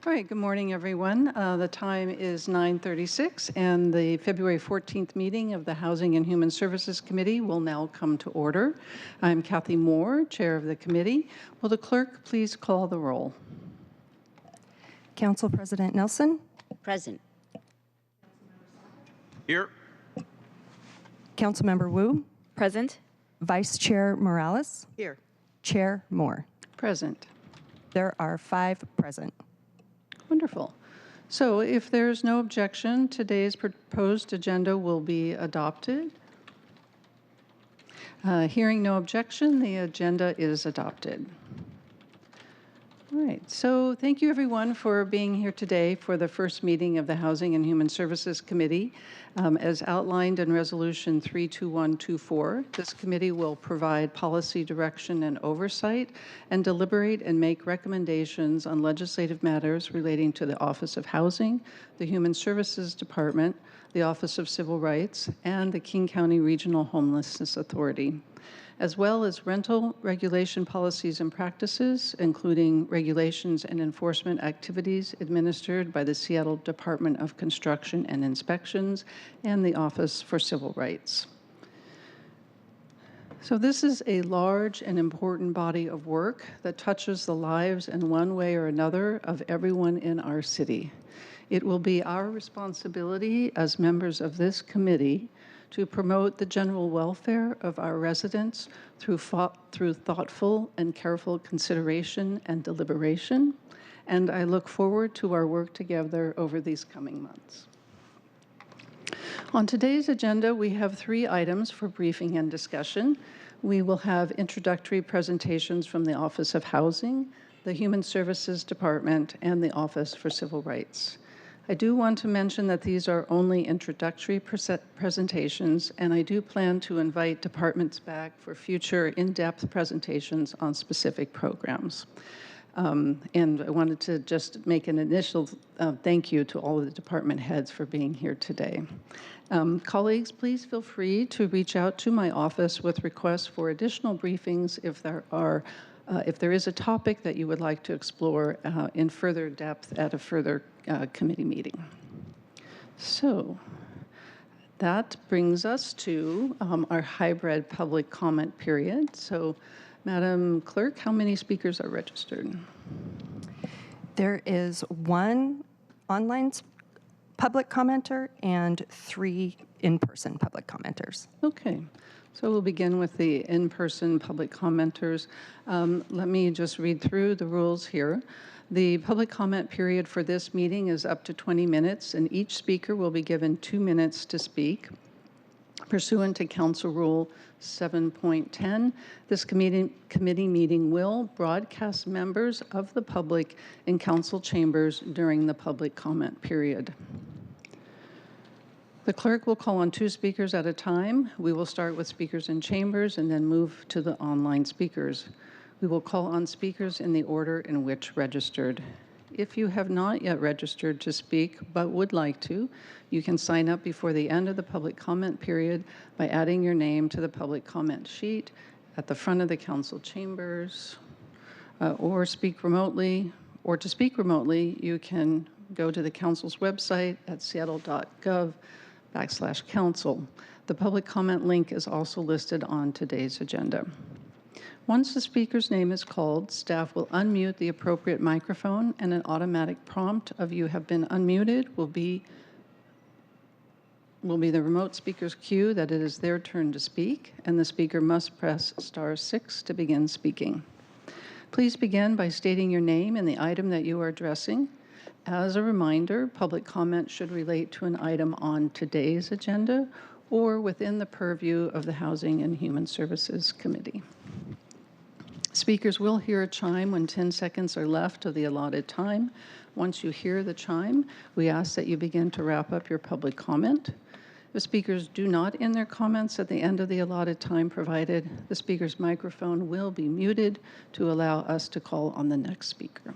All right, good morning, everyone. The time is 9:36, and the February 14th meeting of the Housing and Human Services Committee will now come to order. I'm Kathy Moore, chair of the committee. Will the clerk please call the roll? Council President Nelson. Present. Here. Councilmember Wu. Present. Vice Chair Morales. Here. Chair Moore. Present. There are 5 present. Wonderful. So if there's no objection, today's proposed agenda will be adopted. Hearing no objection, the agenda is adopted. All right, so thank you everyone for being here today for the first meeting of the Housing and Human Services Committee. As outlined in Resolution 32124, this committee will provide policy direction and oversight and deliberate and make recommendations on legislative matters relating to the Office of Housing, the Human Services Department, the Office of Civil Rights, and the King County Regional Homelessness Authority, as well as rental regulation policies and practices, including regulations and enforcement activities administered by the Seattle Department of Construction and Inspections and the Office for Civil Rights. So this is a large and important body of work that touches the lives in one way or another of everyone in our city. It will be our responsibility as members of this committee to promote the general welfare of our residents through thoughtful and careful consideration and deliberation, and I look forward to our work together over these coming months. On today's agenda, we have 3 items for briefing and discussion. We will have introductory presentations from the Office of Housing, the Human Services Department, and the Office for Civil Rights. I do want to mention that these are only introductory presentations, and I do plan to invite departments back for future in-depth presentations on specific programs. And I wanted to just make an initial thank you to all of the department heads for being here today. Colleagues, please feel free to reach out to my office with requests for additional briefings if there is a topic that you would like to explore in further depth at a further committee meeting. So that brings us to our hybrid public comment period. So, Madam Clerk, how many speakers are registered? There is 1 online public commenter and 3 in-person public commenters. Okay. So we'll begin with the in-person public commenters. Let me just read through the rules here. The public comment period for this meeting is up to 20 minutes, and each speaker will be given 2 minutes to speak. Pursuant to Council Rule 7.10, this committee meeting will broadcast members of the public in council chambers during the public comment period. The clerk will call on 2 speakers at a time. We will start with speakers in chambers and then move to the online speakers. We will call on speakers in the order in which registered. If you have not yet registered to speak but would like to, you can sign up before the end of the public comment period by adding your name to the public comment sheet at the front of the council chambers, or speak remotely. Or to speak remotely, you can go to the council's website at seattle.gov/council. The public comment link is also listed on today's agenda. Once the speaker's name is called, staff will unmute the appropriate microphone, and an automatic prompt of "you have been unmuted" will be the remote speaker's cue that it is their turn to speak, and the speaker must press *6 to begin speaking. Please begin by stating your name and the item that you are addressing. As a reminder, public comment should relate to an item on today's agenda or within the purview of the Housing and Human Services Committee. Speakers will hear a chime when 10 seconds are left of the allotted time. Once you hear the chime, we ask that you begin to wrap up your public comment. If speakers do not end their comments at the end of the allotted time provided, the speaker's microphone will be muted to allow us to call on the next speaker.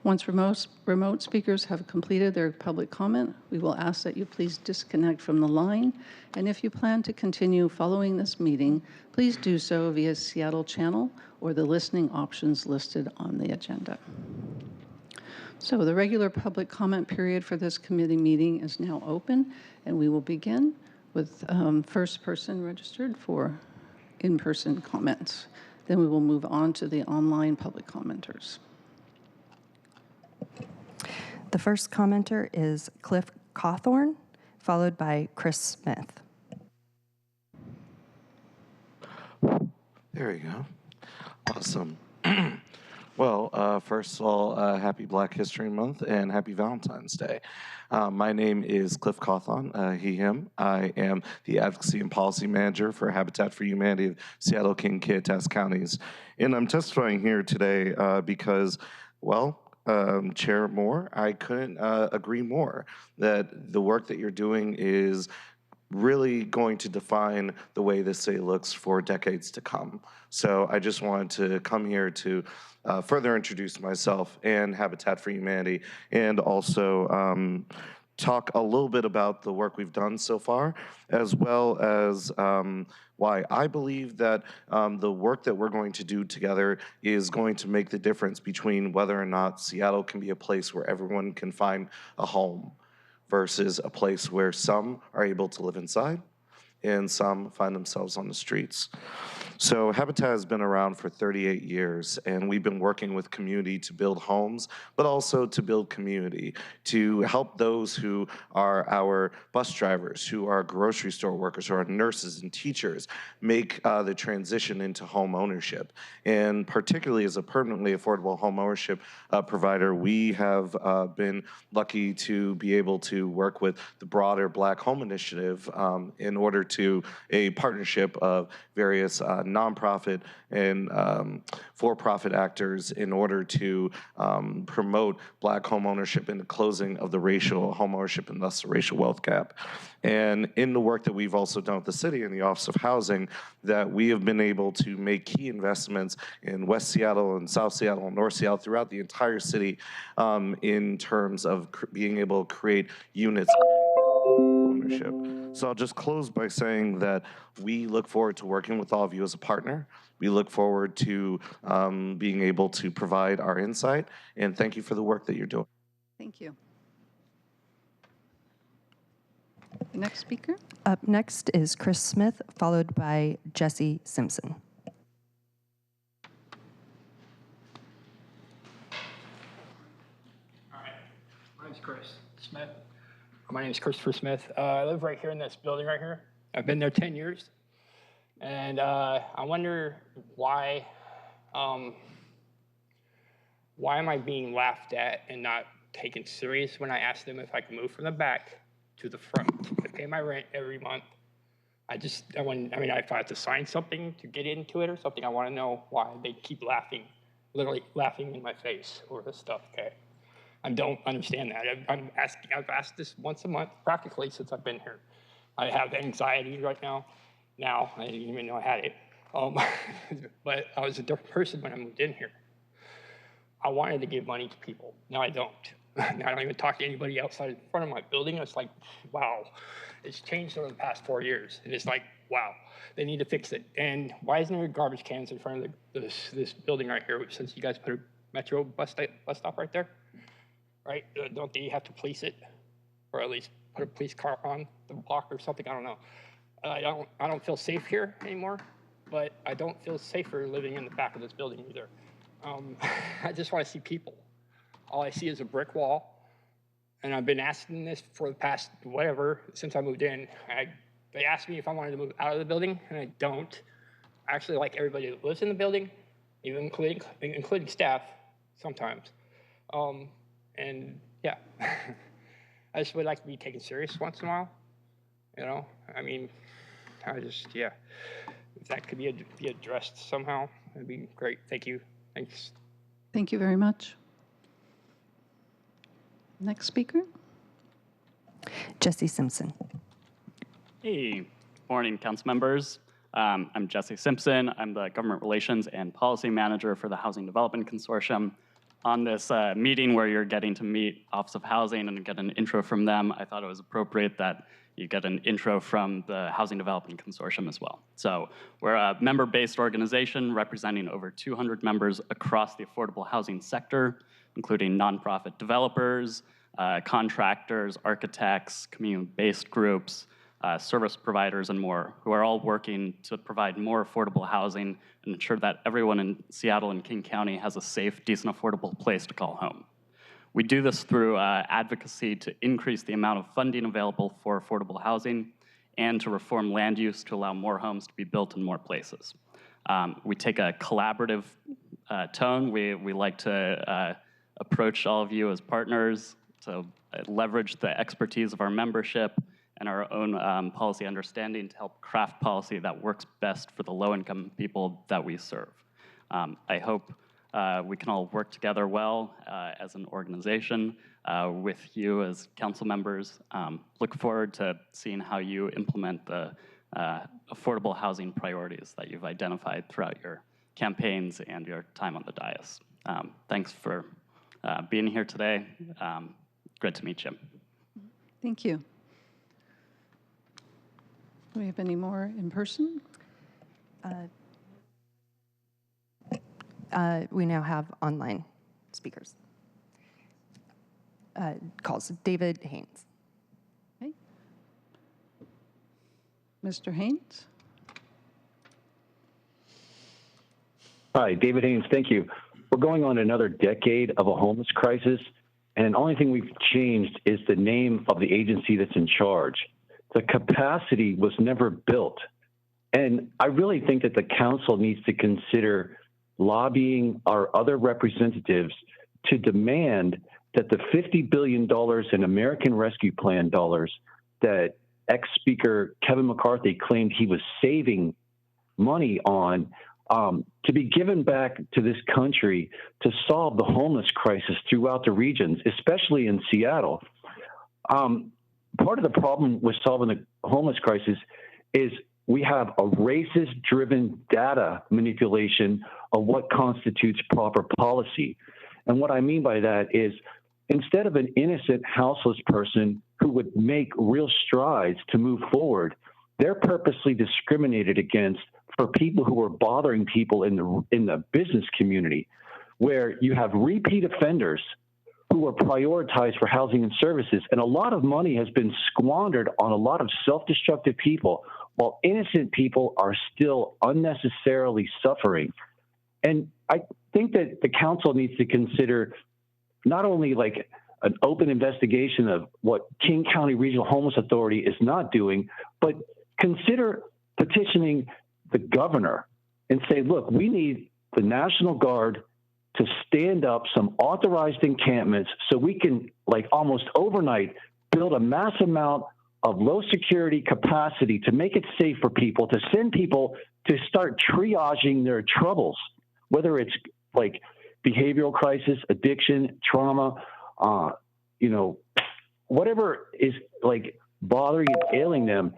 Once remote speakers have completed their public comment, we will ask that you please disconnect from the line, and if you plan to continue following this meeting, please do so via Seattle channel or the listening options listed on the agenda. So the regular public comment period for this committee meeting is now open, and we will begin with first person registered for in-person comments. Then we will move on to the online public commenters. The first commenter is Cliff Cawthorn, followed by Chris Smith. There you go. Awesome. Well, first of all, happy Black History Month and happy Valentine's Day. My name is Cliff Cawthon, he, him. I am the Advocacy and Policy Manager for Habitat for Humanity of Seattle, King, Kittitas counties. And I'm testifying here today because, well, Chair Moore, I couldn't agree more that the work that you're doing is really going to define the way this city looks for decades to come. So I just wanted to come here to further introduce myself and Habitat for Humanity, and also talk a little bit about the work we've done so far, as well as why I believe that the work that we're going to do together is going to make the difference between whether or not Seattle can be a place where everyone can find a home versus a place where some are able to live inside and some find themselves on the streets. So Habitat has been around for 38 years, and we've been working with community to build homes, but also to build community, to help those who are our bus drivers, who are grocery store workers, who are nurses and teachers, make the transition into home ownership. And particularly as a permanently affordable home ownership provider, we have been lucky to be able to work with the broader Black Home Initiative in order to a partnership of various nonprofit and for-profit actors in order to promote Black home ownership and the closing of the racial home ownership and thus the racial wealth gap. And in the work that we've also done with the city and the Office of Housing, that we have been able to make key investments in West Seattle and South Seattle and North Seattle throughout the entire city in terms of being able to create units ownership. So I'll just close by saying that we look forward to working with all of you as a partner. We look forward to being able to provide our insight, and thank you for the work that you're doing. Thank you. Next speaker. Up next is Chris Smith, followed by Jesse Simpson. All right, my name's Chris Smith. My name is Christopher Smith. I live right here in this building right here. I've been there 10 years. And I wonder why am I being laughed at and not taken serious when I ask them if I can move from the back to the front? I pay my rent every month. If I have to sign something to get into it or something, I want to know why they keep laughing, literally laughing in my face over this stuff, okay? I don't understand that. I've asked this once a month practically since I've been here. I have anxiety right now. I didn't even know I had it. But I was a different person when I moved in here. I wanted to give money to people. Now I don't. Now I don't even talk to anybody outside in front of my building. It's like, wow, it's changed over the past 4 years. And it's like, wow, they need to fix it. And why isn't there garbage cans in front of this building right here, since you guys put a Metro bus stop right there? Right? Don't they have to police it? Or at least put a police car on the block or something? I don't know. I don't feel safe here anymore, but I don't feel safer living in the back of this building either. I just want to see people. All I see is a brick wall, and I've been asking this for the past whatever since I moved in. They asked me if I wanted to move out of the building, and I don't. I actually like everybody that lives in the building, even including staff sometimes. And yeah, I just would like to be taken serious once in a while. You know, I mean, yeah. If that could be addressed somehow, that'd be great. Thank you. Thanks. Thank you very much. Next speaker. Jesse Simpson. Hey, morning, council members. I'm Jesse Simpson. I'm the Government Relations and Policy Manager for the Housing Development Consortium. on this meeting where you're getting to meet Office of Housing and get an intro from them, I thought it was appropriate that you get an intro from the Housing Development Consortium as well. So we're a member-based organization representing over 200 members across the affordable housing sector, including nonprofit developers, contractors, architects, community-based groups, service providers, and more, who are all working to provide more affordable housing and ensure that everyone in Seattle and King County has a safe, decent, affordable place to call home. We do this through advocacy to increase the amount of funding available for affordable housing and to reform land use to allow more homes to be built in more places. We take a collaborative tone. We like to approach all of you as partners to leverage the expertise of our membership and our own policy understanding to help craft policy that works best for the low-income people that we serve. I hope we can all work together well as an organization with you as council members. Look forward to seeing how you implement the affordable housing priorities that you've identified throughout your campaigns and your time on the dais. Thanks for being here today. Great to meet you. Thank you. Do we have any more in person? We now have online speakers. Calls David Haynes. Okay. Mr. Haynes? Hi, David Haynes, thank you. We're going on another decade of a homeless crisis, and the only thing we've changed is the name of the agency that's in charge. The capacity was never built. And I really think that the council needs to consider lobbying our other representatives to demand that the $50 billion in American Rescue Plan dollars that ex-Speaker Kevin McCarthy claimed he was saving money on to be given back to this country to solve the homeless crisis throughout the regions, especially in Seattle. Part of the problem with solving the homeless crisis is we have a racist-driven data manipulation of what constitutes proper policy. And what I mean by that is instead of an innocent houseless person who would make real strides to move forward, they're purposely discriminated against for people who are bothering people in the business community, where you have repeat offenders who are prioritized for housing and services. And a lot of money has been squandered on a lot of self-destructive people, while innocent people are still unnecessarily suffering. And I think that the council needs to consider not only like an open investigation of what King County Regional Homeless Authority is not doing, but consider petitioning the governor and say, look, we need the National Guard to stand up some authorized encampments so we can, like almost overnight, build a mass amount of low security capacity to make it safe for people, to send people to start triaging their troubles, whether it's like behavioral crisis, addiction, trauma, whatever is like bothering and ailing them,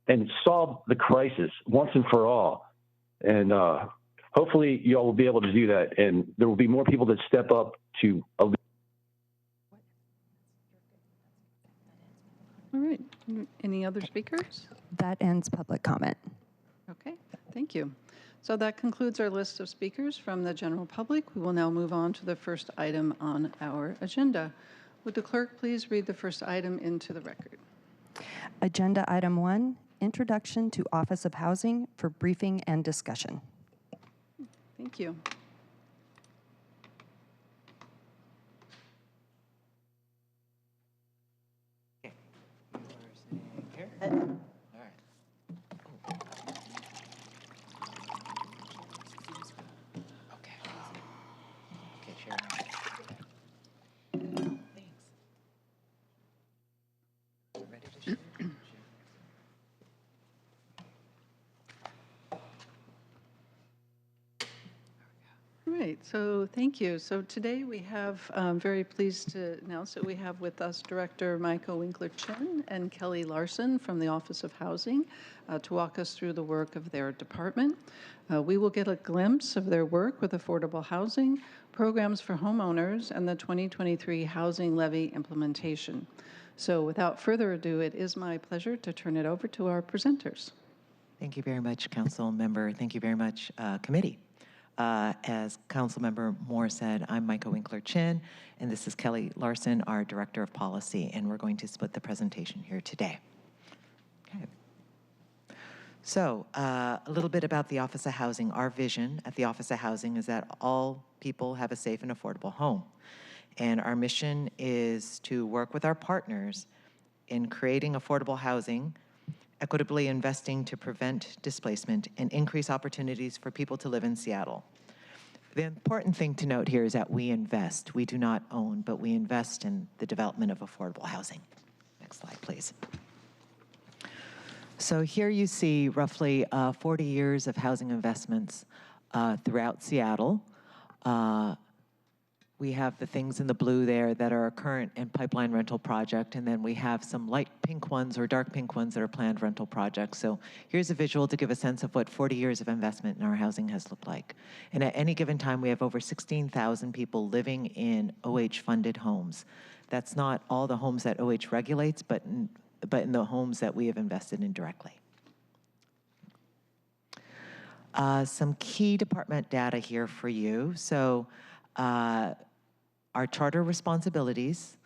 and solve the crisis once and for all. And hopefully you all will be able to do that, and there will be more people that step up to. All right. Any other speakers? That ends public comment. Okay, thank you. So that concludes our list of speakers from the general public. We will now move on to the first item on our agenda. Would the clerk please read the first item into the record? Agenda item 1, introduction to Office of Housing for briefing and discussion. Thank you. All right. right, so thank you. So today we have, very pleased to announce that we have with us Director Micah Winkler-Chin and Kelly Larson from the Office of Housing to walk us through the work of their department. We will get a glimpse of their work with affordable housing, programs for homeowners, and the 2023 housing levy implementation. So without further ado, it is my pleasure to turn it over to our presenters. Thank you very much, Council Member. Thank you very much, Committee. As Council Member Moore said, I'm Micah Winkler-Chin, and this is Kelly Larson, our Director of Policy, and we're going to split the presentation here today. Okay. So, a little bit about the Office of Housing. Our vision at the Office of Housing is that all people have a safe and affordable home. And our mission is to work with our partners in creating affordable housing, equitably investing to prevent displacement, and increase opportunities for people to live in Seattle. The important thing to note here is that we invest. We do not own, but we invest in the development of affordable housing. Next slide, please. So here you see roughly 40 years of housing investments throughout Seattle. We have the things in the blue there that are a current and pipeline rental project, and then we have some light pink ones or dark pink ones that are planned rental projects. So here's a visual to give a sense of what 40 years of investment in our housing has looked like. And at any given time, we have over 16,000 people living in OH-funded homes. That's not all the homes that OH regulates, but in the homes that we have invested in directly. Some key department data here for you. So our charter responsibilities,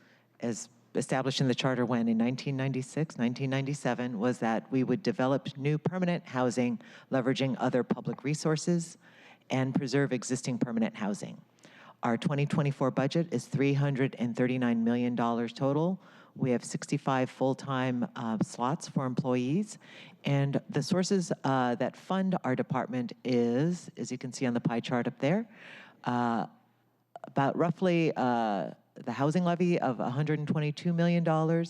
as established in the charter when in 1996, 1997, was that we would develop new permanent housing, leveraging other public resources, and preserve existing permanent housing. Our 2024 budget is $339 million total. We have 65 full-time slots for employees. And the sources that fund our department is, as you can see on the pie chart up there, about roughly the housing levy of $122 million,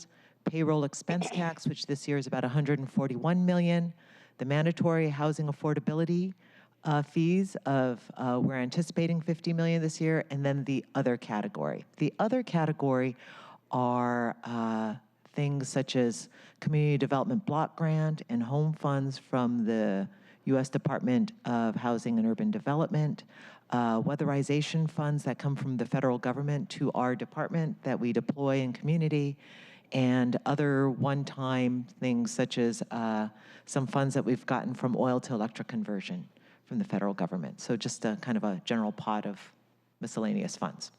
payroll expense tax, which this year is about $141 million, the mandatory housing affordability fees of, we're anticipating $50 million this year, and then the other category. The other category are things such as community development block grant and home funds from the U.S. Department of Housing and Urban Development, weatherization funds that come from the federal government to our department that we deploy in community, and other one-time things such as some funds that we've gotten from oil to electric conversion from the federal government. So just a kind of a general pot of miscellaneous funds.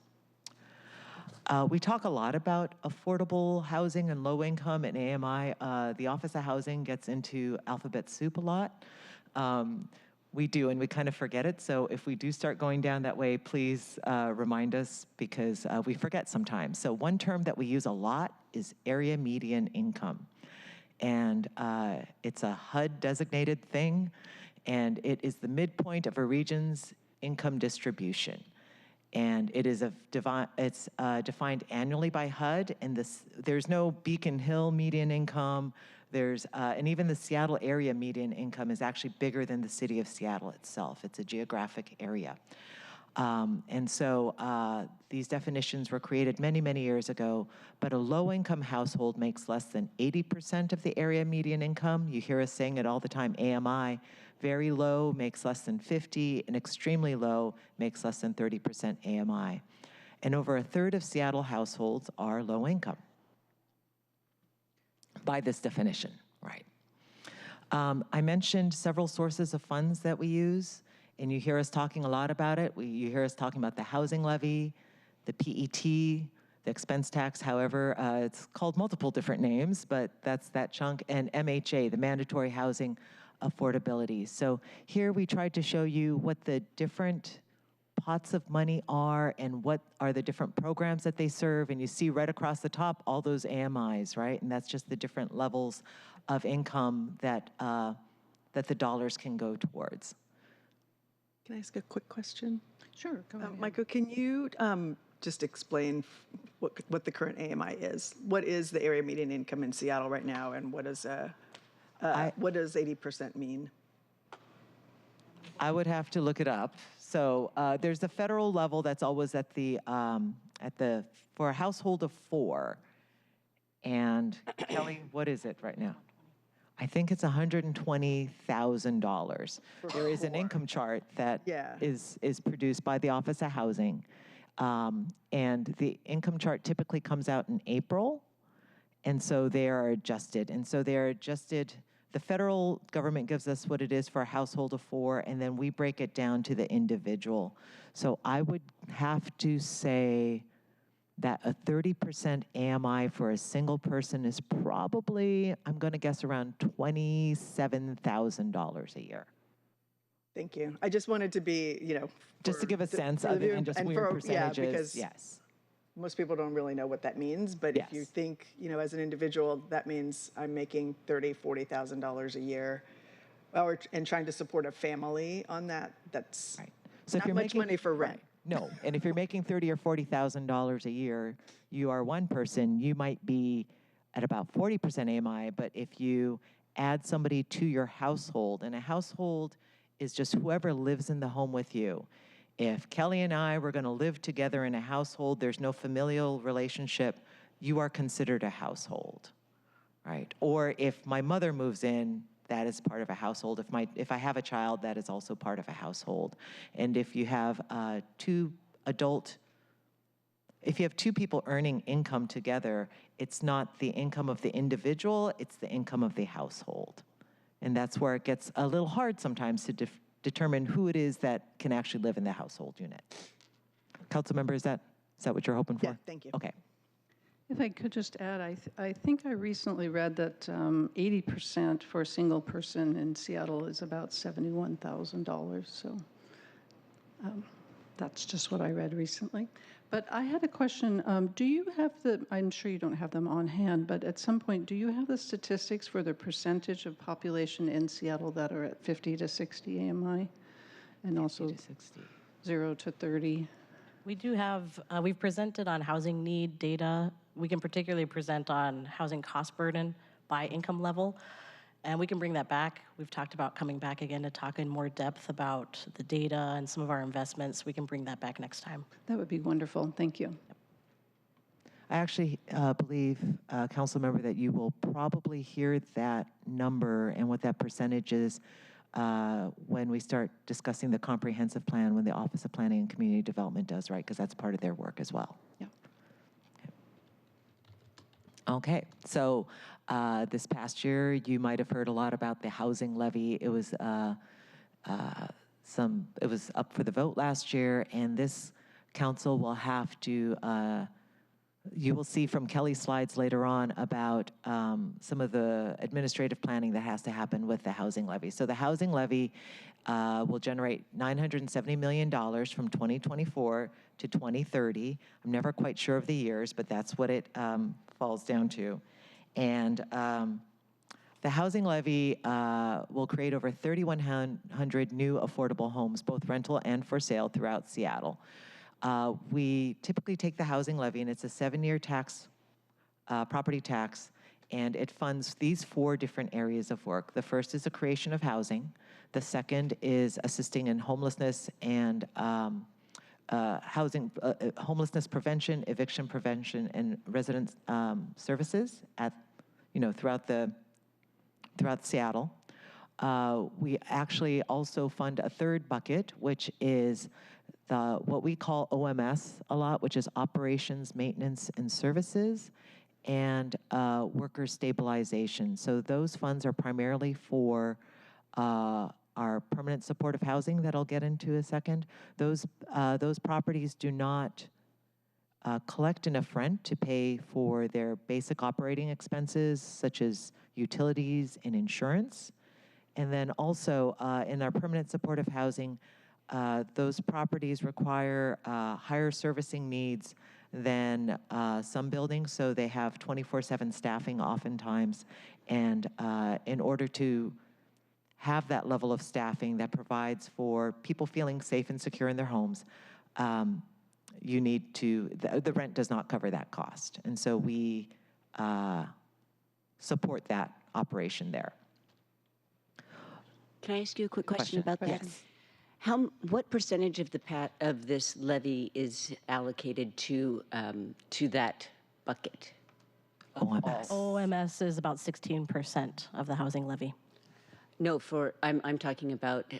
We talk a lot about affordable housing and low income at AMI. The Office of Housing gets into alphabet soup a lot. We do, and we kind of forget it. So if we do start going down that way, please remind us, because we forget sometimes. So one term that we use a lot is area median income. And it's a HUD designated thing, and it is the midpoint of a region's income distribution. And it is defined annually by HUD, and there's no Beacon Hill median income. And even the Seattle area median income is actually bigger than the city of Seattle itself. It's a geographic area. And so these definitions were created many, many years ago, but a low-income household makes less than 80% of the area median income. You hear us saying it all the time, AMI. Very low makes less than 50, and extremely low makes less than 30% AMI. And over a third of Seattle households are low income by this definition, right? I mentioned several sources of funds that we use, and you hear us talking a lot about it. You hear us talking about the housing levy, the PET, the expense tax, however, it's called multiple different names, but that's that chunk, and MHA, the mandatory housing affordability. So here we tried to show you what the different pots of money are and what are the different programs that they serve. And you see right across the top all those AMIs, right? And that's just the different levels of income that, that the dollars can go towards. Can I ask a quick question? Sure, go ahead. Michael, can you just explain what the current AMI is? What is the area median income in Seattle right now, and what does 80% mean? I would have to look it up. So there's the federal level that's always at the for a household of 4. And Kelly, what is it right now? I think it's $120,000. There is an income chart that Yeah. is produced by the Office of Housing. And the income chart typically comes out in April. And so they are adjusted. And so they are adjusted. The federal government gives us what it is for a household of 4, and then we break it down to the individual. So I would have to say that a 30% AMI for a single person is probably, I'm going to guess, around $27,000 a year. Thank you. I just wanted to be, Just to give a sense for the other viewer than just and weird for- percentages. Yeah, because yes. most people don't really know what that means, but if you Yes. think, as an individual, that means I'm making $30,000, $40,000 a year, and trying to support a family on that, that's Right. So if not you're much making, money for rent. right, no, and if you're making $30,000 or $40,000 a year, you are one person. You might be at about 40% AMI, but if you add somebody to your household, and a household is just whoever lives in the home with you. If Kelly and I were going to live together in a household, there's no familial relationship, you are considered a household, right? Or if my mother moves in, that is part of a household. If I have a child, that is also part of a household. And if you have if you have 2 people earning income together, it's not the income of the individual, it's the income of the household. And that's where it gets a little hard sometimes to determine who it is that can actually live in the household unit. Council member, is that what you're hoping for? Yeah, thank you. Okay. If I could just add, I think I recently read that 80% for a single person in Seattle is about $71,000. So that's just what I read recently. But I had a question. Do you have I'm sure you don't have them on hand, but at some point, do you have the statistics for the percentage of population in Seattle that are at 50 to 60 AMI? And also 50 to 60. 0 to 30? We do have, we've presented on housing need data. We can particularly present on housing cost burden by income level, and we can bring that back. We've talked about coming back again to talk in more depth about the data and some of our investments. We can bring that back next time. That would be wonderful. Thank you. I actually believe, council member, that you will probably hear that number and what that percentage is when we start discussing the comprehensive plan, when the Office of Planning and Community Development does, right? Because that's part of their work as well. Yeah. Okay, so this past year, you might have heard a lot about the housing levy. It was up for the vote last year, and this council will have to. You will see from Kelly's slides later on about some of the administrative planning that has to happen with the housing levy. So the housing levy will generate $970 million from 2024 to 2030. I'm never quite sure of the years, but that's what it falls down to. And the housing levy will create over 3,100 new affordable homes, both rental and for sale throughout Seattle. We typically take the housing levy, and it's a 7-year tax, property tax, and it funds these 4 different areas of work. The first is the creation of housing. The second is assisting in homelessness and homelessness prevention, eviction prevention, and resident services throughout Seattle. We actually also fund a third bucket, which is what we call OMS a lot, which is operations, maintenance, and services, and worker stabilization. So those funds are primarily for our permanent supportive housing that I'll get into in a second. Those properties do not collect enough rent to pay for their basic operating expenses, such as utilities and insurance. And then also in our permanent supportive housing, those properties require higher servicing needs than some buildings, so they have 24/7 staffing oftentimes. And in order to have that level of staffing that provides for people feeling safe and secure in their homes, you need to, the rent does not cover that cost. And so we support that operation there. Can I ask you a quick question about that? Yes. What percentage of of this levy is allocated to that bucket? OMS. OMS is about 16% of the housing levy. No, I'm talking about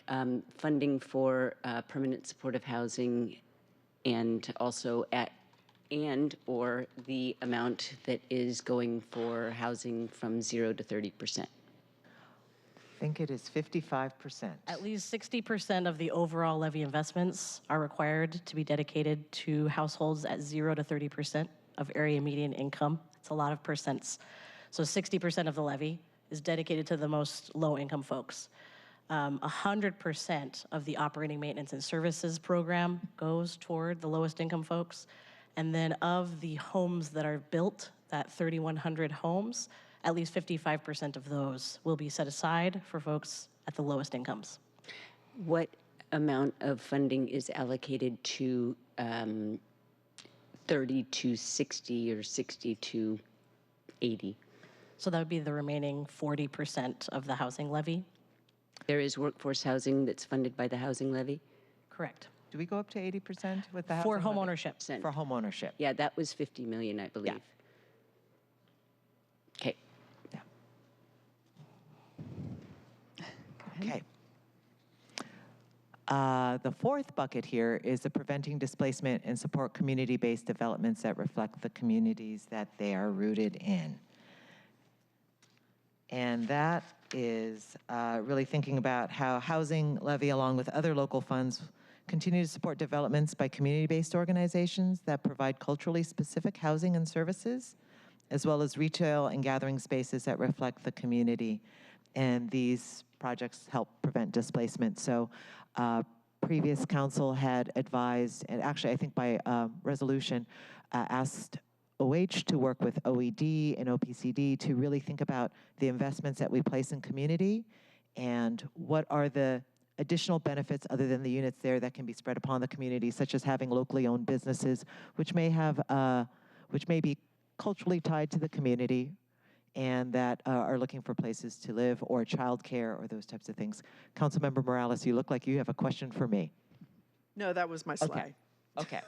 funding for permanent supportive housing, and also or the amount that is going for housing from 0 to 30%. I think it is 55%. At least 60% of the overall levy investments are required to be dedicated to households at 0 to 30% of area median income. It's a lot of percents. So 60% of the levy is dedicated to the most low-income folks. 100% of the operating maintenance and services program goes toward the lowest income folks. And then of the homes that are built, that 3,100 homes, at least 55% of those will be set aside for folks at the lowest incomes. What amount of funding is allocated to 30 to 60 or 60 to 80? So that would be the remaining 40% of the housing levy. There is workforce housing that's funded by the housing levy? Correct. Do we go up to 80% with the housing For levy? home ownership. For home ownership. Yeah, that was 50 million, I believe. Okay. Yeah. Okay. The fourth bucket here is the preventing displacement and support community-based developments that reflect the communities that they are rooted in. And that is really thinking about how housing levy, along with other local funds, continue to support developments by community-based organizations that provide culturally specific housing and services, as well as retail and gathering spaces that reflect the community. And these projects help prevent displacement. So previous council had advised, and actually I think by resolution, asked OH to work with OED and OPCD to really think about the investments that we place in community and what are the additional benefits other than the units there that can be spread upon the community, such as having locally owned businesses, which may be culturally tied to the community and that are looking for places to live, or childcare, or those types of things. Councilmember Morales, you look like you have a question for me. No, that was my slide. Okay.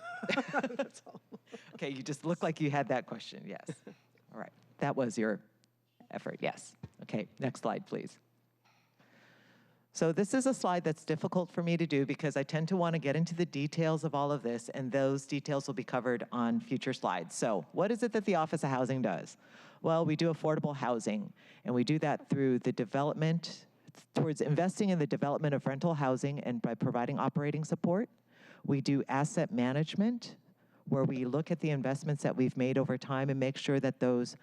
That's all. Okay, you just look like you had that question, yes. All right, that was your effort, yes. Okay, next slide, please. So this is a slide that's difficult for me to do because I tend to want to get into the details of all of this, and those details will be covered on future slides. So what is it that the Office of Housing does? Well, we do affordable housing, and we do that through the development, towards investing in the development of rental housing and by providing operating support. We do asset management, where we look at the investments that we've made over time and make sure that those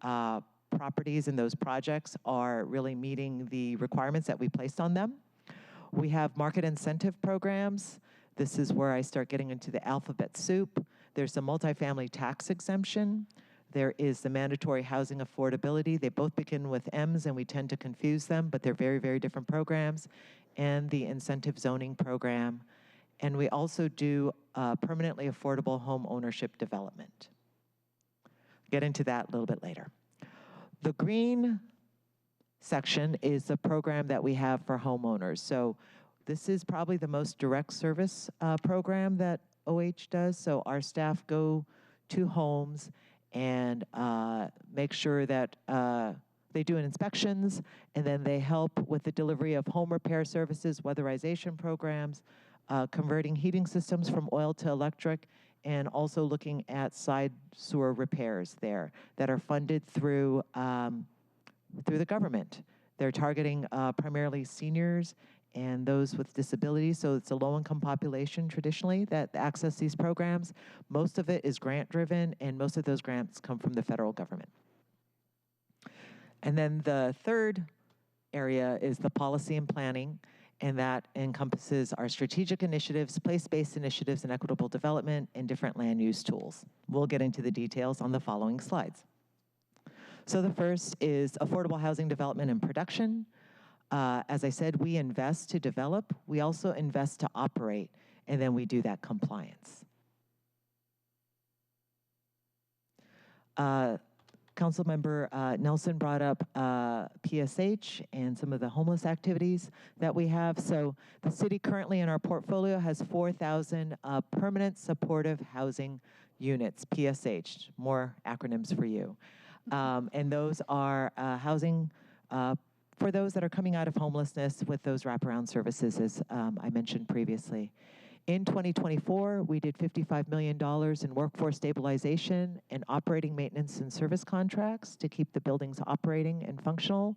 properties and those projects are really meeting the requirements that we placed on them. We have market incentive programs. This is where I start getting into the alphabet soup. There's the multifamily tax exemption. There is the mandatory housing affordability. They both begin with M's, and we tend to confuse them, but they're very, very different programs. And the incentive zoning program. And we also do permanently affordable home ownership development. Get into that a little bit later. The green section is the program that we have for homeowners. So this is probably the most direct service program that OH does. So our staff go to homes and make sure that they do inspections, and then they help with the delivery of home repair services, weatherization programs, converting heating systems from oil to electric, and also looking at side sewer repairs there that are funded through the government. They're targeting primarily seniors and those with disabilities, so it's a low-income population traditionally that access these programs. Most of it is grant-driven, and most of those grants come from the federal government. And then the third area is the policy and planning, and that encompasses our strategic initiatives, place-based initiatives, and equitable development, and different land use tools. We'll get into the details on the following slides. So the first is affordable housing development and production. As I said, we invest to develop. We also invest to operate, and then we do that compliance. Councilmember Nelson brought up PSH and some of the homeless activities that we have. So the city currently in our portfolio has 4,000 permanent supportive housing units, PSH, more acronyms for you. And those are housing for those that are coming out of homelessness with those wraparound services, as I mentioned previously. In 2024, we did $55 million in workforce stabilization and operating maintenance and service contracts to keep the buildings operating and functional.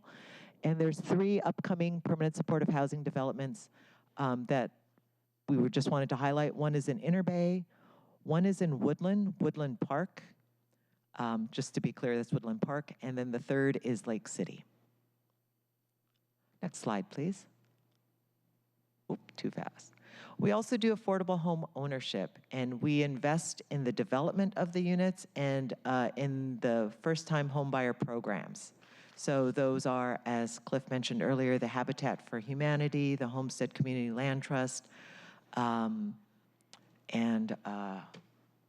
And there's 3 upcoming permanent supportive housing developments that we were just wanted to highlight. One is in Inner Bay, one is in Woodland Park. Just to be clear, that's Woodland Park. And then the third is Lake City. Next slide, please. Oop, too fast. We also do affordable home ownership, and we invest in the development of the units and in the first-time home buyer programs. So those are, as Cliff mentioned earlier, the Habitat for Humanity, the Homestead Community Land Trust, and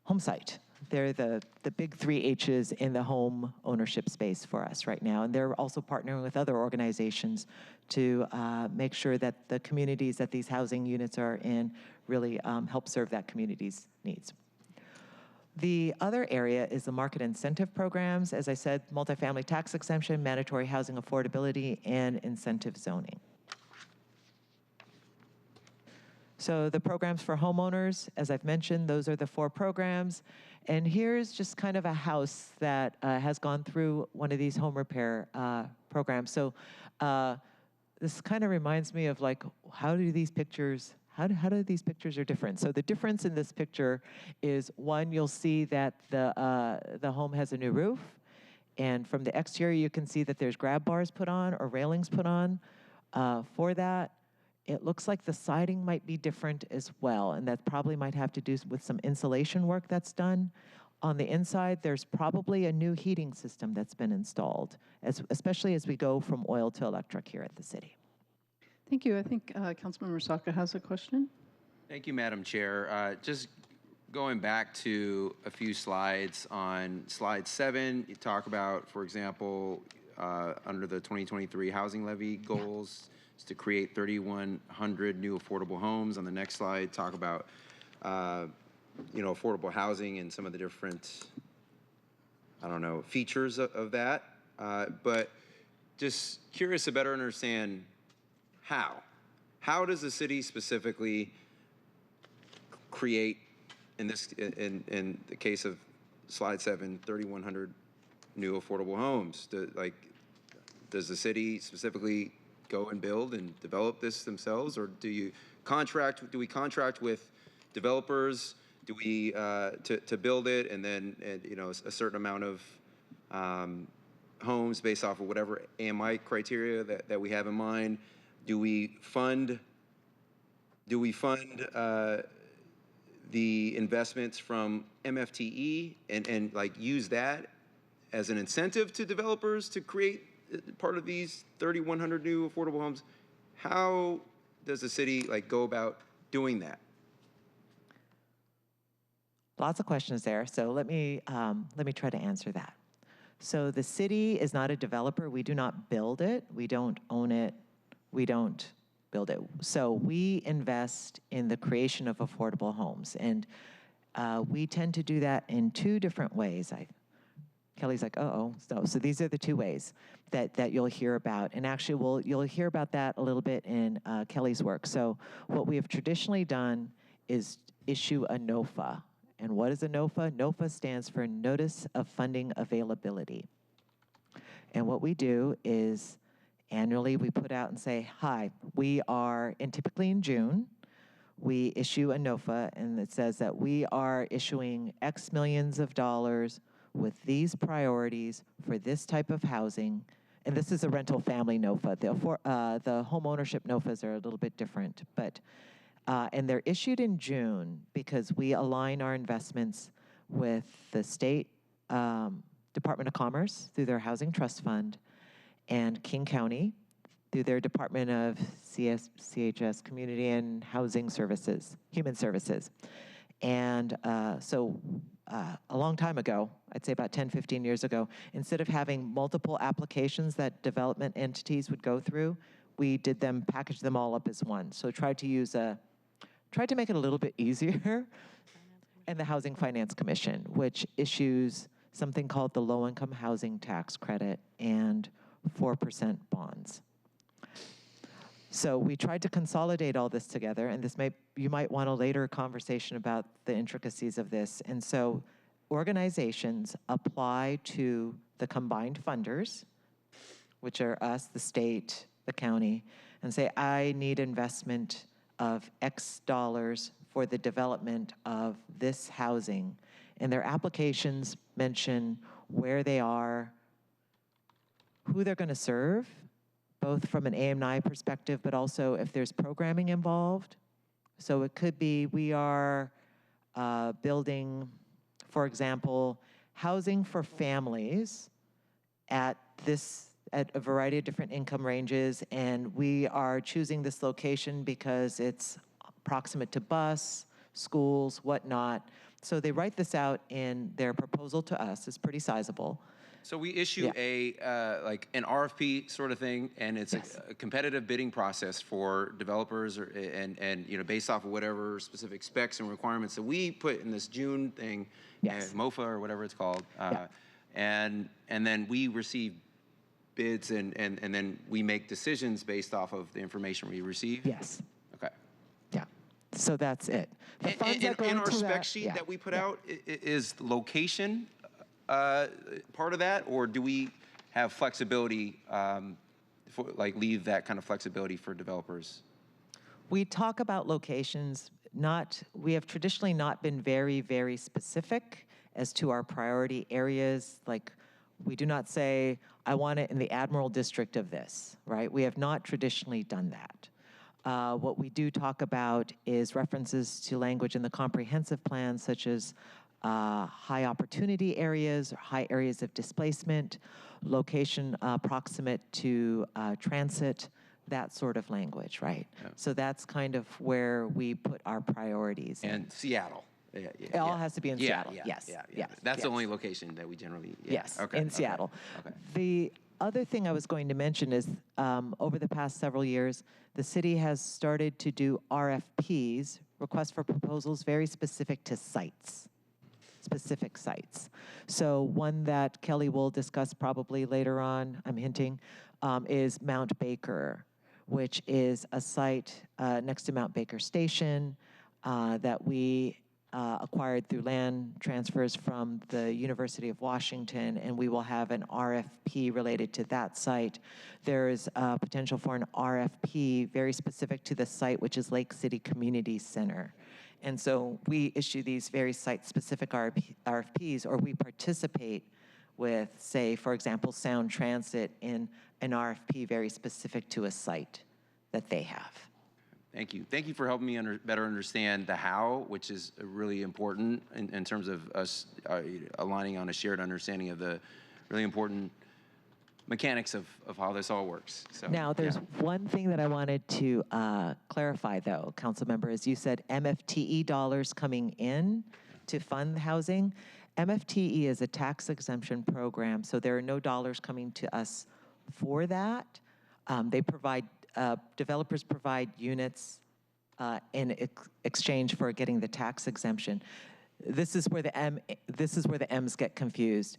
Homesite. They're the big 3 H's in the home ownership space for us right now. And they're also partnering with other organizations to make sure that the communities that these housing units are in really help serve that community's needs. The other area is the market incentive programs. As I said, multifamily tax exemption, mandatory housing affordability, and incentive zoning. So the programs for homeowners, as I've mentioned, those are the 4 programs. And here's just kind of a house that has gone through one of these home repair programs. So this kind of reminds me of like, how do these pictures are different? So the difference in this picture is, one, you'll see that the home has a new roof. And from the exterior, you can see that there's grab bars put on or railings put on for that. It looks like the siding might be different as well, and that probably might have to do with some insulation work that's done. On the inside, there's probably a new heating system that's been installed, especially as we go from oil to electric here at the city. Thank you. I think Councilmember Saka has a question. Thank you, Madam Chair. Just going back to a few slides, on slide 7, you talk about, for example, under the 2023 housing levy goals, is to create 3,100 new affordable homes. On the next slide, talk about affordable housing and some of the different, features of that. But just curious to better understand how. How does the city specifically create, in the case of slide 7, 3,100 new affordable homes? Does the city specifically go and build and develop this themselves, or do we contract with developers? Do we to build it, and then a certain amount of homes based off of whatever AMI criteria that we have in mind? Do we fund the investments from MFTE and use that as an incentive to developers to create part of these 3,100 new affordable homes? How does the city go about doing that? Lots of questions there. So let me try to answer that. So the city is not a developer. We do not build it. We don't own it. We don't build it. So we invest in the creation of affordable homes, and we tend to do that in 2 different ways. Kelly's like, so these are the 2 ways that you'll hear about. And actually, you'll hear about that a little bit in Kelly's work. So what we have traditionally done is issue a NOFA. And what is a NOFA? NOFA stands for Notice of Funding Availability. And what we do is annually we put out and say, hi, we are, and typically in June, we issue a NOFA, and it says that we are issuing X millions of dollars with these priorities for this type of housing. And this is a rental family NOFA. The home ownership NOFAs are a little bit different, but and they're issued in June because we align our investments with the state Department of Commerce through their Housing Trust Fund, and King County through their Department of CHS, Community and Housing Services, Human Services. And a long time ago, I'd say about 10, 15 years ago, instead of having multiple applications that development entities would go through, we did them, packaged them all up as one. So tried to make it a little bit easier. And the Housing Finance Commission, which issues something called the Low-Income Housing Tax Credit and 4% bonds. So we tried to consolidate all this together, and you might want a later conversation about the intricacies of this. And so organizations apply to the combined funders, which are us, the state, the county, and say, I need investment of X dollars for the development of this housing. And their applications mention where they are, who they're going to serve, both from an AMI perspective, but also if there's programming involved. So it could be we are building, for example, housing for families at a variety of different income ranges, and we are choosing this location because it's proximate to bus, schools, whatnot. So they write this out in their proposal to us. It's pretty sizable. So we issue like an RFP sort of thing, and it's a competitive bidding process for developers, and based off of whatever specific specs and requirements that we put in this June thing, MOFA or whatever it's called, and then we receive bids, and then we make decisions based off of the information we receive. Yes. Okay. Yeah. So that's it. The funds that go in our into spec that- sheet that we put out, is location part of that, or do we have flexibility, leave that kind of flexibility for developers? We talk about locations, we have traditionally not been very, very specific as to our priority areas. Like, we do not say, I want it in the Admiral District of this, right? We have not traditionally done that. What we do talk about is references to language in the comprehensive plan, such as high opportunity areas or high areas of displacement, location proximate to transit, that sort of language, right? Yeah. So that's kind of where we put our priorities. And Seattle. It all has to be in Seattle. Yes. That's the only location that we generally. Yes. Okay. In Seattle. Okay. The other thing I was going to mention is over the past several years, the city has started to do RFPs, requests for proposals, very specific to sites. Specific sites. So one that Kelly will discuss probably later on, I'm hinting, is Mount Baker, which is a site next to Mount Baker Station that we acquired through land transfers from the University of Washington, and we will have an RFP related to that site. There is potential for an RFP very specific to the site, which is Lake City Community Center. And so we issue these very site-specific RFPs, or we participate with, say, for example, Sound Transit in an RFP very specific to a site that they have. Thank you. Thank you for helping me better understand the how, which is really important in terms of us aligning on a shared understanding of the really important mechanics of how this all works. So, now, there's one thing that I wanted to clarify, though, council member, is you said MFTE dollars coming in to fund housing. MFTE is a tax exemption program, so there are no dollars coming to us for that. They provide, developers provide units in exchange for getting the tax exemption. This is where the M's get confused.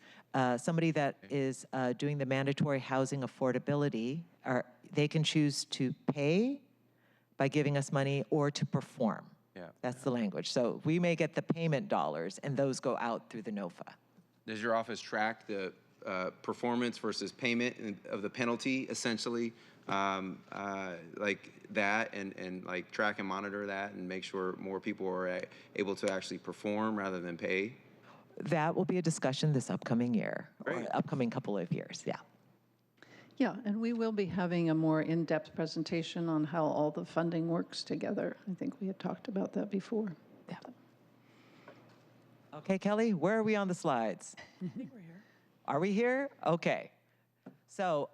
Somebody that is doing the mandatory housing affordability, they can choose to pay by giving us money or to perform. Yeah. That's the language. So we may get the payment dollars, and those go out through the NOFA. Does your office track the performance versus payment of the penalty, essentially, like that, and like track and monitor that and make sure more people are able to actually perform rather than pay? That will be a discussion this upcoming year, Great. or upcoming couple of years, yeah. Yeah, and we will be having a more in-depth presentation on how all the funding works together. I think we had talked about that before. Yeah. Okay, Kelly, where are we on the slides? I think we're here. Are we here? Okay. So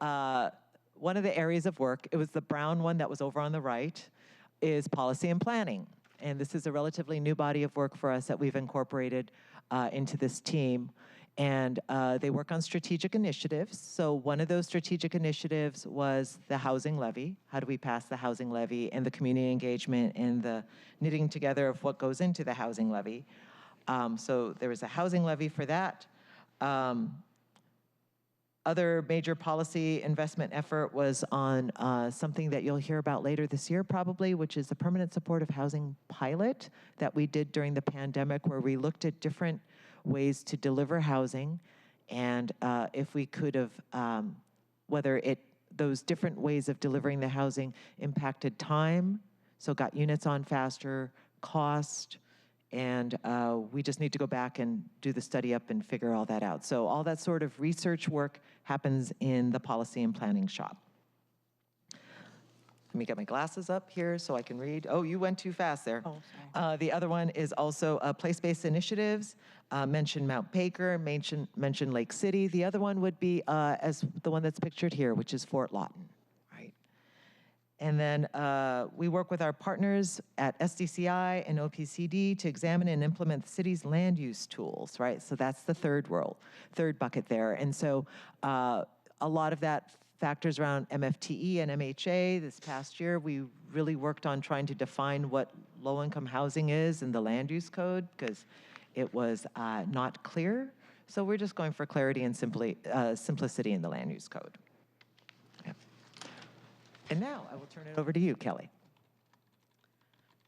one of the areas of work, it was the brown one that was over on the right, is policy and planning. and this is a relatively new body of work for us that we've incorporated into this team. And they work on strategic initiatives. So one of those strategic initiatives was the housing levy. How do we pass the housing levy, and the community engagement and the knitting together of what goes into the housing levy. So there was a housing levy for that. Other major policy investment effort was on something that you'll hear about later this year probably, which is the permanent supportive housing pilot that we did during the pandemic, where we looked at different ways to deliver housing, and if we could have, whether those different ways of delivering the housing impacted time, so got units on faster, cost, and we just need to go back and do the study up and figure all that out. So all that sort of research work happens in the policy and planning shop. Let me get my glasses up here so I can read. Oh, you went too fast there. Oh, sorry. The other one is also place-based initiatives. Mentioned Mount Baker, mentioned Lake City. The other one would be as the one that's pictured here, which is Fort Lawton, right? And then we work with our partners at SDCI and OPCD to examine and implement the city's land use tools, right? So that's the third bucket there. And so a lot of that factors around MFTE and MHA. This past year, we really worked on trying to define what low-income housing is in the land use code, because it was not clear. So we're just going for clarity and simplicity in the land use code. Yeah. And now I will turn it over to you, Kelly.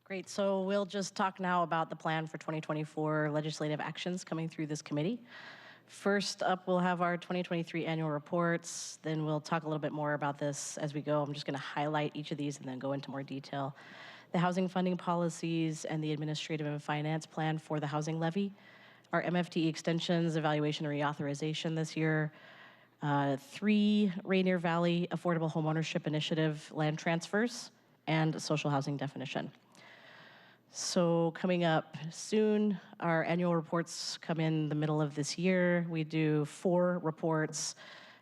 Great, so we'll just talk now about the plan for 2024 legislative actions coming through this committee. First up, we'll have our 2023 annual reports. Then we'll talk a little bit more about this as we go. I'm just going to highlight each of these and then go into more detail. The housing funding policies and the administrative and finance plan for the housing levy, our MFTE extensions, evaluation, and reauthorization this year, 3 Rainier Valley Affordable Homeownership Initiative land transfers, and social housing definition. So coming up soon, our annual reports come in the middle of this year. We do 4 reports,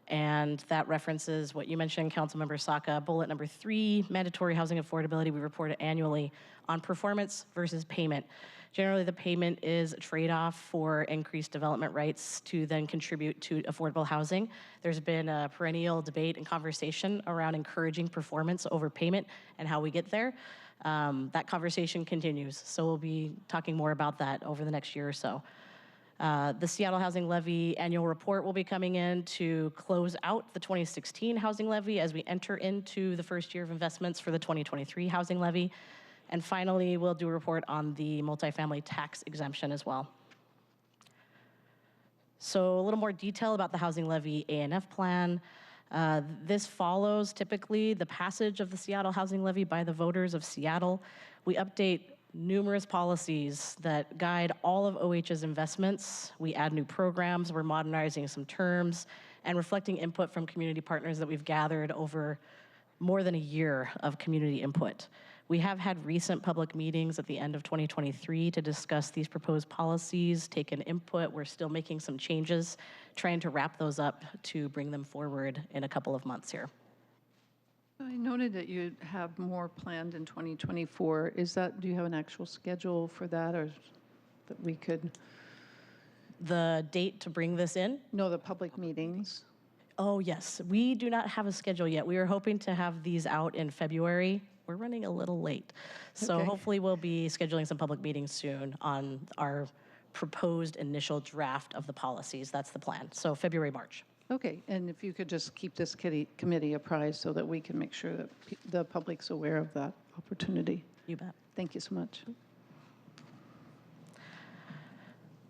and that references what you mentioned, Councilmember Saka. Bullet number 3, mandatory housing affordability. We report it annually on performance versus payment. Generally, the payment is a trade-off for increased development rights to then contribute to affordable housing. There's been a perennial debate and conversation around encouraging performance over payment and how we get there. That conversation continues, so we'll be talking more about that over the next year or so. The Seattle Housing Levy annual report will be coming in to close out the 2016 housing levy as we enter into the first year of investments for the 2023 housing levy. And finally, we'll do a report on the multifamily tax exemption as well. So a little more detail about the housing levy A&F plan. This follows typically the passage of the Seattle housing levy by the voters of Seattle. We update numerous policies that guide all of OH's investments. We add new programs, we're modernizing some terms, and reflecting input from community partners that we've gathered over more than a year of community input. We have had recent public meetings at the end of 2023 to discuss these proposed policies, taken input. We're still making some changes, trying to wrap those up to bring them forward in a couple of months here. I noted that you have more planned in 2024. Do you have an actual schedule for that, or that we could? The date to bring this in? No, the public meetings. Oh, yes. We do not have a schedule yet. We were hoping to have these out in February. We're running a little late. So Okay. hopefully we'll be scheduling some public meetings soon on our proposed initial draft of the policies. That's the plan. So February, March. Okay, and if you could just keep this committee apprised so that we can make sure that the public's aware of that opportunity. You bet. Thank you so much.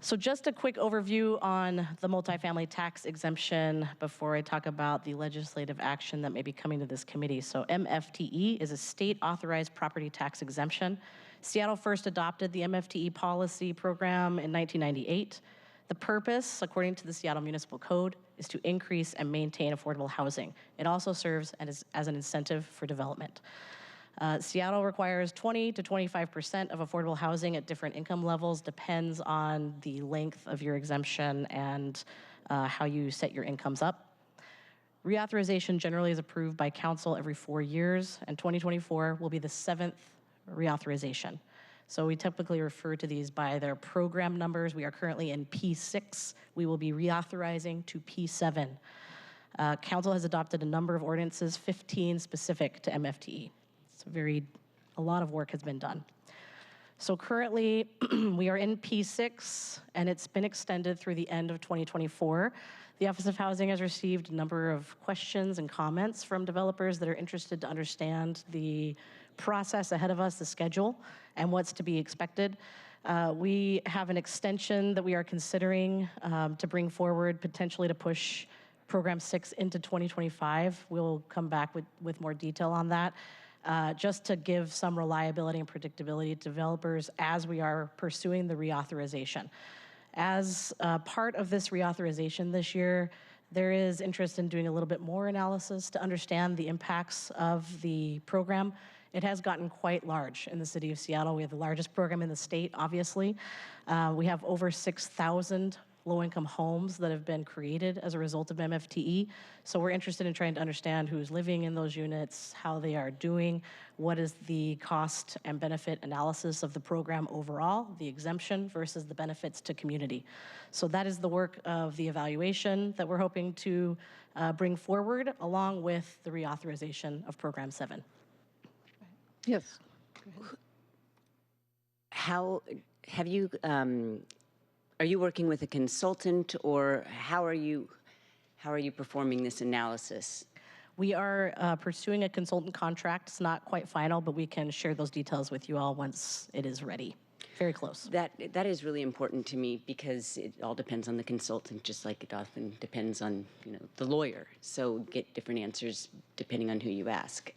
So just a quick overview on the multifamily tax exemption before I talk about the legislative action that may be coming to this committee. So MFTE is a state authorized property tax exemption. Seattle first adopted the MFTE policy program in 1998. The purpose, according to the Seattle Municipal Code, is to increase and maintain affordable housing. It also serves as an incentive for development. Seattle requires 20 to 25% of affordable housing at different income levels, depends on the length of your exemption and how you set your incomes up. Reauthorization generally is approved by council every 4 years, and 2024 will be the 7th reauthorization. So we typically refer to these by their program numbers. We are currently in P6. We will be reauthorizing to P7. Council has adopted a number of ordinances, 15 specific to MFTE. It's a lot of work has been done. So currently, we are in P6, and it's been extended through the end of 2024. The Office of Housing has received a number of questions and comments from developers that are interested to understand the process ahead of us, the schedule, and what's to be expected. We have an extension that we are considering to bring forward, potentially to push Program 6 into 2025. We'll come back with more detail on that. Just to give some reliability and predictability to developers as we are pursuing the reauthorization. As part of this reauthorization this year, there is interest in doing a little bit more analysis to understand the impacts of the program. It has gotten quite large in the city of Seattle. We have the largest program in the state, obviously. We have over 6,000 low-income homes that have been created as a result of MFTE. So we're interested in trying to understand who's living in those units, how they are doing, what is the cost and benefit analysis of the program overall, the exemption versus the benefits to community. So that is the work of the evaluation that we're hoping to bring forward along with the reauthorization of Program 7. Yes. How have you, are you working with a consultant, or how are you performing this analysis? We are pursuing a consultant contract. It's not quite final, but we can share those details with you all once it is ready. Very close. That is really important to me because it all depends on the consultant, just like it often depends on the lawyer. So get different answers depending on who you ask.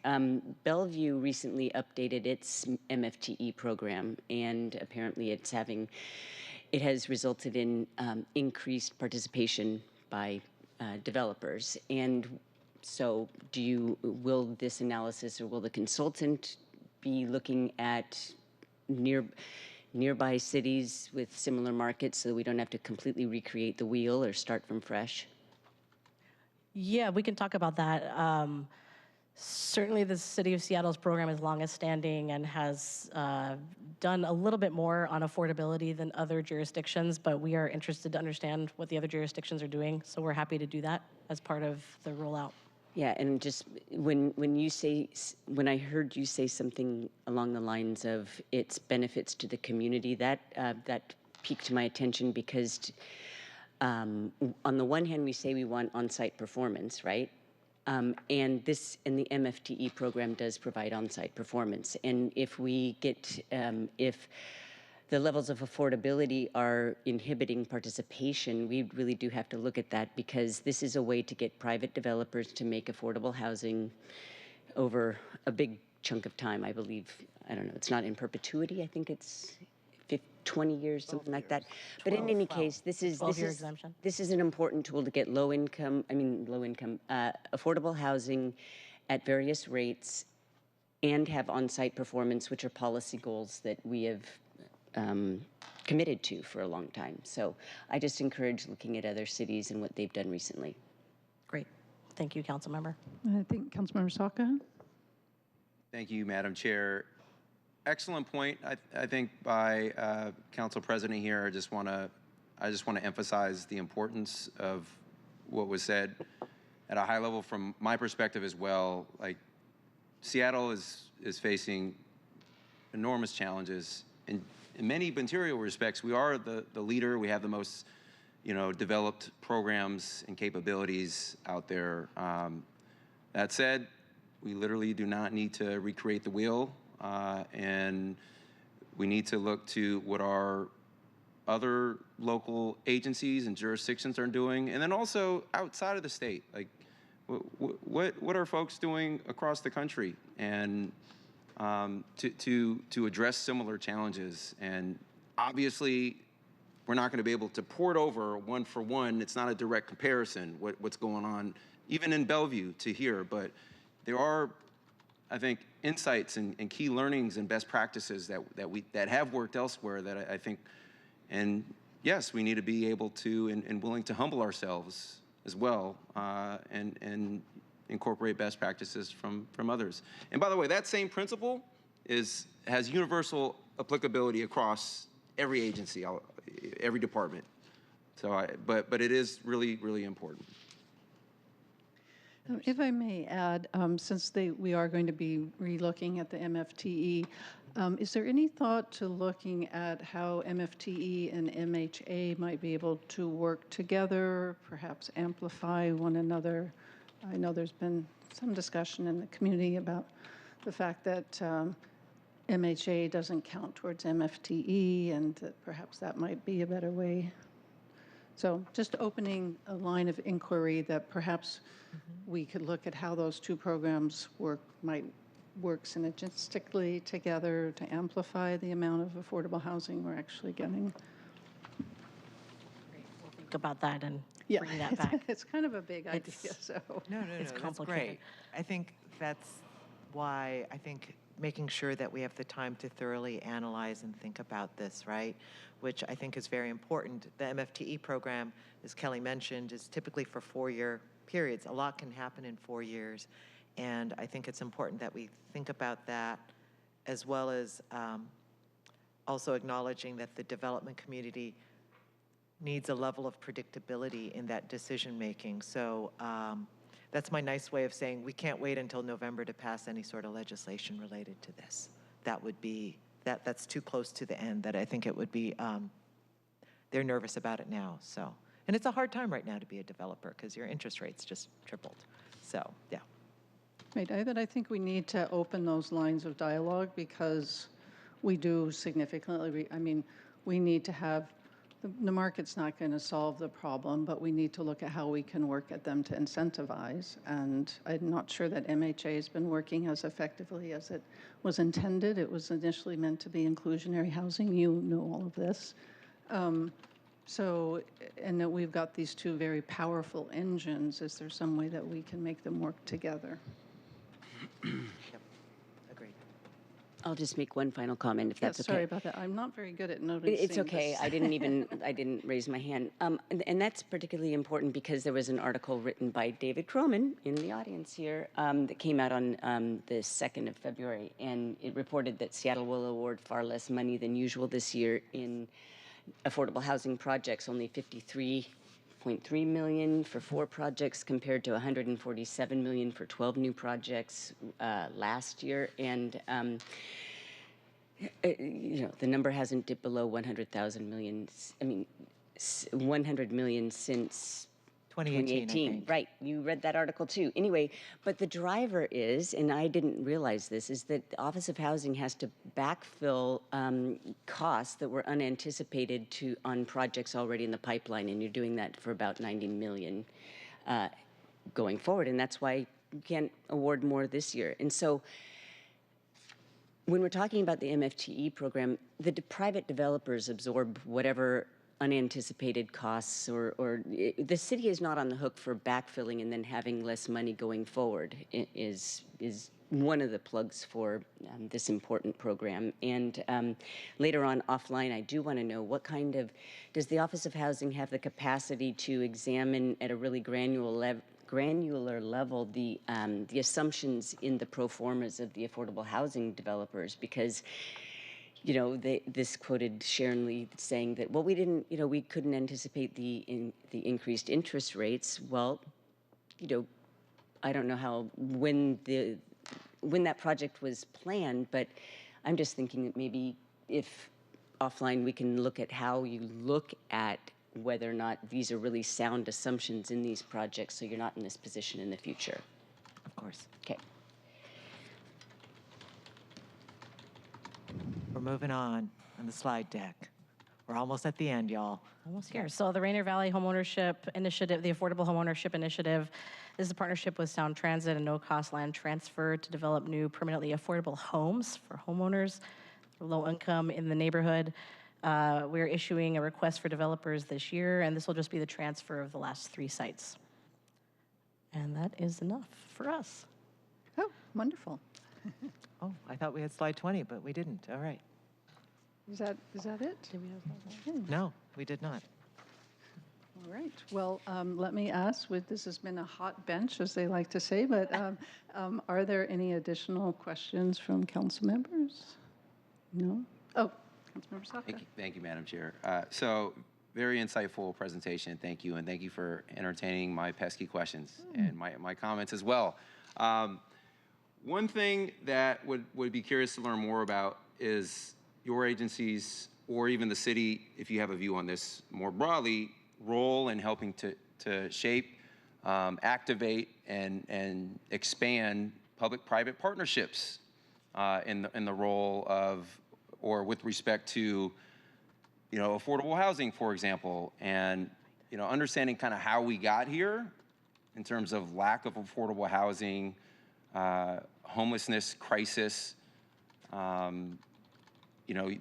Bellevue recently updated its MFTE program, and apparently it has resulted in increased participation by developers. And so will this analysis, or will the consultant be looking at nearby cities with similar markets so that we don't have to completely recreate the wheel or start from fresh? Yeah, we can talk about that. Certainly the City of Seattle's program is longest standing and has done a little bit more on affordability than other jurisdictions, but we are interested to understand what the other jurisdictions are doing, so we're happy to do that as part of the rollout. Yeah, and just when I heard you say something along the lines of its benefits to the community, that piqued my attention because on the one hand we say we want on-site performance, right? And the MFTE program does provide on-site performance, and if the levels of affordability are inhibiting participation, we really do have to look at that, because this is a way to get private developers to make affordable housing over a big chunk of time. I believe, I don't know, it's not in perpetuity. I think it's 20 years, something like that. But in any case, this is an important tool to get affordable housing at various rates and have on-site performance, which are policy goals that we have committed to for a long time. So I just encourage looking at other cities and what they've done recently. Great. Thank you, Councilmember. I think Councilmember Saka. Thank you, Madam Chair. Excellent point, I think, by Council President here. I just want to emphasize the importance of what was said at a high level from my perspective as well. Like, Seattle is facing enormous challenges. In many material respects, we are the leader. We have the most developed programs and capabilities out there. That said, we literally do not need to recreate the wheel, and we need to look to what our other local agencies and jurisdictions are doing, and then also outside of the state. Like, what are folks doing across the country, and to address similar challenges? And obviously, we're not going to be able to port over one for one. It's not a direct comparison what's going on, even in Bellevue, to here. But there are, I think, insights and key learnings and best practices that have worked elsewhere that I think, and yes, we need to be able to and willing to humble ourselves as well, and incorporate best practices from others. And by the way, that same principle has universal applicability across every agency, every department. So but it is really, really important. If I may add, since we are going to be relooking at the MFTE, is there any thought to looking at how MFTE and MHA might be able to work together, perhaps amplify one another? I know there's been some discussion in the community about the fact that MHA doesn't count towards MFTE, and that perhaps that might be a better way. So just opening a line of inquiry that perhaps we could look at how those two programs might work synergistically together to amplify the amount of affordable housing we're actually getting. We'll think about that and Yeah, bring that back. it's kind of a big idea, so. No, It's that's complicated. great. I think that's why I think making sure that we have the time to thoroughly analyze and think about this, right? Which I think is very important. The MFTE program, as Kelly mentioned, is typically for 4-year periods. A lot can happen in 4 years. And I think it's important that we think about that, as well as also acknowledging that the development community needs a level of predictability in that decision-making. So that's my nice way of saying we can't wait until November to pass any sort of legislation related to this. That would be, that's too close to the end, that I think it would be, they're nervous about it now, so. And it's a hard time right now to be a developer because your interest rates just tripled. So, yeah. Right, but I think we need to open those lines of dialogue because we do significantly, we need to have, the market's not going to solve the problem, but we need to look at how we can work at them to incentivize. And I'm not sure that MHA has been working as effectively as it was intended. It was initially meant to be inclusionary housing. You know all of this. And that we've got these two very powerful engines. Is there some way that we can make them work together? Yep. Agreed. I'll just make one final comment, if that's okay. Sorry about that. I'm not very good at noticing. It's okay. this. I didn't raise my hand. And that's particularly important because there was an article written by David Croman in the audience here that came out on the 2nd of February. And it reported that Seattle will award far less money than usual this year in affordable housing projects, only $53.3 million for 4 projects compared to $147 million for 12 new projects last year. And the number hasn't dipped below 100,000 million. 100 million since 2018, I think. Right, you read that article too. Anyway, but the driver is, and I didn't realize this, is that the Office of Housing has to backfill costs that were unanticipated on projects already in the pipeline, and you're doing that for about 90 million going forward, and that's why you can't award more this year. And so when we're talking about the MFTE program, the private developers absorb whatever unanticipated costs, or the city is not on the hook for backfilling and then having less money going forward. It is one of the plugs for this important program. And later on offline, I do want to know what kind of, does the Office of Housing have the capacity to examine at a really granular level the assumptions in the pro formas of the affordable housing developers? Because this quoted Sharon Lee saying that, well, we couldn't anticipate the increased interest rates. Well, I don't know when that project was planned, but I'm just thinking that maybe if offline we can look at how you look at whether or not these are really sound assumptions in these projects, so you're not in this position in the future. Of course. Okay. We're moving on the slide deck. We're almost at the end, y'all. Almost here. So the Rainier Valley Homeownership Initiative, the Affordable Homeownership Initiative, this is a partnership with Sound Transit and no-cost land transfer to develop new permanently affordable homes for homeowners, low income in the neighborhood. We're issuing a request for developers this year, and this will just be the transfer of the last 3 sites. And that is enough for us. Oh, wonderful. Oh, I thought we had slide 20, but we didn't. All right. Is that it? Did we have that? No, we did not. All right. Well, let me ask, this has been a hot bench, as they like to say, but are there any additional questions from council members? No? Oh, Councilmember Saka. Thank you, Madam Chair. So very insightful presentation. Thank you. And thank you for entertaining my pesky questions and my comments as well. One thing that would be curious to learn more about is your agency's, or even the city, if you have a view on this more broadly, role in helping to shape, activate, and expand public-private partnerships in the role of, or with respect to, affordable housing, for example, and understanding kind of how we got here in terms of lack of affordable housing, homelessness crisis.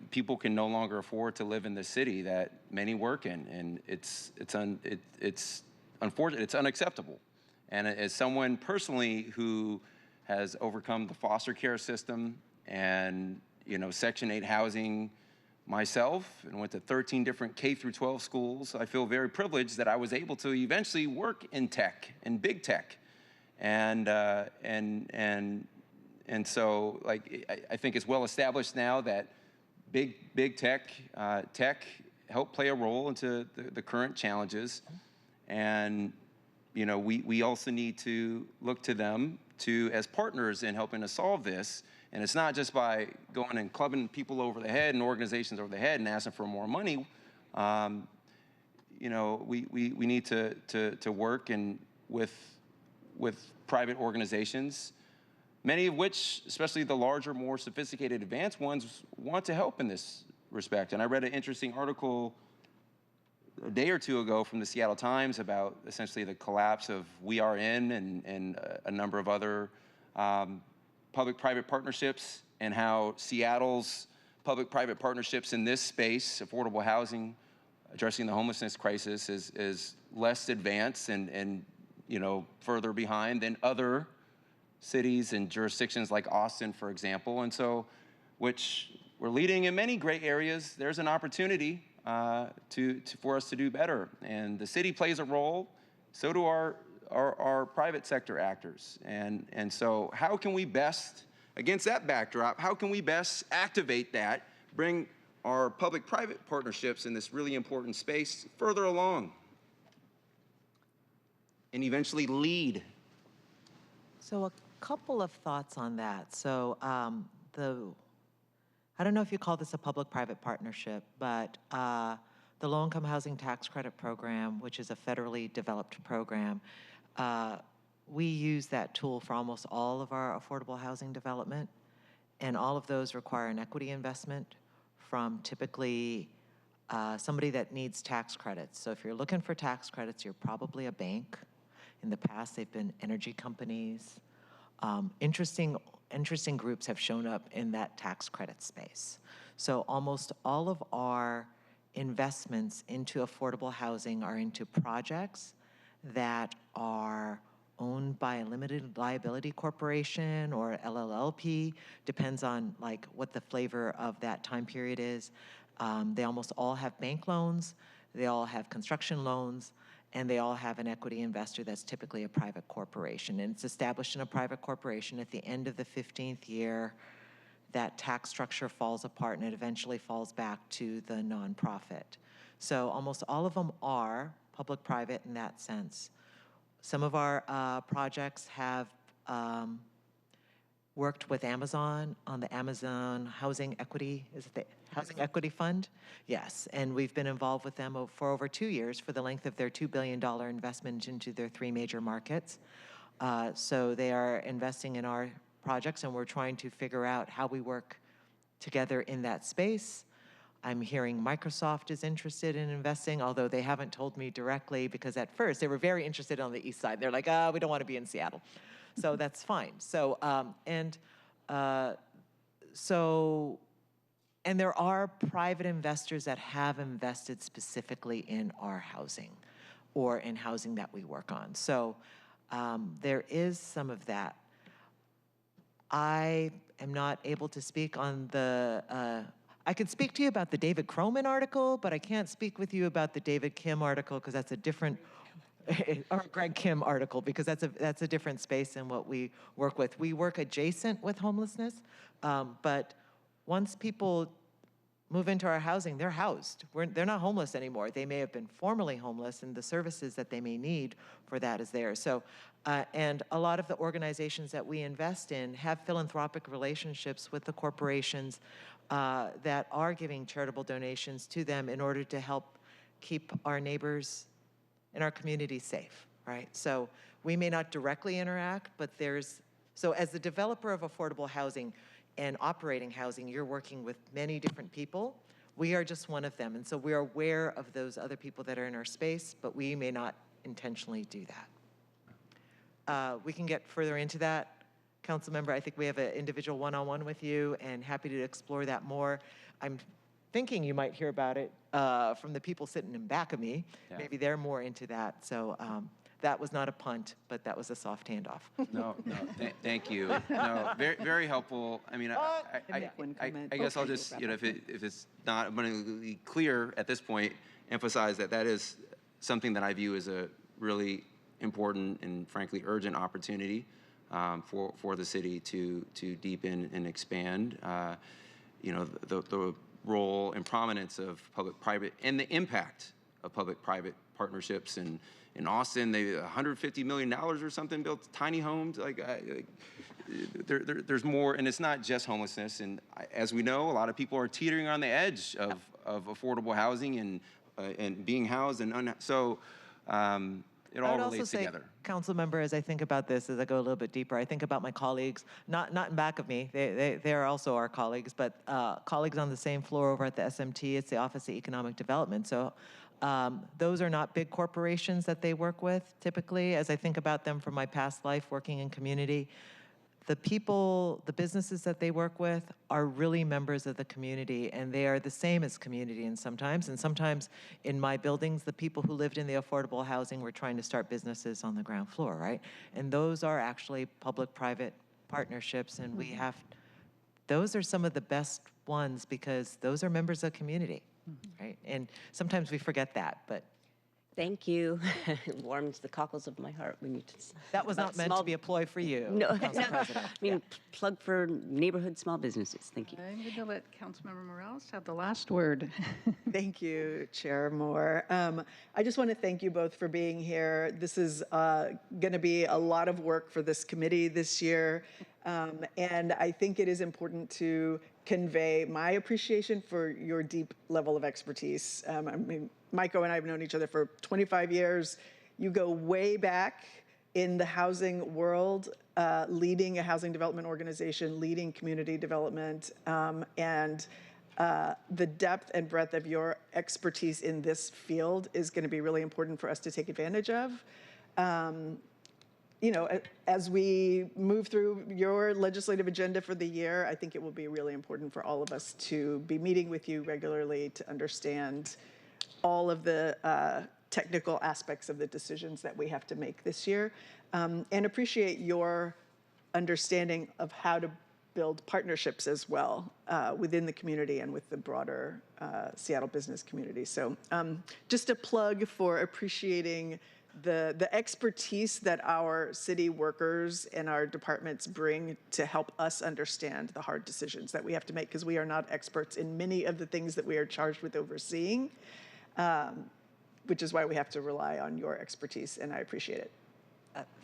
People can no longer afford to live in the city that many work in, and it's unfortunate, it's unacceptable. And as someone personally who has overcome the foster care system and Section 8 housing myself and went to 13 different K through 12 schools, I feel very privileged that I was able to eventually work in tech, in big tech. And so, I think it's well established now that big tech help play a role into the current challenges. And, we also need to look to them as partners in helping us solve this. And it's not just by going and clubbing people over the head and organizations over the head and asking for more money. We need to work with private organizations, many of which, especially the larger, more sophisticated, advanced ones, want to help in this respect. And I read an interesting article a day or two ago from the Seattle Times about essentially the collapse of We Are In and a number of other public-private partnerships, and how Seattle's public-private partnerships in this space, affordable housing, addressing the homelessness crisis, is less advanced and further behind than other cities and jurisdictions like Austin, for example. And so, which we're leading in many great areas, there's an opportunity for us to do better. And the city plays a role, so do our private sector actors. And so how can we best, against that backdrop, how can we best activate that, bring our public-private partnerships in this really important space further along, and eventually lead? So a couple of thoughts on that. So I don't know if you call this a public-private partnership, but the Low-Income Housing Tax Credit Program, which is a federally developed program, we use that tool for almost all of our affordable housing development, and all of those require an equity investment from typically somebody that needs tax credits. So if you're looking for tax credits, you're probably a bank. In the past, they've been energy companies. Interesting groups have shown up in that tax credit space. So almost all of our investments into affordable housing are into projects that are owned by a limited liability corporation or LLLP, depends on what the flavor of that time period is. They almost all have bank loans, they all have construction loans, and they all have an equity investor that's typically a private corporation. And it's established in a private corporation. At the end of the 15th year, that tax structure falls apart and it eventually falls back to the nonprofit. So almost all of them are public-private in that sense. Some of our projects have worked with Amazon on the Amazon Housing Equity, is it the Housing Equity Fund? Yes, and we've been involved with them for over 2 years for the length of their $2 billion investment into their 3 major markets. So they are investing in our projects, and we're trying to figure out how we work together in that space. I'm hearing Microsoft is interested in investing, although they haven't told me directly, because at first they were very interested on the east side. They're like, we don't want to be in Seattle. So that's fine. So, and there are private investors that have invested specifically in our housing or in housing that we work on. So there is some of that. I am not able to speak on the, I could speak to you about the David Croman article, but I can't speak with you about the David Kim article because that's a different, or Greg Kim article, because that's a different space than what we work with. We work adjacent with homelessness, but once people move into our housing, they're housed. They're not homeless anymore. They may have been formerly homeless, and the services that they may need for that is there. So, and a lot of the organizations that we invest in have philanthropic relationships with the corporations that are giving charitable donations to them in order to help keep our neighbors in our community safe, right? So we may not directly interact, but so as the developer of affordable housing and operating housing, you're working with many different people. We are just one of them. And so we are aware of those other people that are in our space, but we may not intentionally do that. We can get further into that. Council member, I think we have an individual one-on-one with you and happy to explore that more. I'm thinking you might hear about it from the people sitting in back of me. Yeah. Maybe they're more into that. So that was not a punt, but that was a soft handoff. No, thank you. No, very, very helpful. I mean, I guess I'll just, if it's not abundantly clear at this point, emphasize that is something that I view as a really important and frankly urgent opportunity for the city to deepen and expand. The role and prominence of public-private and the impact of public-private partnerships. And in Austin, they $150 million or something built tiny homes. There's more, and it's not just homelessness. And as we know, a lot of people are teetering on the edge of affordable housing and being housed, and so it all relates together. Council member, as I think about this, as I go a little bit deeper, I think about my colleagues, not in back of me, they are also our colleagues, but colleagues on the same floor over at the SMT, it's the Office of Economic Development. So those are not big corporations that they work with typically. As I think about them from my past life working in community, the people, the businesses that they work with are really members of the community, and they are the same as community and sometimes in my buildings, the people who lived in the affordable housing were trying to start businesses on the ground floor, right? And those are actually public-private partnerships, and we have, those are some of the best ones because those are members of the community, right? And sometimes we forget that, but. Thank you. It warms the cockles of my heart when you just. That was not meant to be a ploy for you, No, Council President. I mean, plug for neighborhood small businesses. Thank you. I'm going to let Councilmember Morales have the last word. Thank you, Chair Moore. I just want to thank you both for being here. This is going to be a lot of work for this committee this year. And I think it is important to convey my appreciation for your deep level of expertise. I mean, Maiko and I have known each other for 25 years. You go way back in the housing world, leading a housing development organization, leading community development, and the depth and breadth of your expertise in this field is going to be really important for us to take advantage of. As we move through your legislative agenda for the year, I think it will be really important for all of us to be meeting with you regularly to understand all of the technical aspects of the decisions that we have to make this year, and appreciate your understanding of how to build partnerships as well within the community and with the broader Seattle business community. So just a plug for appreciating the expertise that our city workers and our departments bring to help us understand the hard decisions that we have to make, because we are not experts in many of the things that we are charged with overseeing, which is why we have to rely on your expertise, and I appreciate it.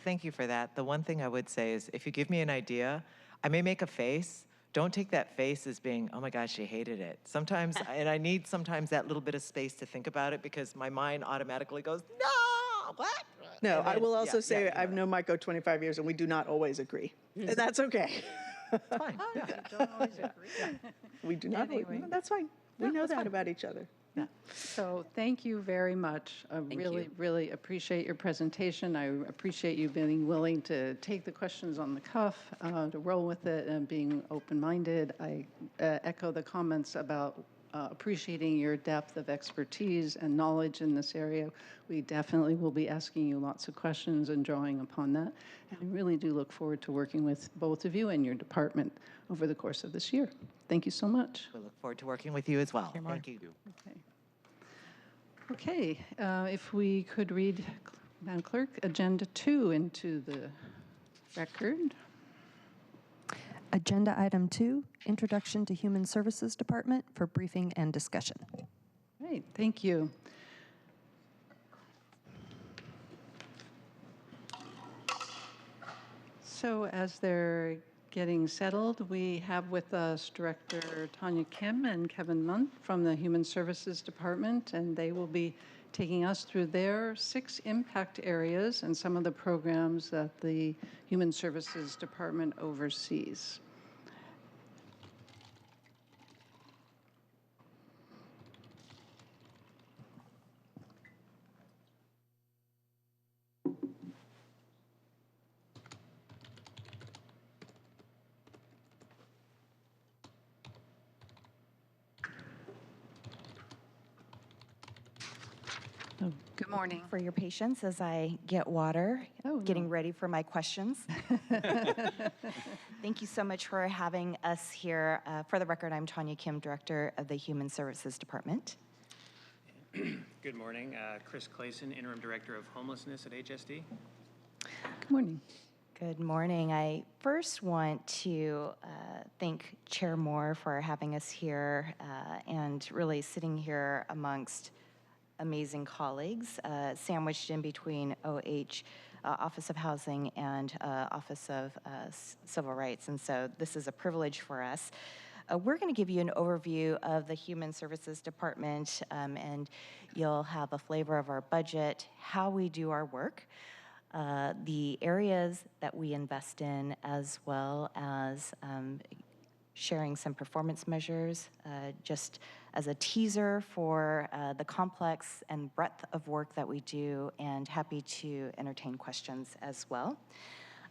Thank you for that. The one thing I would say is if you give me an idea, I may make a face. Don't take that face as being, oh my gosh, she hated it. Sometimes, and I need sometimes that little bit of space to think about it because my mind automatically goes, no, what? No, then, I will also say I've known Maiko 25 years and we do not always agree. And that's okay. It's fine. Yeah. We don't always agree. We do not. Anyway. No, that's fine. We know that about each other. Yeah. So thank you very much. I really appreciate your presentation. I appreciate you being willing to take the questions on the cuff, to roll with it and being open-minded. I echo the comments about appreciating your depth of expertise and knowledge in this area. We definitely will be asking you lots of questions and drawing upon that. And I really do look forward to working with both of you and your department over the course of this year. Thank you so much. We look forward to working with you as well. Thank you. Okay, if we could read, Madam Clerk, Agenda 2 into the record. Agenda item 2, Introduction to Human Services Department for briefing and discussion. Great, thank you. So as they're getting settled, we have with us Director Tanya Kim and Kevin Munt from the Human Services Department, and they will be taking us through their 6 impact areas and some of the programs that the Human Services Department oversees. Good morning. For your patience as I get water, getting ready for my questions. Thank you so much for having us here. For the record, I'm Tanya Kim, Director of the Human Services Department. Good morning. Chris Clayson, Interim Director of Homelessness at HSD. Good morning. Good morning. I first want to thank Chair Moore for having us here and really sitting here amongst amazing colleagues, sandwiched in between OH, Office of Housing, and Office of Civil Rights. And so this is a privilege for us. We're going to give you an overview of the Human Services Department, and you'll have a flavor of our budget, how we do our work, the areas that we invest in, as well as sharing some performance measures, just as a teaser for the complex and breadth of work that we do, and happy to entertain questions as well.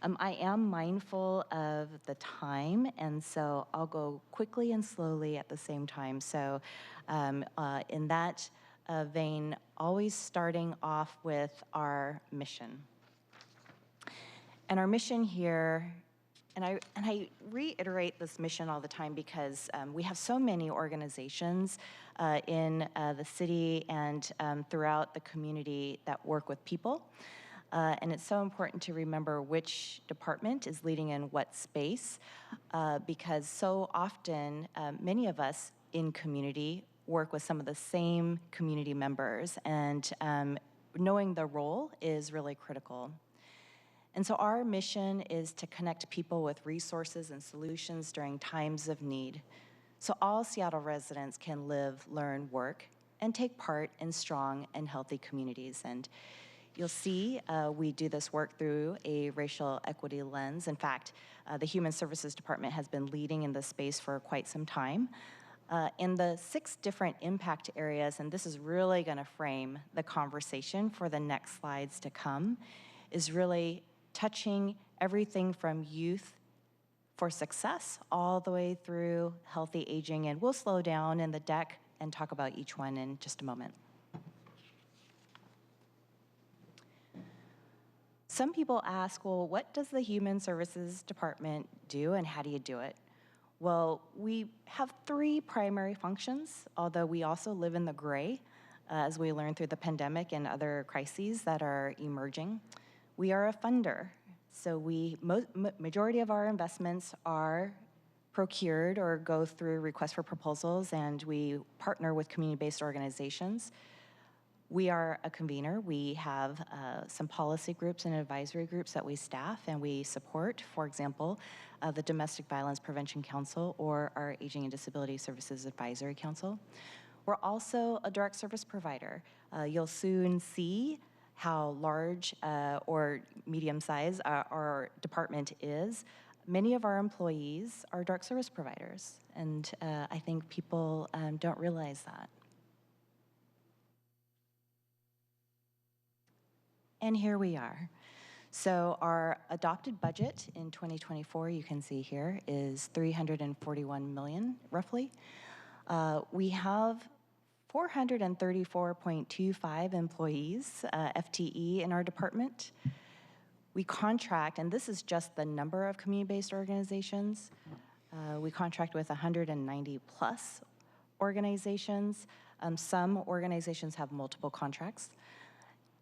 I am mindful of the time, and so I'll go quickly and slowly at the same time. So in that vein, always starting off with our mission. And our mission here, and I reiterate this mission all the time because we have so many organizations in the city and throughout the community that work with people. And it's so important to remember which department is leading in what space, because so often many of us in community work with some of the same community members, and knowing the role is really critical. And so our mission is to connect people with resources and solutions during times of need, so all Seattle residents can live, learn, work, and take part in strong and healthy communities. And you'll see we do this work through a racial equity lens. In fact, the Human Services Department has been leading in this space for quite some time. In the 6 different impact areas, and this is really going to frame the conversation for the next slides to come, is really touching everything from youth for success all the way through healthy aging. And we'll slow down in the deck and talk about each one in just a moment. Some people ask, well, what does the Human Services Department do and how do you do it? Well, we have 3 primary functions, although we also live in the gray as we learn through the pandemic and other crises that are emerging. We are a funder, so majority of our investments are procured or go through requests for proposals, and we partner with community-based organizations. We are a convener. We have some policy groups and advisory groups that we staff and we support, for example, the Domestic Violence Prevention Council or our Aging and Disability Services Advisory Council. We're also a direct service provider. You'll soon see how large or medium-sized our department is. Many of our employees are direct service providers, and I think people don't realize that. And here we are. So our adopted budget in 2024, you can see here, is $341 million, roughly. We have 434.25 employees, FTE, in our department. We contract, and this is just the number of community-based organizations. We contract with 190 plus organizations. Some organizations have multiple contracts.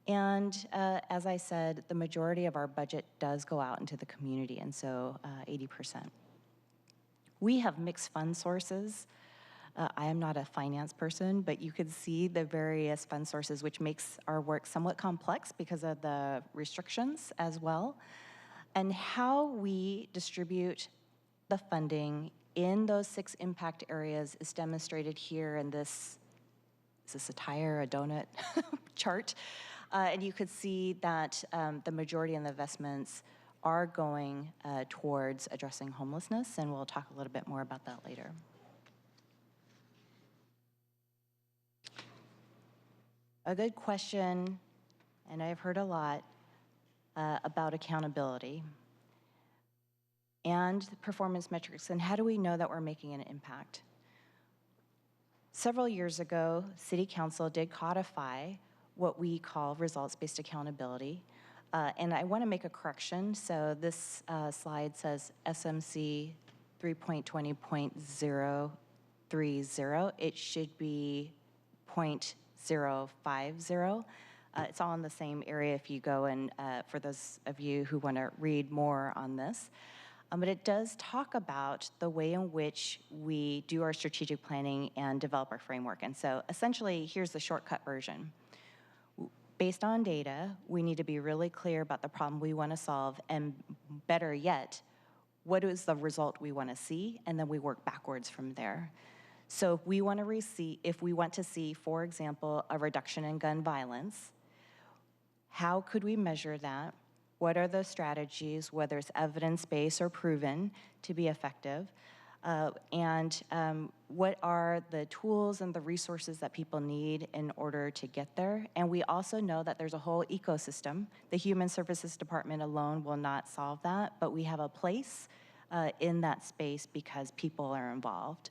And as I said, the majority of our budget does go out into the community, and so 80%. We have mixed fund sources. I am not a finance person, but you could see the various fund sources, which makes our work somewhat complex because of the restrictions as well. And how we distribute the funding in those 6 impact areas is demonstrated here in this, is this a tire, a donut chart? And you could see that the majority of the investments are going towards addressing homelessness, and we'll talk a little bit more about that later. A good question, and I've heard a lot about accountability and performance metrics, and how do we know that we're making an impact? Several years ago, City Council did codify what we call results-based accountability. And I want to make a correction. So this slide says SMC 3.20.030. It should be 0.050. It's all in the same area if you go and for those of you who want to read more on this. But it does talk about the way in which we do our strategic planning and develop our framework. And so essentially, here's the shortcut version. Based on data, we need to be really clear about the problem we want to solve, and better yet, what is the result we want to see, and then we work backwards from there. So if we want to see, for example, a reduction in gun violence, how could we measure that? What are the strategies, whether it's evidence-based or proven to be effective? And what are the tools and the resources that people need in order to get there? And we also know that there's a whole ecosystem. The Human Services Department alone will not solve that, but we have a place in that space because people are involved.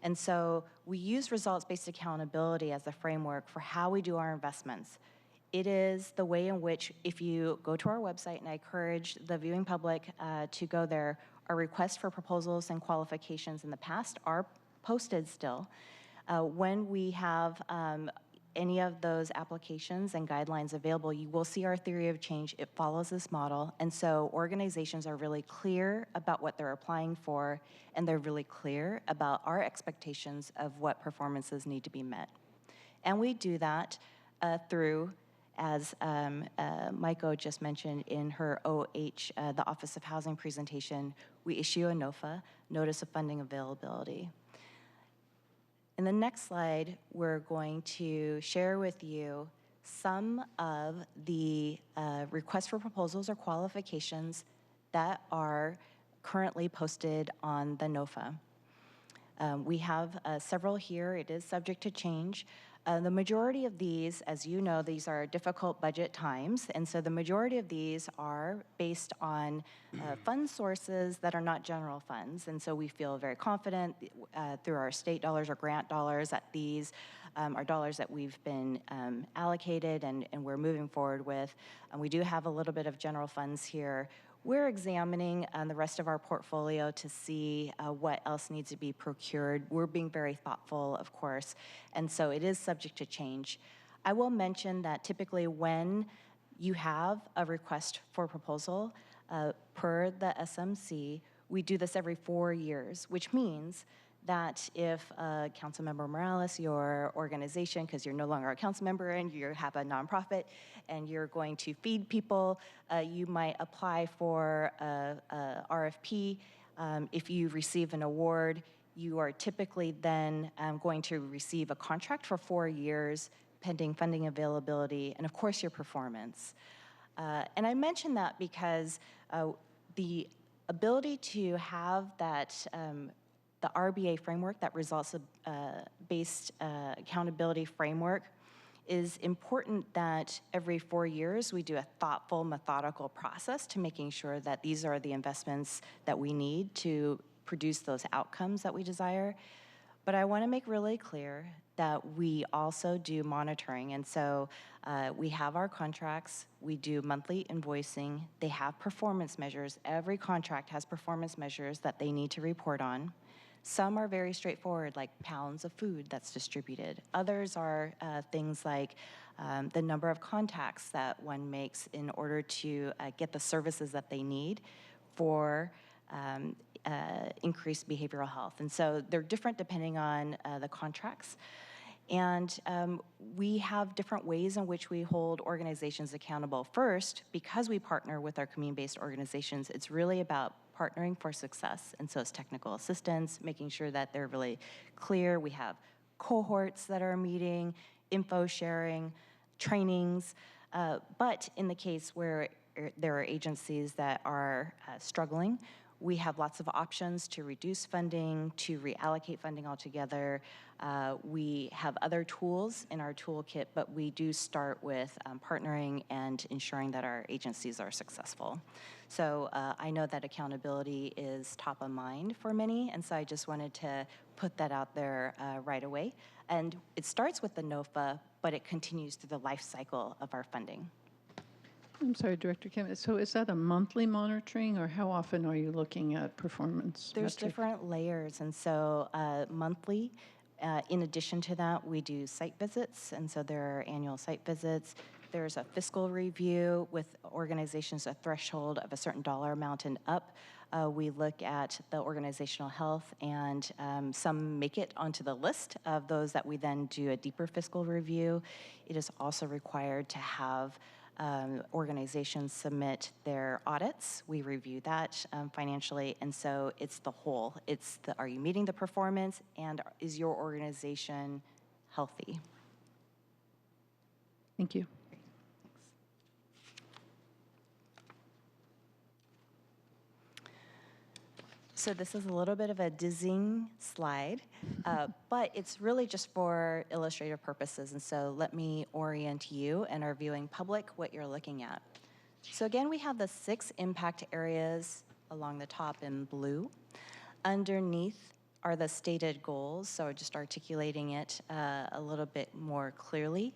And so we use results-based accountability as a framework for how we do our investments. It is the way in which, if you go to our website, and I encourage the viewing public to go there, our requests for proposals and qualifications in the past are posted still. When we have any of those applications and guidelines available, you will see our theory of change. It follows this model. And so organizations are really clear about what they're applying for, and they're really clear about our expectations of what performances need to be met. And we do that through, as Maiko just mentioned in her OH, the Office of Housing presentation, we issue a NOFA, Notice of Funding Availability. In the next slide, we're going to share with you some of the requests for proposals or qualifications that are currently posted on the NOFA. We have several here. It is subject to change. The majority of these, as you know, these are difficult budget times, and so the majority of these are based on fund sources that are not general funds, and so we feel very confident through our state dollars or grant dollars that these are dollars that we've been allocated and we're moving forward with. We do have a little bit of general funds here. We're examining the rest of our portfolio to see what else needs to be procured. We're being very thoughtful, of course, and so it is subject to change. I will mention that typically when you have a request for proposal per the SMC, we do this every 4 years, which means that if Councilmember Morales, your organization, because you're no longer a council member and you have a nonprofit and you're going to feed people, you might apply for a RFP. If you receive an award, you are typically then going to receive a contract for 4 years, pending funding availability, and of course your performance. And I mention that because the ability to have that the RBA framework, that results-based accountability framework, is important that every 4 years we do a thoughtful, methodical process to making sure that these are the investments that we need to produce those outcomes that we desire. But I want to make really clear that we also do monitoring. And so we have our contracts, we do monthly invoicing, they have performance measures. Every contract has performance measures that they need to report on. Some are very straightforward, like pounds of food that's distributed. Others are things like the number of contacts that one makes in order to get the services that they need for increased behavioral health. And so they're different depending on the contracts. And we have different ways in which we hold organizations accountable. First, because we partner with our community-based organizations, it's really about partnering for success. And so it's technical assistance, making sure that they're really clear. We have cohorts that are meeting, info sharing, trainings. But in the case where there are agencies that are struggling, we have lots of options to reduce funding, to reallocate funding altogether. We have other tools in our toolkit, but we do start with partnering and ensuring that our agencies are successful. So I know that accountability is top of mind for many, and so I just wanted to put that out there right away. And it starts with the NOFA, but it continues through the life cycle of our funding. I'm sorry, Director Kim. So is that a monthly monitoring, or how often are you looking at performance There's metric? different layers, and so monthly. In addition to that, we do site visits, and so there are annual site visits. There's a fiscal review with organizations, a threshold of a certain dollar amount and up. We look at the organizational health, and some make it onto the list of those that we then do a deeper fiscal review. It is also required to have organizations submit their audits. We review that financially, and so it's the whole. It's the, are you meeting the performance, and is your organization healthy? Thank you. So this is a little bit of a dizzying slide, but it's really just for illustrative purposes. And so let me orient you and our viewing public what you're looking at. So again, we have the 6 impact areas along the top in blue. Underneath are the stated goals, so just articulating it a little bit more clearly.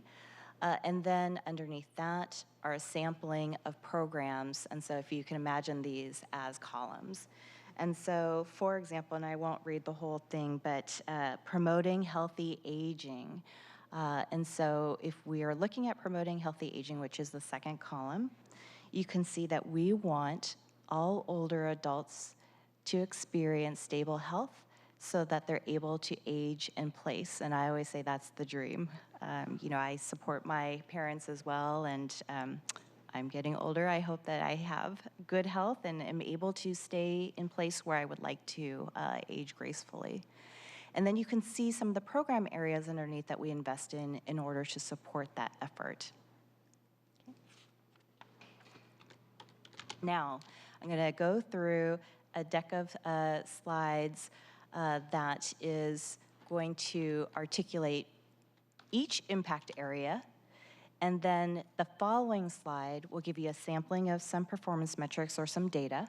And then underneath that are a sampling of programs. And so if you can imagine these as columns. And so, for example, and I won't read the whole thing, but promoting healthy aging. And so if we are looking at promoting healthy aging, which is the second column, you can see that we want all older adults to experience stable health so that they're able to age in place. And I always say that's the dream. You know, I support my parents as well, and I'm getting older. I hope that I have good health and am able to stay in place where I would like to age gracefully. And then you can see some of the program areas underneath that we invest in order to support that effort. Okay. Now, I'm going to go through a deck of slides that is going to articulate each impact area. And then the following slide will give you a sampling of some performance metrics or some data.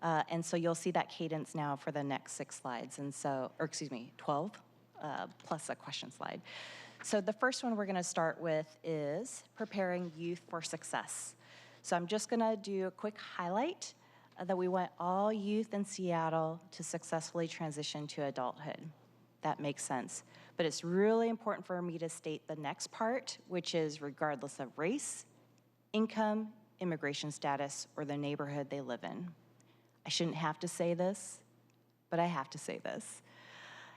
And so you'll see that cadence now for the next 6 slides. And so, or excuse me, 12 plus a question slide. So the first one we're going to start with is preparing youth for success. So I'm just going to do a quick highlight that we want all youth in Seattle to successfully transition to adulthood. That makes sense. But it's really important for me to state the next part, which is regardless of race, income, immigration status, or the neighborhood they live in. I shouldn't have to say this, but I have to say this.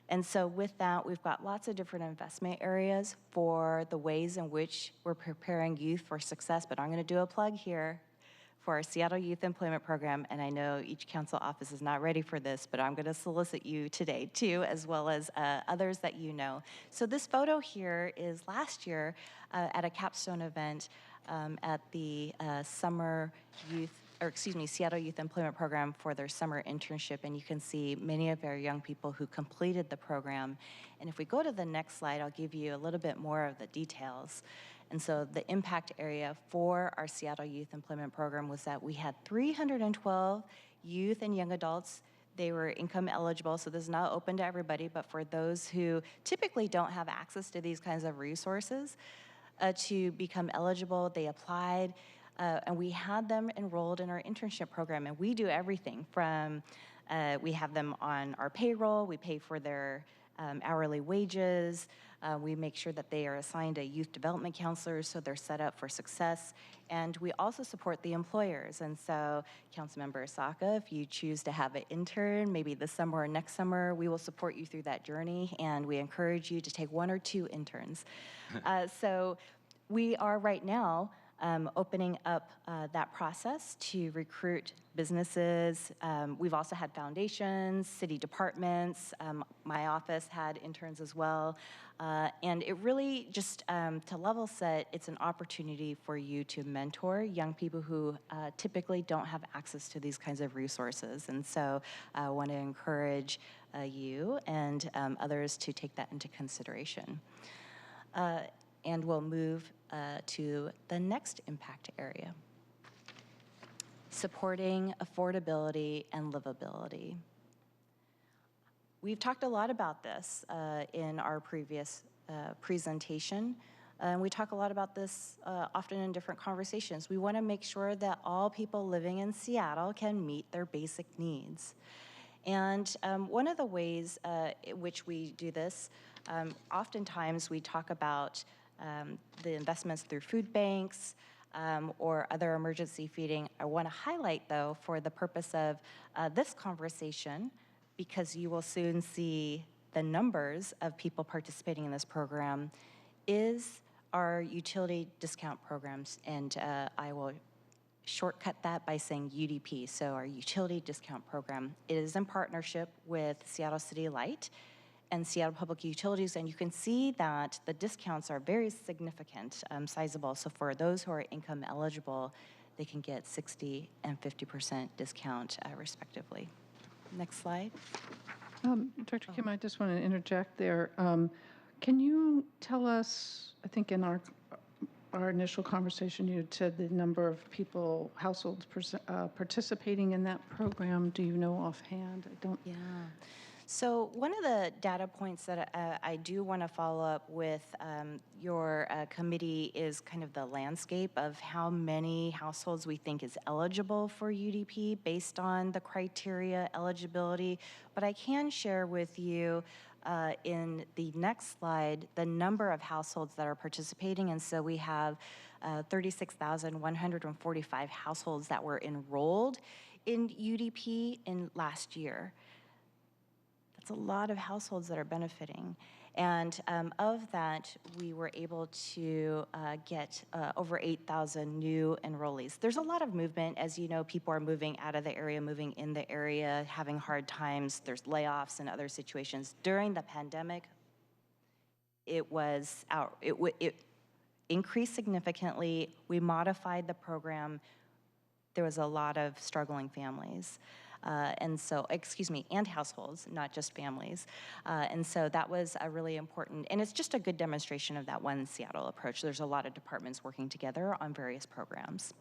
And so with that, we've got lots of different investment areas for the ways in which we're preparing youth for success, but I'm going to do a plug here for our Seattle Youth Employment Program, and I know each council office is not ready for this, but I'm going to solicit you today too, as well as others that you know. So this photo here is last year at a capstone event at the Seattle Youth Employment Program for their summer internship, and you can see many of our young people who completed the program. And if we go to the next slide, I'll give you a little bit more of the details. And so the impact area for our Seattle Youth Employment Program was that we had 312 youth and young adults. They were income eligible, so this is not open to everybody, but for those who typically don't have access to these kinds of resources to become eligible, they applied, and we had them enrolled in our internship program. And we do everything from, we have them on our payroll, we pay for their hourly wages. We make sure that they are assigned a youth development counselor so they're set up for success. And we also support the employers. And so, Councilmember Asaka, if you choose to have an intern, maybe this summer or next summer, we will support you through that journey. And we encourage you to take 1 or 2 interns. So we are right now opening up that process to recruit businesses. We've also had foundations, city departments. My office had interns as well. And it really just, to level set, it's an opportunity for you to mentor young people who typically don't have access to these kinds of resources. And so I want to encourage you and others to take that into consideration. And we'll move to the next impact area, supporting affordability and livability. We've talked a lot about this in our previous presentation. And we talk a lot about this often in different conversations. We want to make sure that all people living in Seattle can meet their basic needs. And one of the ways in which we do this, oftentimes we talk about the investments through food banks or other emergency feeding. I want to highlight, though, for the purpose of this conversation, because you will soon see the numbers of people participating in this program, is our utility discount programs. And I will shortcut that by saying UDP, so our utility discount program. It is in partnership with Seattle City Light and Seattle Public Utilities, and you can see that the discounts are very significant, sizable. So for those who are income eligible, they can get 60% and 50% discount respectively. Next slide. Dr. Kim, I just want to interject there. Can you tell us, I think in our initial conversation, you had said the number of people, households participating in that program. Do you know offhand? I don't. Yeah. So one of the data points that I do want to follow up with your committee is kind of the landscape of how many households we think is eligible for UDP based on the criteria eligibility. But I can share with you in the next slide the number of households that are participating. And so we have 36,145 households that were enrolled in UDP in last year. That's a lot of households that are benefiting. And of that, we were able to get over 8,000 new enrollees. There's a lot of movement. As you know, people are moving out of the area, moving in the area, having hard times. There's layoffs and other situations. During the pandemic, it increased significantly. We modified the program. There was a lot of struggling families. And households, not just families. And so that was a really important, and it's just a good demonstration of that One Seattle approach. There's a lot of departments working together on various programs.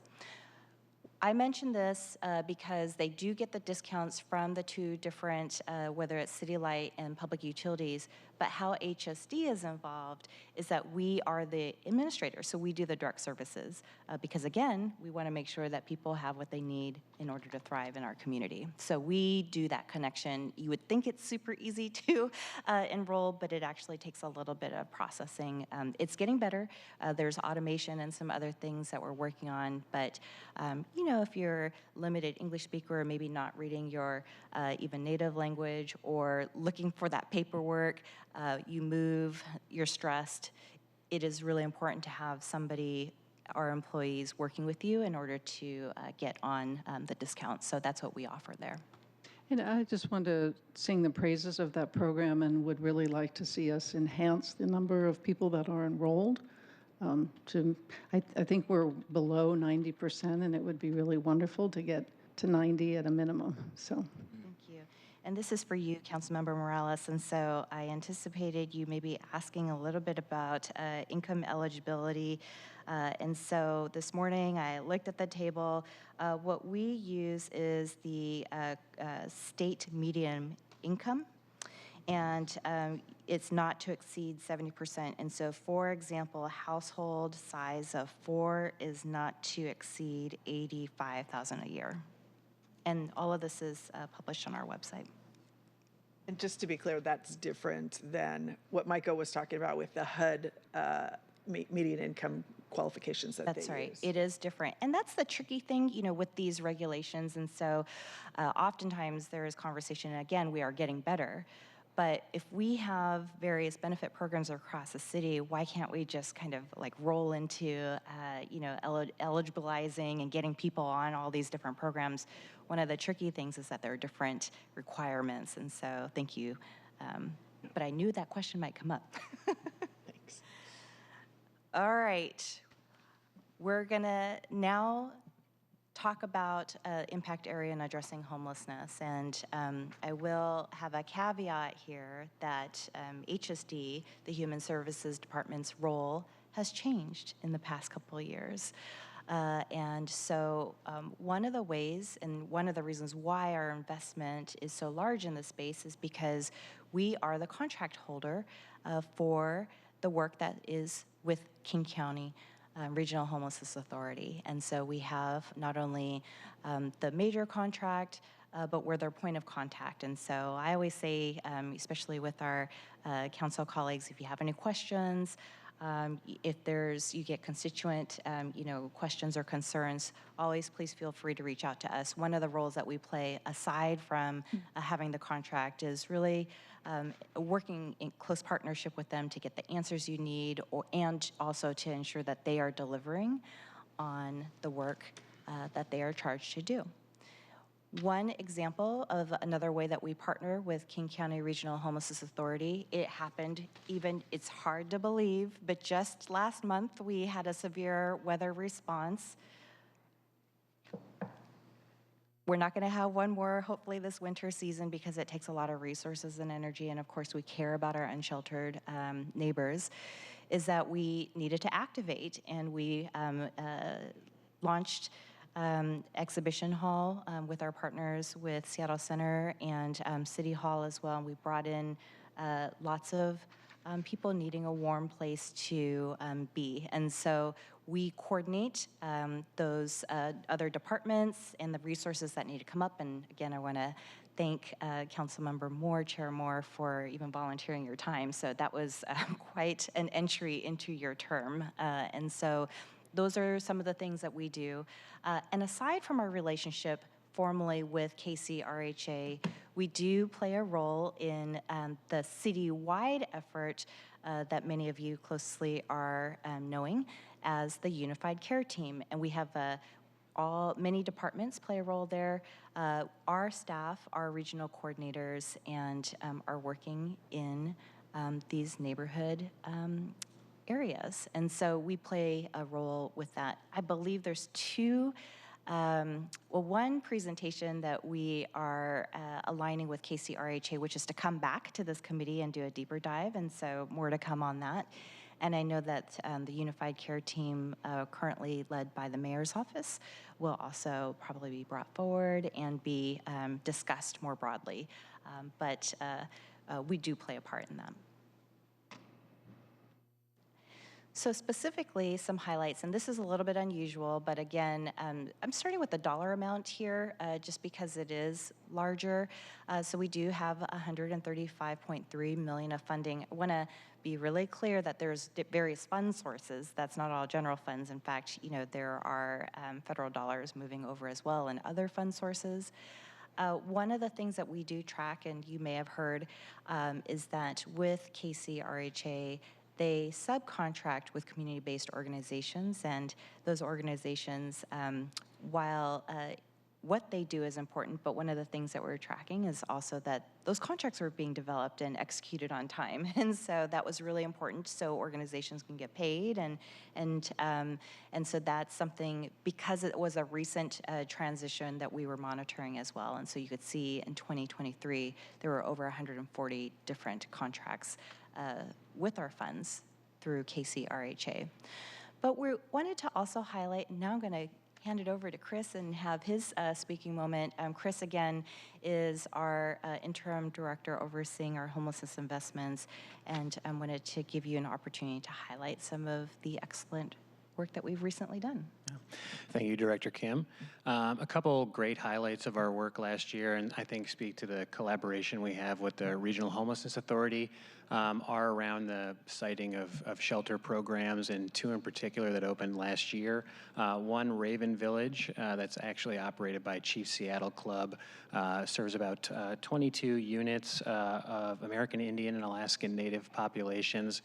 I mentioned this because they do get the discounts from the 2 different, whether it's City Light and Public Utilities, but how HSD is involved is that we are the administrator, so we do the direct services because, again, we want to make sure that people have what they need in order to thrive in our community. So we do that connection. You would think it's super easy to enroll, but it actually takes a little bit of processing. It's getting better. There's automation and some other things that we're working on, but if you're limited English speaker or maybe not reading your even native language or looking for that paperwork, you move, you're stressed, it is really important to have somebody, our employees, working with you in order to get on the discount. So that's what we offer there. And I just want to sing the praises of that program and would really like to see us enhance the number of people that are enrolled. I think we're below 90%, and it would be really wonderful to get to 90 at a minimum. So. Thank you. And this is for you, Councilmember Morales. And so I anticipated you maybe asking a little bit about income eligibility. And so this morning I looked at the table. What we use is the state median income. And it's not to exceed 70%. And so, for example, a household size of 4 is not to exceed $85,000 a year. And all of this is published on our website. And just to be clear, that's different than what Micah was talking about with the HUD median income qualifications that That's they right. use. It is different. And that's the tricky thing, with these regulations. And so oftentimes there is conversation, and again, we are getting better. But if we have various benefit programs across the city, why can't we just kind of like roll into, eligibilizing and getting people on all these different programs? One of the tricky things is that there are different requirements. And so thank you. But I knew that question might come up. Thanks. All right. We're going to now talk about impact area and addressing homelessness. And I will have a caveat here that HSD, the Human Services Department's role, has changed in the past couple of years. And so one of the ways and one of the reasons why our investment is so large in this space is because we are the contract holder for the work that is with King County Regional Homelessness Authority. And so we have not only the major contract, but we're their point of contact. And so I always say, especially with our council colleagues, if you have any questions, if you get constituent, questions or concerns, always please feel free to reach out to us. One of the roles that we play, aside from having the contract, is really working in close partnership with them to get the answers you need, and also to ensure that they are delivering on the work that they are charged to do. One example of another way that we partner with King County Regional Homelessness Authority, it happened it's hard to believe, but just last month we had a severe weather response. We're not going to have one more, hopefully, this winter season because it takes a lot of resources and energy, and of course we care about our unsheltered neighbors, is that we needed to activate, and we launched exhibition hall with our partners with Seattle Center and City Hall as well. And we brought in lots of people needing a warm place to be. And so we coordinate those other departments and the resources that need to come up. And again, I want to thank Councilmember Moore, Chair Moore, for even volunteering your time. So that was quite an entry into your term. And so those are some of the things that we do. And aside from our relationship formally with KCRHA, we do play a role in the citywide effort that many of you closely are knowing as the Unified Care Team. And we have many departments play a role there. Our staff, our regional coordinators, and are working in these neighborhood areas. And so we play a role with that. I believe there's one presentation that we are aligning with KCRHA, which is to come back to this committee and do a deeper dive, and so more to come on that. And I know that the Unified Care Team, currently led by the Mayor's Office, will also probably be brought forward and be discussed more broadly. But we do play a part in that. So specifically, some highlights, and this is a little bit unusual, but again, I'm starting with the dollar amount here just because it is larger. So we do have $135.3 million of funding. I want to be really clear that there's various fund sources. That's not all general funds. In fact, there are federal dollars moving over as well and other fund sources. One of the things that we do track, and you may have heard, is that with KCRHA, they subcontract with community-based organizations, and those organizations, while what they do is important, but one of the things that we're tracking is also that those contracts were being developed and executed on time, and so that was really important so organizations can get paid, and so that's something, because it was a recent transition, that we were monitoring as well. And so you could see in 2023 there were over 140 different contracts with our funds through KCRHA. But we wanted to also highlight, and now I'm going to hand it over to Chris and have his speaking moment. Chris, again, is our interim director overseeing our homelessness investments, and I wanted to give you an opportunity to highlight some of the excellent work that we've recently done. Thank you, Director Kim. A couple great highlights of our work last year, and I think speak to the collaboration we have with the Regional Homelessness Authority, are around the siting of shelter programs, and two in particular that opened last year. One, Raven Village, that's actually operated by Chief Seattle Club, serves about 22 units of American Indian and Alaskan Native populations,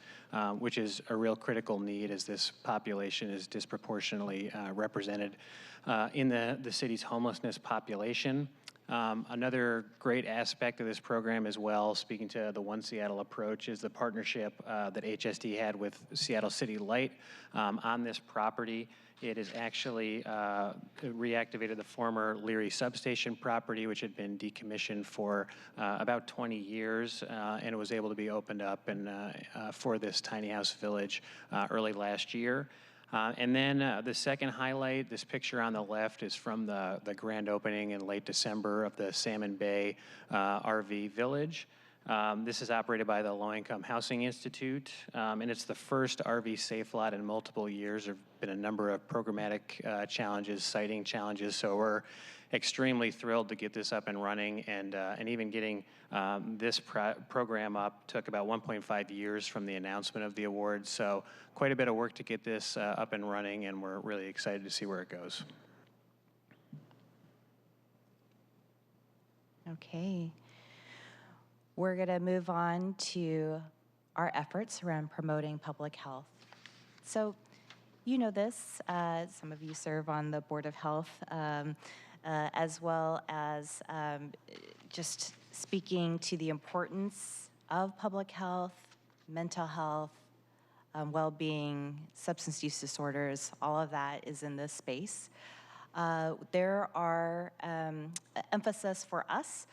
which is a real critical need as this population is disproportionately represented in the city's homelessness population. Another great aspect of this program as well, speaking to the One Seattle approach, is the partnership that HSD had with Seattle City Light on this property. It has actually reactivated the former Leary substation property, which had been decommissioned for about 20 years, and it was able to be opened up for this tiny house village early last year. And then the second highlight, this picture on the left, is from the grand opening in late December of the Salmon Bay RV Village. This is operated by the Low Income Housing Institute, and it's the first RV safe lot in multiple years. There have been a number of programmatic challenges, siting challenges, so we're extremely thrilled to get this up and running, and even getting this program up took about 1.5 years from the announcement of the award, so quite a bit of work to get this up and running, and we're really excited to see where it goes. Okay. We're going to move on to our efforts around promoting public health. So, you know this, some of you serve on the Board of Health, as well as just speaking to the importance of public health, mental health, well-being, substance use disorders, all of that is in this space. There are emphasis for us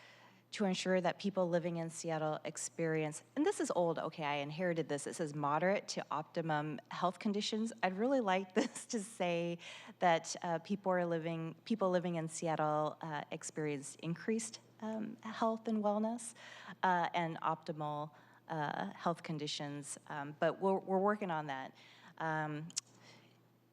to ensure that people living in Seattle experience, and this is old, okay, I inherited this, it says moderate to optimum health conditions. I'd really like this to say that people living in Seattle experience increased health and wellness and optimal health conditions, but we're working on that.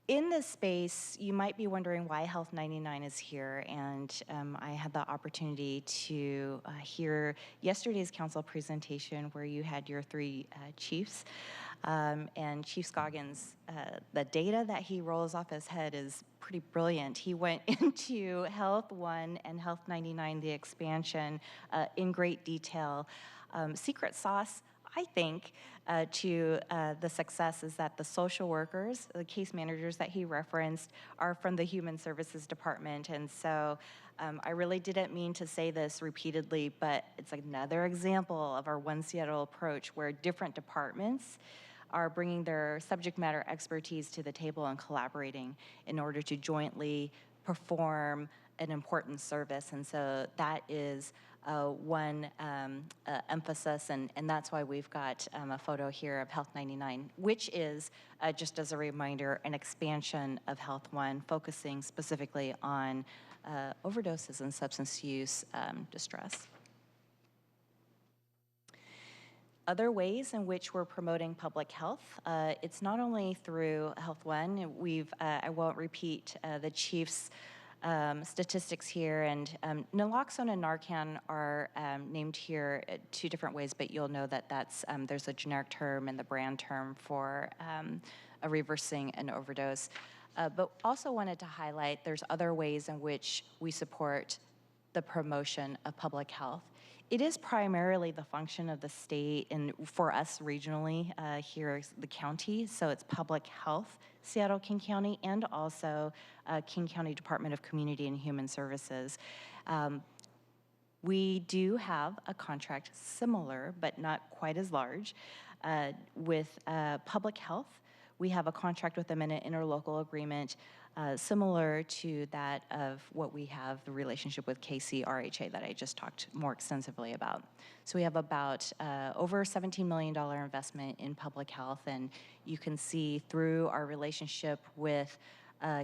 In this space, you might be wondering why Health 99 is here, and I had the opportunity to hear yesterday's council presentation where you had your three chiefs, and Chief Scoggins, the data that he rolls off his head is pretty brilliant. He went into Health 1 and Health 99, the expansion, in great detail. Secret sauce, I think, to the success is that the social workers, the case managers that he referenced, are from the Human Services Department. And so I really didn't mean to say this repeatedly, but it's another example of our One Seattle approach where different departments are bringing their subject matter expertise to the table and collaborating in order to jointly perform an important service. And so that is one emphasis, and that's why we've got a photo here of Health 99, which is, just as a reminder, an expansion of Health 1, focusing specifically on overdoses and substance use distress. Other ways in which we're promoting public health, it's not only through Health 1. I won't repeat the chief's statistics here, and naloxone and Narcan are named here two different ways, but you'll know that there's a generic term and the brand term for reversing an overdose. But also wanted to highlight there's other ways in which we support the promotion of public health. It is primarily the function of the state, and for us regionally here, the county, so it's public health, Seattle, King County, and also King County Department of Community and Human Services. We do have a contract similar, but not quite as large, with public health. We have a contract with them in an interlocal agreement similar to that of what we have, the relationship with KCRHA that I just talked more extensively about. So we have about over $17 million investment in public health, and you can see through our relationship with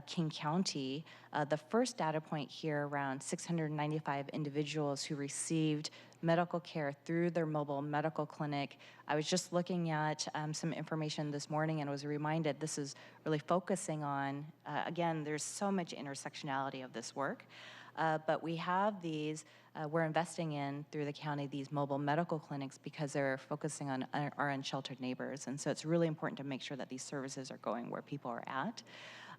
King County, the first data point here around 695 individuals who received medical care through their mobile medical clinic. I was just looking at some information this morning and was reminded this is really focusing on, again, there's so much intersectionality of this work, but we have these, we're investing in, through the county, these mobile medical clinics because they're focusing on our unsheltered neighbors. And so it's really important to make sure that these services are going where people are at.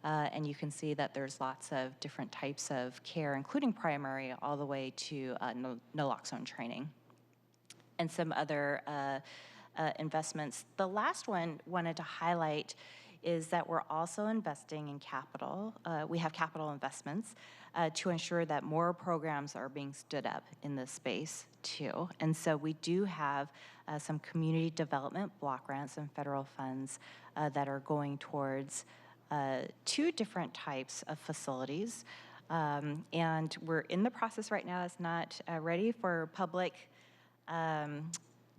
And you can see that there's lots of different types of care, including primary, all the way to naloxone training and some other investments. The last one wanted to highlight is that we're also investing in capital. We have capital investments to ensure that more programs are being stood up in this space too. And so we do have some community development block grants and federal funds that are going towards 2 different types of facilities. And we're in the process right now. It's not ready for public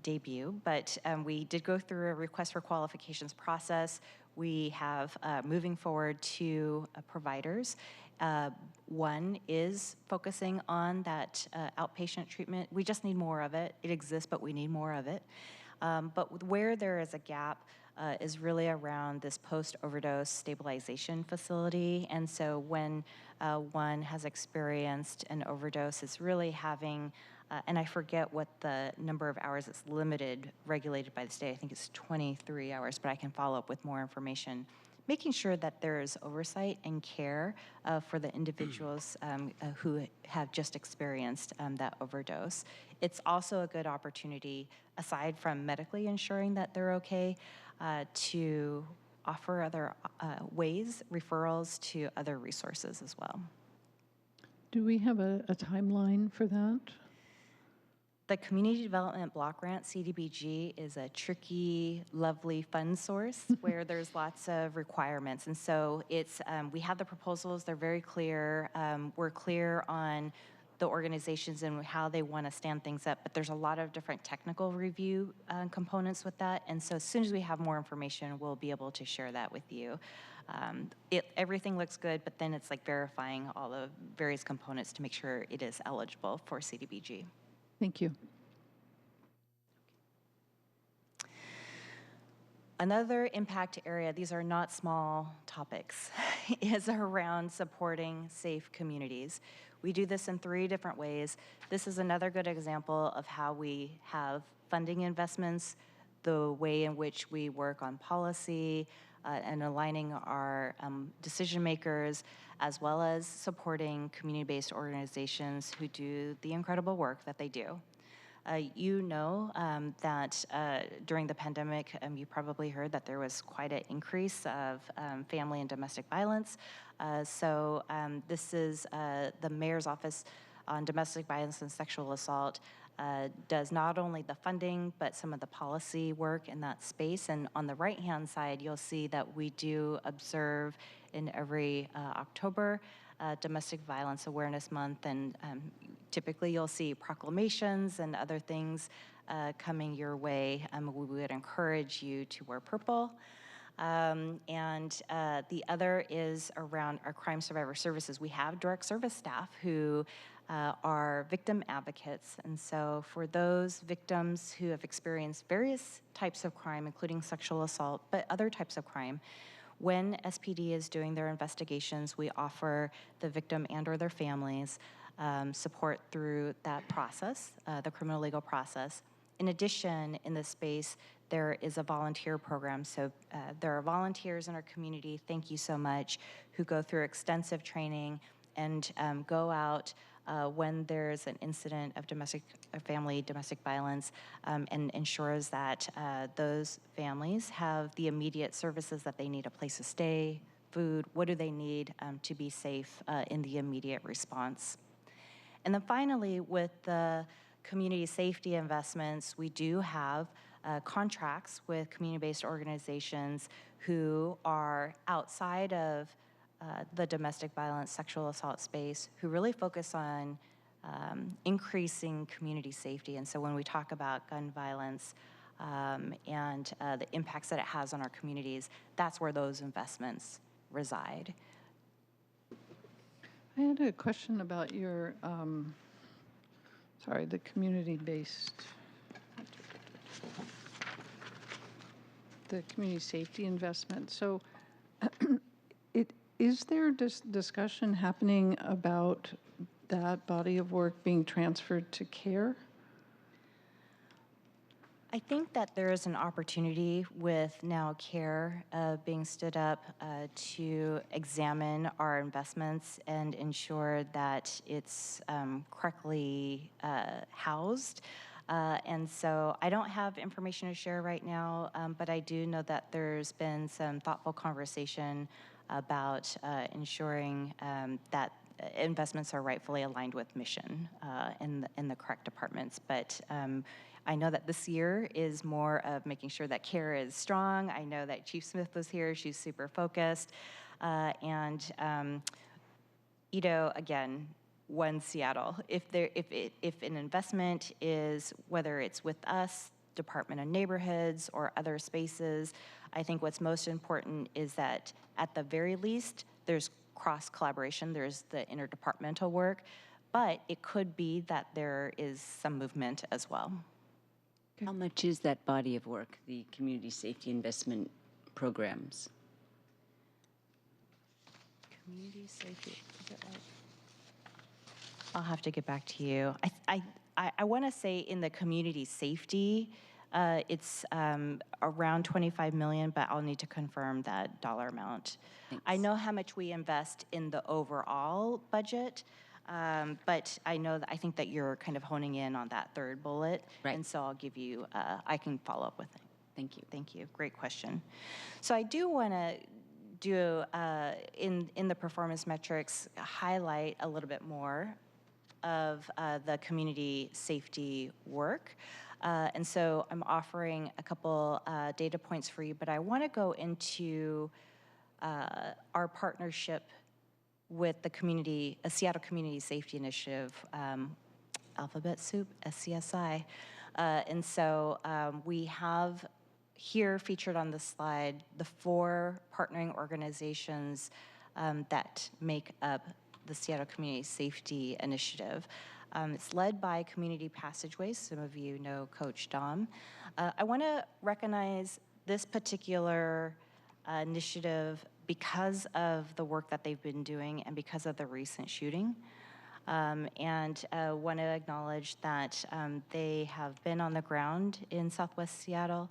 debut, but we did go through a request for qualifications process. We have moving forward 2 providers. One is focusing on that outpatient treatment. We just need more of it. It exists, but we need more of it. But where there is a gap is really around this post-overdose stabilization facility. And so when one has experienced an overdose, it's really having, and I forget what the number of hours it's limited, regulated by the state. I think it's 23 hours, but I can follow up with more information. Making sure that there is oversight and care for the individuals who have just experienced that overdose. It's also a good opportunity, aside from medically ensuring that they're okay, to offer other ways, referrals to other resources as well. Do we have a timeline for that? The Community Development Block Grant, CDBG, is a tricky, lovely fund source where there's lots of requirements. And so it's, we have the proposals, they're very clear. We're clear on the organizations and how they want to stand things up, but there's a lot of different technical review components with that. And so as soon as we have more information, we'll be able to share that with you. Everything looks good, but then it's like verifying all the various components to make sure it is eligible for CDBG. Thank you. Another impact area, these are not small topics, is around supporting safe communities. We do this in 3 different ways. This is another good example of how we have funding investments, the way in which we work on policy and aligning our decision makers, as well as supporting community-based organizations who do the incredible work that they do. You know that during the pandemic, you probably heard that there was quite an increase of family and domestic violence. So this is the Mayor's Office on Domestic Violence and Sexual Assault does not only the funding, but some of the policy work in that space. And on the right-hand side, you'll see that we do observe in every October Domestic Violence Awareness Month, and typically you'll see proclamations and other things coming your way. We would encourage you to wear purple. And the other is around our crime survivor services. We have direct service staff who are victim advocates. And so for those victims who have experienced various types of crime, including sexual assault, but other types of crime, when SPD is doing their investigations, we offer the victim and or their families support through that process, the criminal legal process. In addition, in this space, there is a volunteer program. So there are volunteers in our community, thank you so much, who go through extensive training and go out when there's an incident of domestic violence and ensures that those families have the immediate services that they need, a place to stay, food, what do they need to be safe in the immediate response. And then finally, with the community safety investments, we do have contracts with community-based organizations who are outside of the domestic violence, sexual assault space, who really focus on increasing community safety. And so when we talk about gun violence and the impacts that it has on our communities, that's where those investments reside. I had a question about your, the community-based, the community safety investment. So is there discussion happening about that body of work being transferred to care? I think that there is an opportunity with now CARE being stood up to examine our investments and ensure that it's correctly housed. And so I don't have information to share right now, but I do know that there's been some thoughtful conversation about ensuring that investments are rightfully aligned with mission in the correct departments. But I know that this year is more of making sure that CARE is strong. I know that Chief Smith was here. She's super focused. You know, again, One Seattle. If an investment is, whether it's with us, Department of Neighborhoods, or other spaces, I think what's most important is that at the very least, there's cross collaboration, there's the interdepartmental work, but it could be that there is some movement as well. How much is that body of work, the community safety investment programs? Community safety, is it right? I'll have to get back to you. I want to say in the community safety, it's around 25 million, but I'll need to confirm that dollar amount. Thanks. I know how much we invest in the overall budget, but I think that you're kind of honing in on that third bullet. Right. And so I'll give you, I can follow up with it. Thank you. Thank you. Great question. So I do want to do, in the performance metrics, highlight a little bit more of the community safety work. And so I'm offering a couple data points for you, but I want to go into our partnership with the community, a Seattle Community Safety Initiative, alphabet soup, SCSI. And so we have here featured on the slide the 4 partnering organizations that make up the Seattle Community Safety Initiative. It's led by Community Passageways. Some of you know Coach Dom. I want to recognize this particular initiative because of the work that they've been doing and because of the recent shooting. And want to acknowledge that they have been on the ground in Southwest Seattle.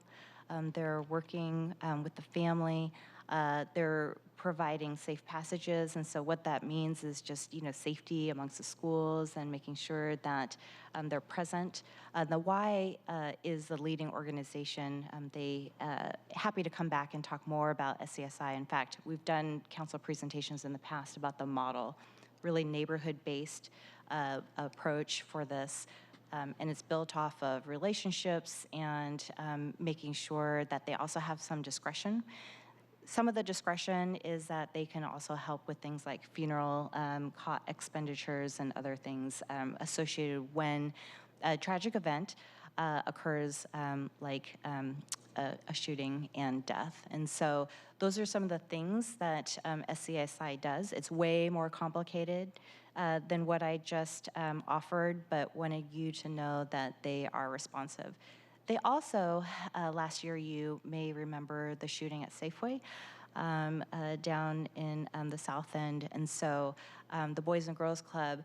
They're working with the family. They're providing safe passages, and so what that means is just, you know, safety amongst the schools and making sure that they're present. The Y is the leading organization. They happy to come back and talk more about SCSI. In fact, we've done council presentations in the past about the model, really neighborhood-based approach for this. And it's built off of relationships and making sure that they also have some discretion. Some of the discretion is that they can also help with things like funeral expenditures and other things associated when a tragic event occurs, like a shooting and death. And so those are some of the things that SCSI does. It's way more complicated than what I just offered, but wanted you to know that they are responsive. They also, last year, you may remember the shooting at Safeway down in the South End. And so the Boys and Girls Club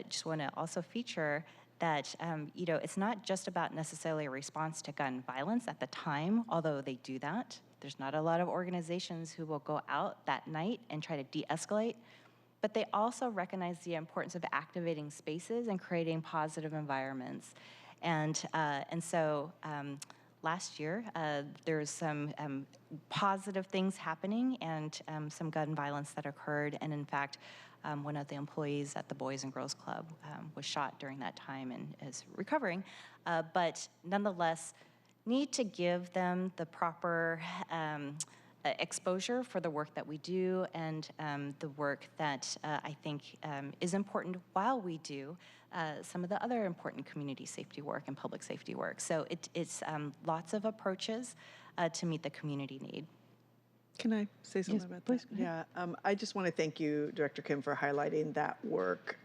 just want to also feature that, you know, it's not just about necessarily a response to gun violence at the time, although they do that. There's not a lot of organizations who will go out that night and try to de-escalate, but they also recognize the importance of activating spaces and creating positive environments. And so last year, there's some positive things happening and some gun violence that occurred. And in fact, one of the employees at the Boys and Girls Club was shot during that time and is recovering. But nonetheless, need to give them the proper exposure for the work that we do and the work that I think is important while we do some of the other important community safety work and public safety work. So it's lots of approaches to meet the community need. Can I say something about please, that? go ahead. Yeah, I just want to thank you, Director Kim, for highlighting that work.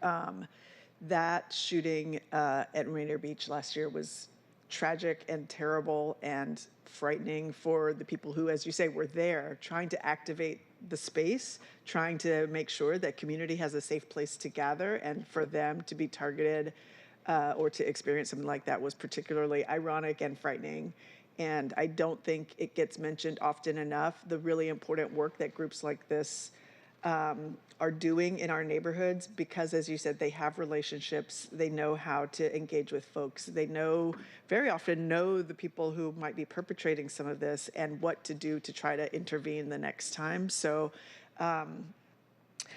That shooting at Rainier Beach last year was tragic and terrible and frightening for the people who, as you say, were there trying to activate the space, trying to make sure that community has a safe place to gather, and for them to be targeted or to experience something like that was particularly ironic and frightening. And I don't think it gets mentioned often enough, the really important work that groups like this are doing in our neighborhoods, because, as you said, they have relationships, they know how to engage with folks, they very often know the people who might be perpetrating some of this and what to do to try to intervene the next time. So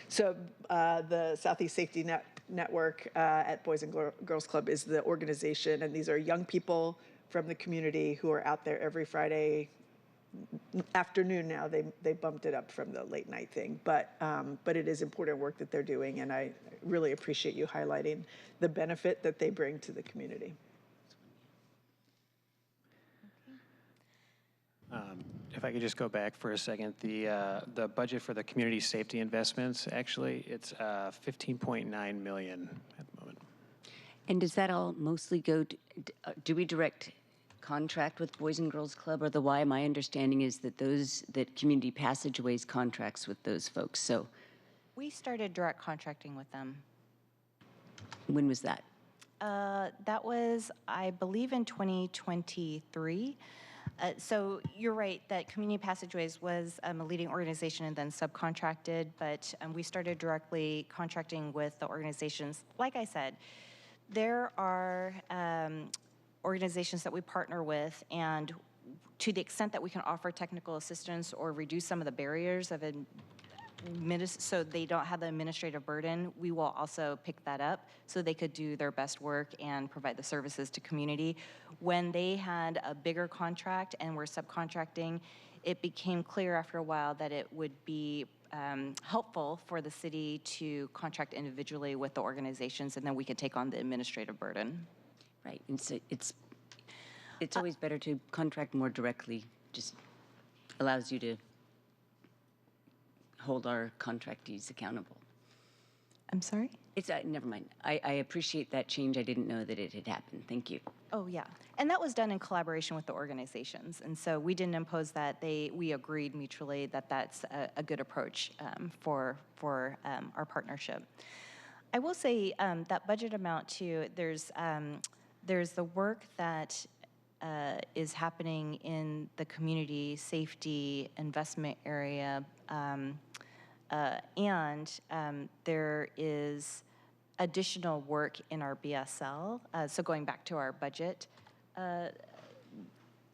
the Southeast Safety Network at Boys and Girls Club is the organization, and these are young people from the community who are out there every Friday afternoon. Now they bumped it up from the late night thing, but it is important work that they're doing, and I really appreciate you highlighting the benefit that they bring to the community. If I could just go back for a second, the budget for the community safety investments, actually, it's 15.9 million at the moment. And does that all mostly go to, do we direct contract with Boys and Girls Club or the Y? My understanding is that that Community Passageways contracts with those folks. So We started direct contracting with them. when was that? That was, I believe, in 2023. So you're right that Community Passageways was a leading organization and then subcontracted, but we started directly contracting with the organizations. Like I said, there are organizations that we partner with, and to the extent that we can offer technical assistance or reduce some of the barriers of so they don't have the administrative burden, we will also pick that up so they could do their best work and provide the services to community. When they had a bigger contract and were subcontracting, it became clear after a while that it would be helpful for the city to contract individually with the organizations, and then we could take on the administrative burden. Right, and so it's always better to contract more directly, just allows you to hold our contractees accountable. I'm sorry? It's, never mind. I appreciate that change. I didn't know that it had happened. Thank you. Oh, yeah. And that was done in collaboration with the organizations. And so we didn't impose that. We agreed mutually that that's a good approach for our partnership. I will say that budget amount too, there's the work that is happening in the community safety investment area, and there is additional work in our BSL. So going back to our budget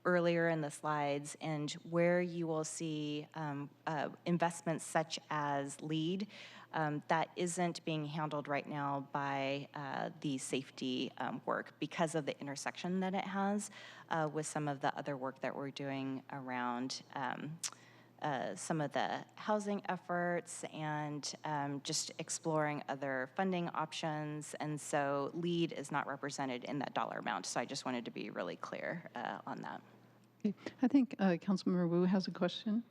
earlier in the slides, and where you will see investments such as LEAD, that isn't being handled right now by the safety work because of the intersection that it has with some of the other work that we're doing around some of the housing efforts and just exploring other funding options. And so LEAD is not represented in that dollar amount. So I just wanted to be really clear on that. Okay. I think Councilmember Wu has a question.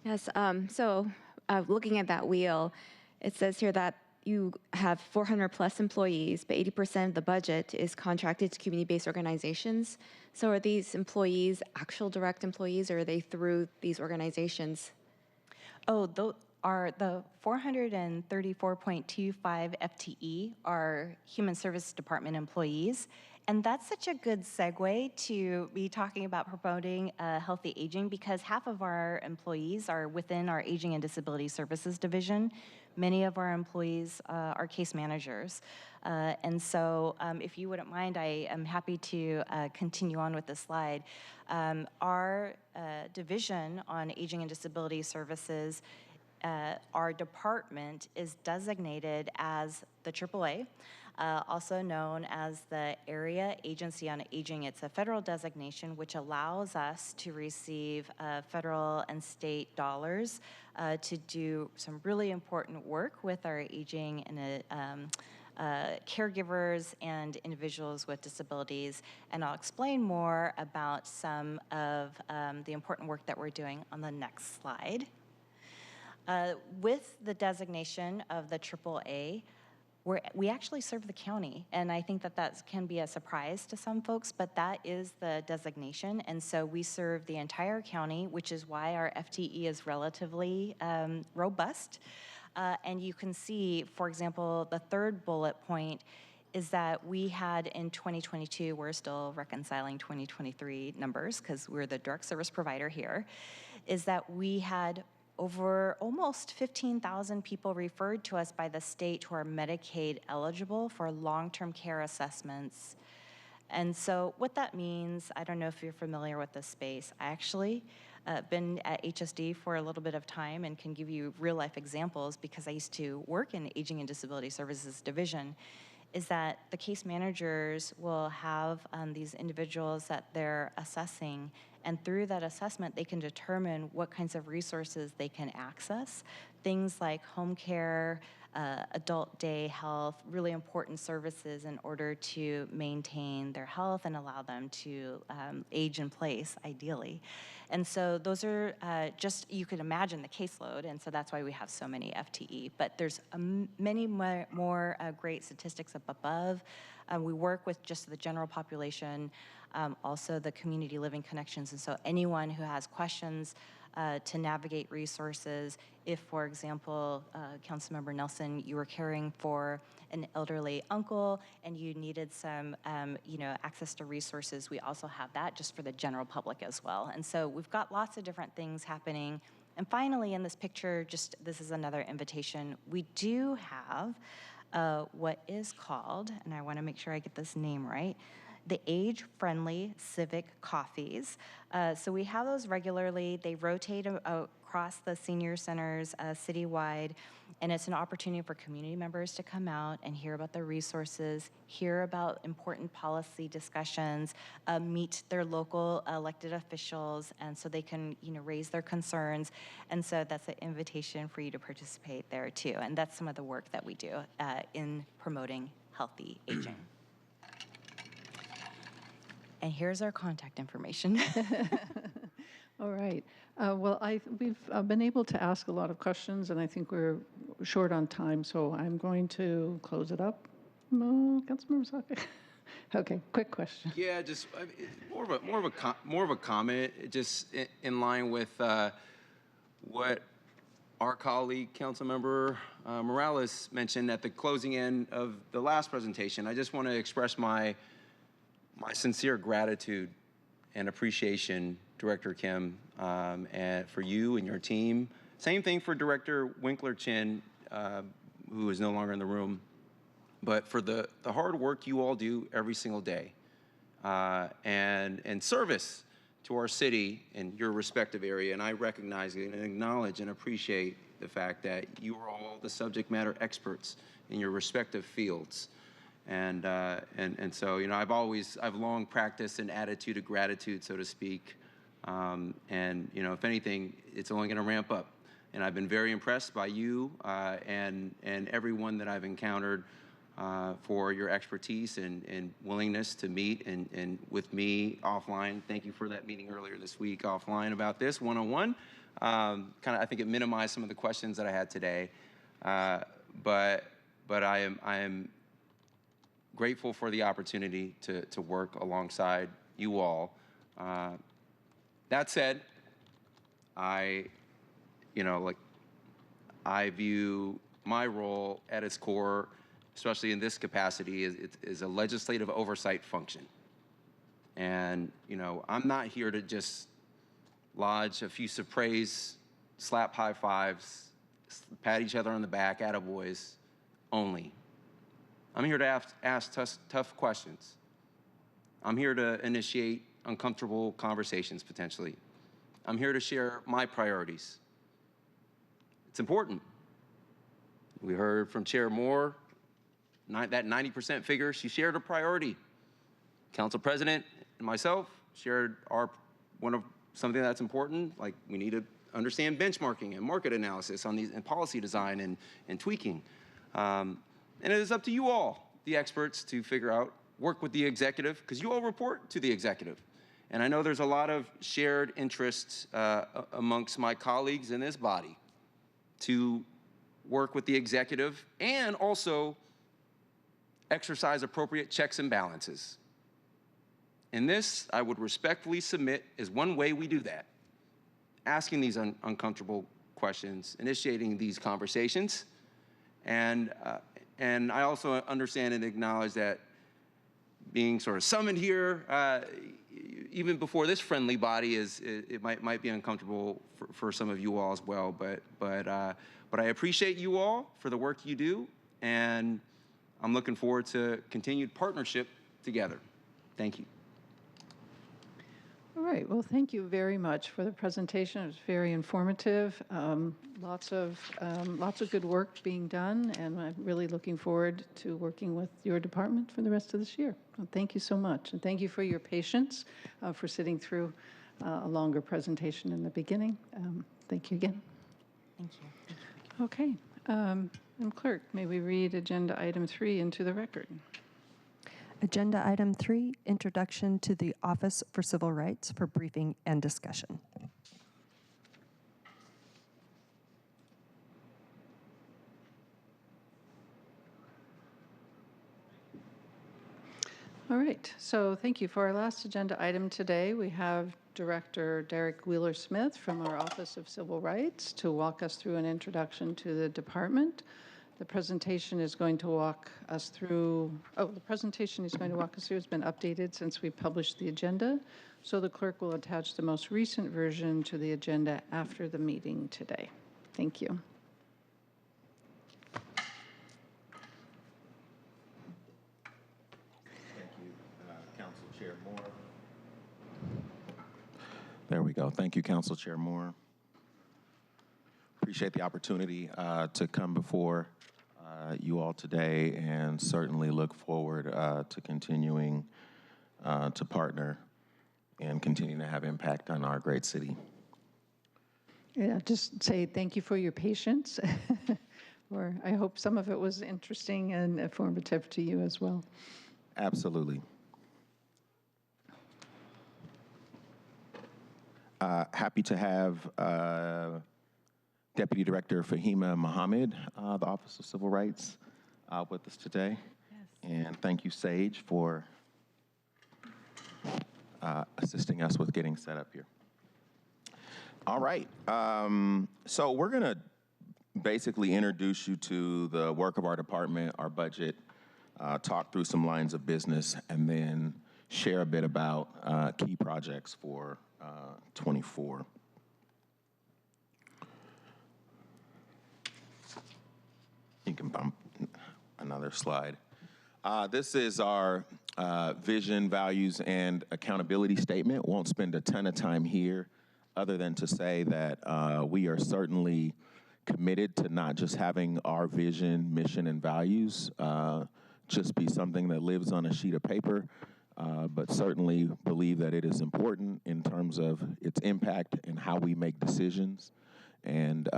Yes, so looking at that wheel, it says here that you have 400 plus employees, but 80% of the budget is contracted to community-based organizations. So are these employees actual direct employees, or are they through these organizations? Oh, the 434.25 FTE are Human Service Department employees. And that's such a good segue to be talking about promoting healthy aging, because half of our employees are within our Aging and Disability Services Division. Many of our employees are case managers. And so if you wouldn't mind, I am happy to continue on with the slide. Our division on Aging and Disability Services, our department is designated as the AAA, also known as the Area Agency on Aging. It's a federal designation which allows us to receive federal and state dollars to do some really important work with our aging and caregivers and individuals with disabilities. And I'll explain more about some of the important work that we're doing on the next slide. With the designation of the AAA, we actually serve the county, and I think that can be a surprise to some folks, but that is the designation, and so we serve the entire county, which is why our FTE is relatively robust. And you can see, for example, the third bullet point is that we had in 2022, we're still reconciling 2023 numbers because we're the direct service provider here, is that we had over almost 15,000 people referred to us by the state who are Medicaid eligible for long-term care assessments. And so what that means, I don't know if you're familiar with this space. I actually been at HSD for a little bit of time and can give you real-life examples because I used to work in Aging and Disability Services Division, is that the case managers will have these individuals that they're assessing, and through that assessment, they can determine what kinds of resources they can access. Things like home care, adult day health, really important services in order to maintain their health and allow them to age in place, ideally. And so those are just, you could imagine the caseload, and so that's why we have so many FTE. But there's many more great statistics up above. We work with just the general population, also the community living connections, and so anyone who has questions to navigate resources. If, for example, Councilmember Nelson, you were caring for an elderly uncle and you needed some, access to resources, we also have that just for the general public as well. And so we've got lots of different things happening. And finally, in this picture, this is another invitation. We do have what is called, and I want to make sure I get this name right, the age-friendly civic coffees. So we have those regularly. They rotate across the senior centers citywide, and it's an opportunity for community members to come out and hear about the resources, hear about important policy discussions, meet their local elected officials, and so they can raise their concerns. And so that's an invitation for you to participate there too. And that's some of the work that we do in promoting healthy aging. And here's our contact information. All right. Well, we've been able to ask a lot of questions, and I think we're short on time, so I'm going to close it up. Councilmember Saka. Okay, quick question. Yeah, just more of a comment, just in line with what our colleague, Councilmember Morales, mentioned at the closing end of the last presentation. I just want to express my sincere gratitude and appreciation, Director Kim, and for you and your team. Same thing for Director Winkler-Chin, who is no longer in the room, but for the hard work you all do every single day, and service to our city in your respective area. And I recognize and acknowledge and appreciate the fact that you are all the subject matter experts in your respective fields. And so, I've long practiced an attitude of gratitude, so to speak. And, if anything, it's only going to ramp up. And I've been very impressed by you and everyone that I've encountered for your expertise and willingness to meet and with me offline. Thank you for that meeting earlier this week offline about this one-on-one. I think it minimized some of the questions that I had today. But I am grateful for the opportunity to work alongside you all. That said, I view my role at its core, especially in this capacity, is a legislative oversight function. And, I'm not here to just lodge effusive praise, slap high fives, pat each other on the back, attaboys only. I'm here to ask tough questions. I'm here to initiate uncomfortable conversations, potentially. I'm here to share my priorities. It's important. We heard from Chair Moore, that 90% figure, she shared a priority. Council President and myself shared something that's important, like we need to understand benchmarking and market analysis on these and policy design and tweaking. And it is up to you all, the experts, to figure out, work with the executive, because you all report to the executive. And I know there's a lot of shared interests amongst my colleagues in this body to work with the executive and also exercise appropriate checks and balances. And this, I would respectfully submit, is one way we do that. Asking these uncomfortable questions, initiating these conversations. And I also understand and acknowledge that being sort of summoned here, even before this friendly body, it might be uncomfortable for some of you all as well. But I appreciate you all for the work you do, and I'm looking forward to continued partnership together. Thank you. All right, well, thank you very much for the presentation. It was very informative. Lots of good work being done, and I'm really looking forward to working with your department for the rest of this year. Well, thank you so much, and thank you for your patience for sitting through a longer presentation in the beginning. Thank you again. Thank you. Okay, and clerk, may we read agenda item 3 into the record? Agenda item 3, introduction to the Office for Civil Rights for briefing and discussion. All right, so thank you. For our last agenda item today, we have Director Derek Wheeler-Smith from our Office of Civil Rights to walk us through an introduction to the department. The presentation is going to walk us through, has been updated since we published the agenda. So the clerk will attach the most recent version to the agenda after the meeting today. Thank you. Thank you, Council Chair Moore. There we go. Thank you, Council Chair Moore. Appreciate the opportunity to come before you all today, and certainly look forward to continuing to partner and continuing to have impact on our great city. Yeah, just say thank you for your patience. Or I hope some of it was interesting and informative to you as well. Absolutely. Happy to have Deputy Director Fahima Mohammed, the Office of Civil Rights, with us today. Yes. And thank you, Sage, for assisting us with getting set up here. All right, so we're gonna basically introduce you to the work of our department, our budget, talk through some lines of business, and then share a bit about key projects for 24. You can bump another slide. This is our vision, values, and accountability statement. Won't spend a ton of time here other than to say that we are certainly committed to not just having our vision, mission, and values just be something that lives on a sheet of paper, but certainly believe that it is important in terms of its impact and how we make decisions, and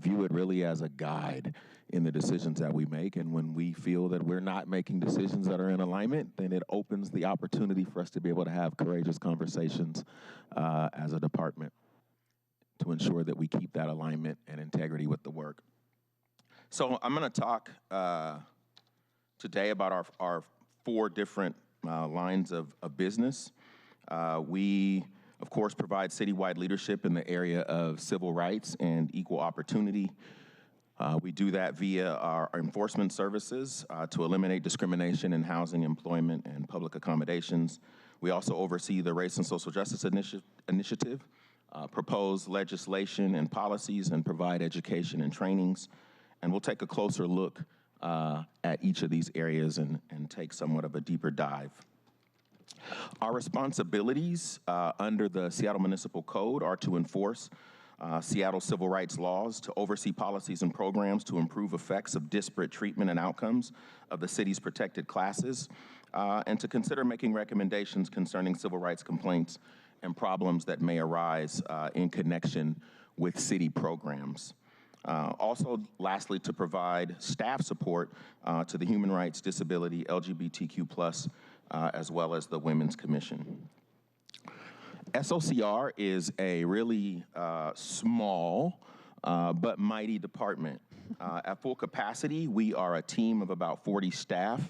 view it really as a guide in the decisions that we make. And when we feel that we're not making decisions that are in alignment, then it opens the opportunity for us to be able to have courageous conversations as a department to ensure that we keep that alignment and integrity with the work. So I'm going to talk today about our 4 different lines of business. We, of course, provide citywide leadership in the area of civil rights and equal opportunity. We do that via our enforcement services to eliminate discrimination in housing, employment, and public accommodations. We also oversee the Race and Social Justice Initiative, propose legislation and policies, and provide education and trainings. And we'll take a closer look at each of these areas and take somewhat of a deeper dive. Our responsibilities under the Seattle Municipal Code are to enforce Seattle civil rights laws, to oversee policies and programs to improve effects of disparate treatment and outcomes of the city's protected classes, and to consider making recommendations concerning civil rights complaints and problems that may arise in connection with city programs. Also, lastly, to provide staff support to the Human Rights, Disability, LGBTQ+, as well as the Women's Commission. SOCR is a really small but mighty department. At full capacity, we are a team of about 40 staff.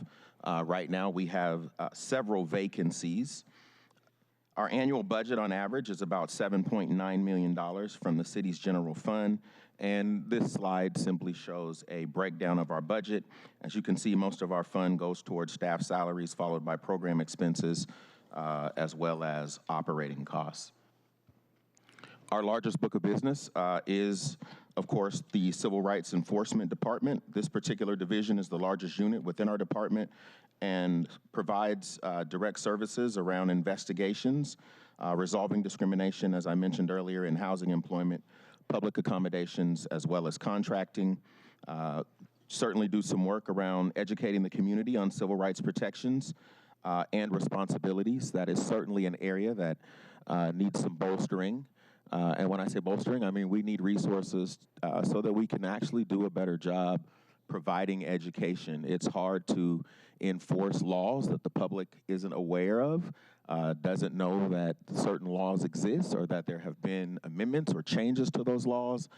Right now, we have several vacancies. Our annual budget on average is about $7.9 million from the city's general fund, and this slide simply shows a breakdown of our budget. As you can see, most of our fund goes towards staff salaries, followed by program expenses, as well as operating costs. Our largest book of business is, of course, the Civil Rights Enforcement Department. This particular division is the largest unit within our department and provides direct services around investigations, resolving discrimination, as I mentioned earlier, in housing, employment, public accommodations, as well as contracting. Certainly do some work around educating the community on civil rights protections and responsibilities. That is certainly an area that needs some bolstering. And when I say bolstering, I mean we need resources so that we can actually do a better job providing education. It's hard to enforce laws that the public isn't aware of, doesn't know that certain laws exist or that there have been amendments or changes to those laws.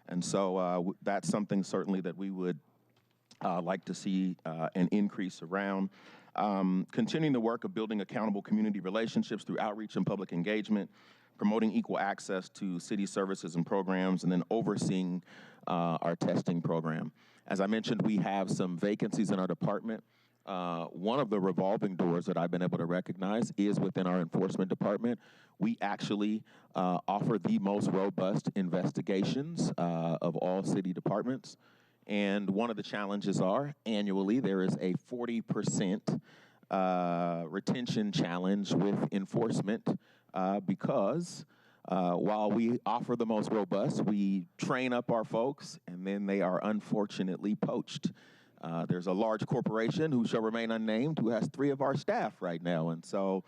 And so that's something certainly that we would like to see an increase around. Continuing the work of building accountable community relationships through outreach and public engagement, promoting equal access to city services and programs, and then overseeing our testing program. As I mentioned, we have some vacancies in our department. One of the revolving doors that I've been able to recognize is within our enforcement department. We actually offer the most robust investigations of all city departments. And one of the challenges are annually there is a 40% retention challenge with enforcement because while we offer the most robust, we train up our folks and then they are unfortunately poached. There's a large corporation who shall remain unnamed who has 3 of our staff right now, and so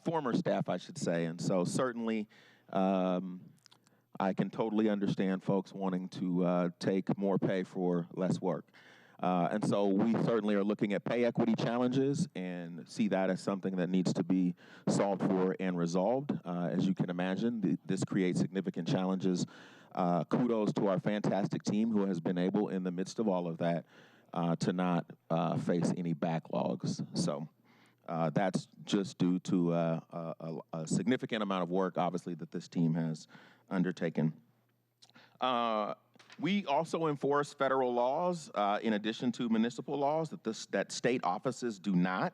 former staff, I should say. And so certainly I can totally understand folks wanting to take more pay for less work. And so we certainly are looking at pay equity challenges and see that as something that needs to be solved for and resolved. As you can imagine, this creates significant challenges. Kudos to our fantastic team who has been able, in the midst of all of that, to not face any backlogs. So that's just due to a significant amount of work, obviously, that this team has undertaken. We also enforce federal laws in addition to municipal laws that state offices do not,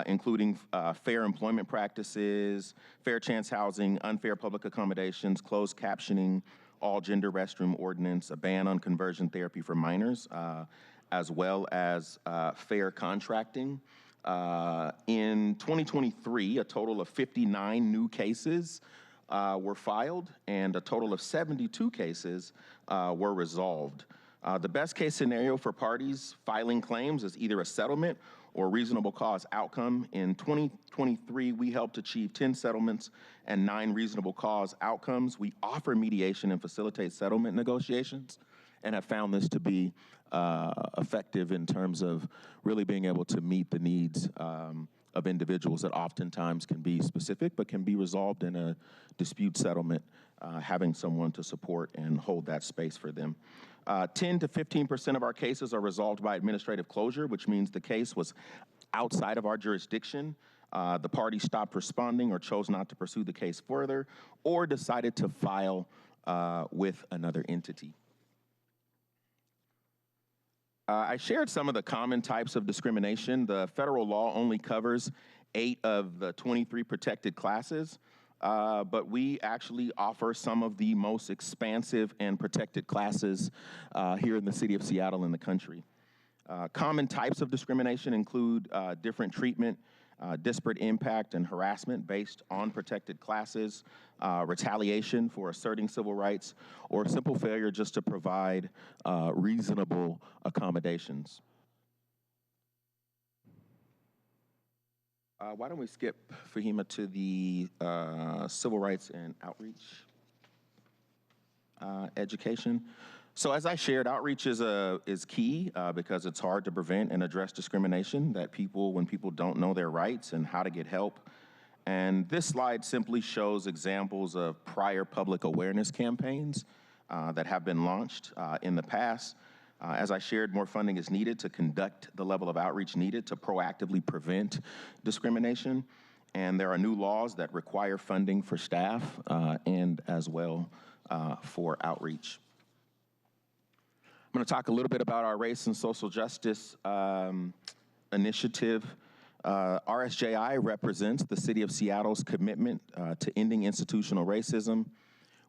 including fair employment practices, fair chance housing, unfair public accommodations, closed captioning, all gender restroom ordinance, a ban on conversion therapy for minors, as well as fair contracting. In 2023, a total of 59 new cases were filed, and a total of 72 cases were resolved. The best case scenario for parties filing claims is either a settlement or reasonable cause outcome. In 2023, we helped achieve 10 settlements and 9 reasonable cause outcomes. We offer mediation and facilitate settlement negotiations and have found this to be effective in terms of really being able to meet the needs of individuals that oftentimes can be specific but can be resolved in a dispute settlement, having someone to support and hold that space for them. 10 to 15% of our cases are resolved by administrative closure, which means the case was outside of our jurisdiction. The party stopped responding or chose not to pursue the case further or decided to file with another entity. I shared some of the common types of discrimination. The federal law only covers 8 of the 23 protected classes, but we actually offer some of the most expansive and protected classes here in the city of Seattle and the country. Common types of discrimination include different treatment, disparate impact, and harassment based on protected classes, retaliation for asserting civil rights, or simple failure just to provide reasonable accommodations. Why don't we skip, Fahima, to the civil rights and outreach education. So as I shared, outreach is key because it's hard to prevent and address discrimination when people don't know their rights and how to get help. And this slide simply shows examples of prior public awareness campaigns that have been launched in the past. As I shared, more funding is needed to conduct the level of outreach needed to proactively prevent discrimination. And there are new laws that require funding for staff and as well for outreach. I'm going to talk a little bit about our race and social justice initiative. RSJI represents the City of Seattle's commitment to ending institutional racism.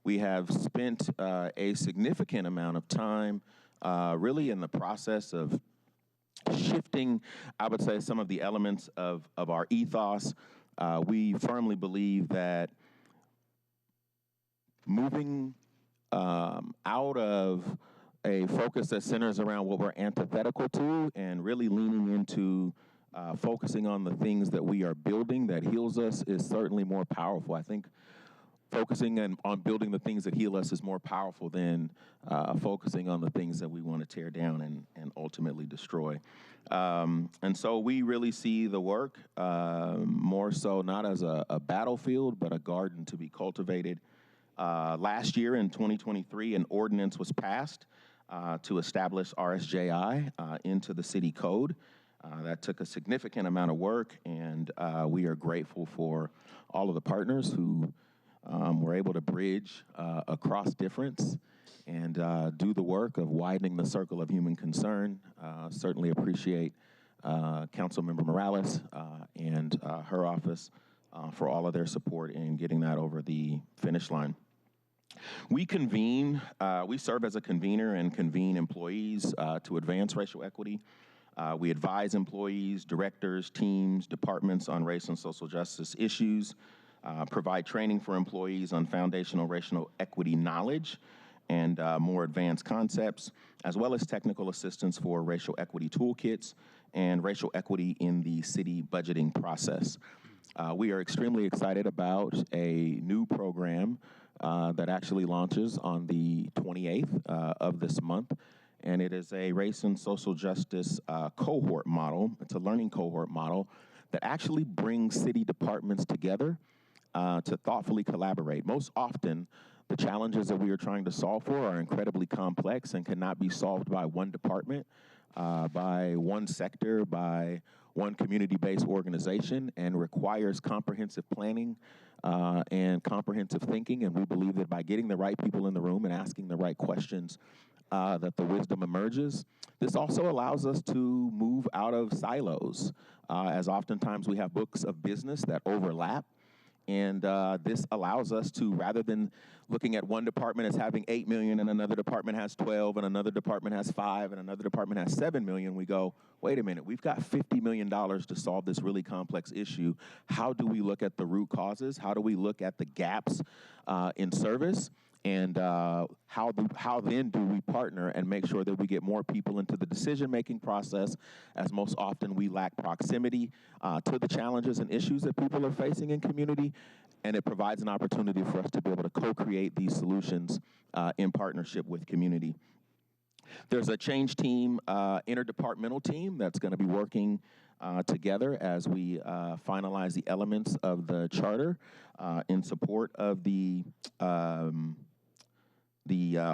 We have spent a significant amount of time really in the process of shifting, I would say, some of the elements of our ethos. We firmly believe that moving out of a focus that centers around what we're antithetical to and really leaning into focusing on the things that we are building that heals us is certainly more powerful. I think focusing on building the things that heal us is more powerful than focusing on the things that we want to tear down and ultimately destroy. And so we really see the work more so not as a battlefield, but a garden to be cultivated. Last year in 2023, an ordinance was passed to establish RSJI into the city code. That took a significant amount of work, and we are grateful for all of the partners who were able to bridge across difference and do the work of widening the circle of human concern. Certainly appreciate Councilmember Morales and her office for all of their support in getting that over the finish line. We serve as a convener and convene employees to advance racial equity. We advise employees, directors, teams, departments on race and social justice issues, provide training for employees on foundational racial equity knowledge and more advanced concepts, as well as technical assistance for racial equity toolkits and racial equity in the city budgeting process. We are extremely excited about a new program that actually launches on the 28th of this month, and it is a race and social justice cohort model. It's a learning cohort model that actually brings city departments together to thoughtfully collaborate. Most often, the challenges that we are trying to solve for are incredibly complex and cannot be solved by one department, by one sector, by one community-based organization, and requires comprehensive planning and comprehensive thinking. And we believe that by getting the right people in the room and asking the right questions, that the wisdom emerges. This also allows us to move out of silos, as oftentimes we have books of business that overlap. And this allows us to, rather than looking at one department as having 8 million and another department has 12 and another department has 5 and another department has 7 million, we go, wait a minute, we've got $50 million to solve this really complex issue. How do we look at the root causes? How do we look at the gaps in service? And how then do we partner and make sure that we get more people into the decision-making process, as most often we lack proximity to the challenges and issues that people are facing in community, and it provides an opportunity for us to be able to co-create these solutions in partnership with community. There's a change team, interdepartmental team that's going to be working together as we finalize the elements of the charter in support of the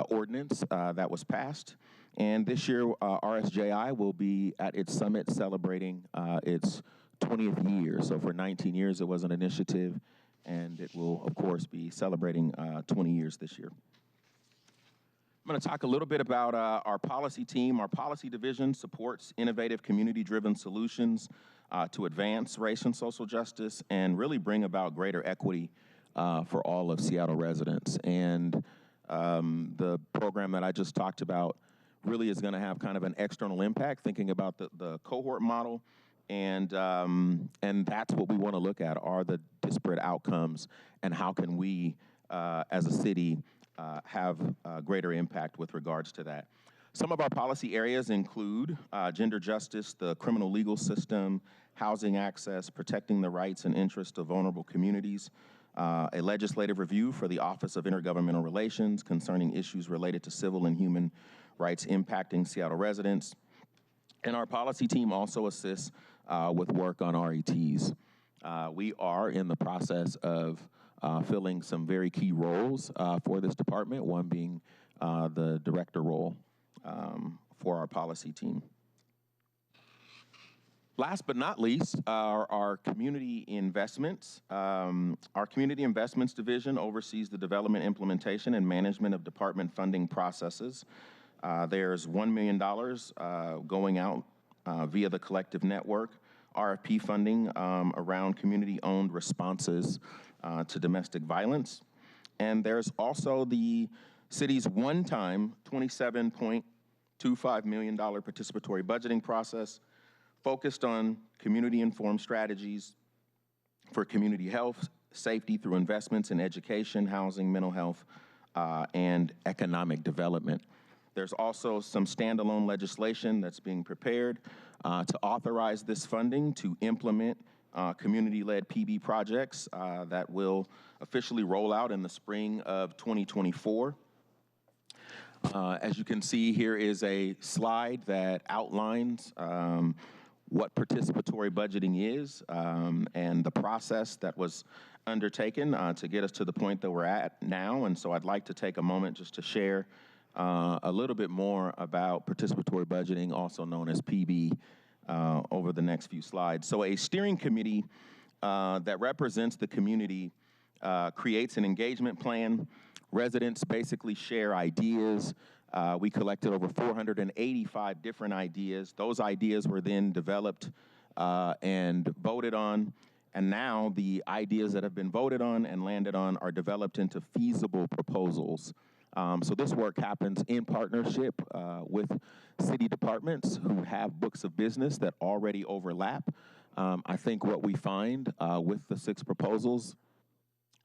ordinance that was passed. And this year, RSJI will be at its summit celebrating its 20th year. So for 19 years, it was an initiative, and it will, of course, be celebrating 20 years this year. I'm going to talk a little bit about our policy team. Our policy division supports innovative community-driven solutions to advance race and social justice and really bring about greater equity for all of Seattle residents. And the program that I just talked about really is going to have kind of an external impact, thinking about the cohort model. And that's what we want to look at, are the disparate outcomes and how can we, as a city, have greater impact with regards to that. Some of our policy areas include gender justice, the criminal legal system, housing access, protecting the rights and interests of vulnerable communities, a legislative review for the Office of Intergovernmental Relations concerning issues related to civil and human rights impacting Seattle residents. And our policy team also assists with work on RETs. We are in the process of filling some very key roles for this department, one being the director role for our policy team. Last but not least, our community investments. Our community investments division oversees the development, implementation, and management of department funding processes. There's $1 million going out via the collective network, RFP funding around community-owned responses to domestic violence. And there's also the city's one-time $27.25 million participatory budgeting process focused on community-informed strategies for community health, safety through investments in education, housing, mental health, and economic development. There's also some standalone legislation that's being prepared to authorize this funding to implement community-led PB projects that will officially roll out in the spring of 2024. As you can see, here is a slide that outlines what participatory budgeting is and the process that was undertaken to get us to the point that we're at now. And so I'd like to take a moment just to share a little bit more about participatory budgeting, also known as PB, over the next few slides. So a steering committee that represents the community creates an engagement plan. Residents basically share ideas. We collected over 485 different ideas. Those ideas were then developed and voted on. And now the ideas that have been voted on and landed on are developed into feasible proposals. So this work happens in partnership with city departments who have books of business that already overlap. I think what we find with the 6 proposals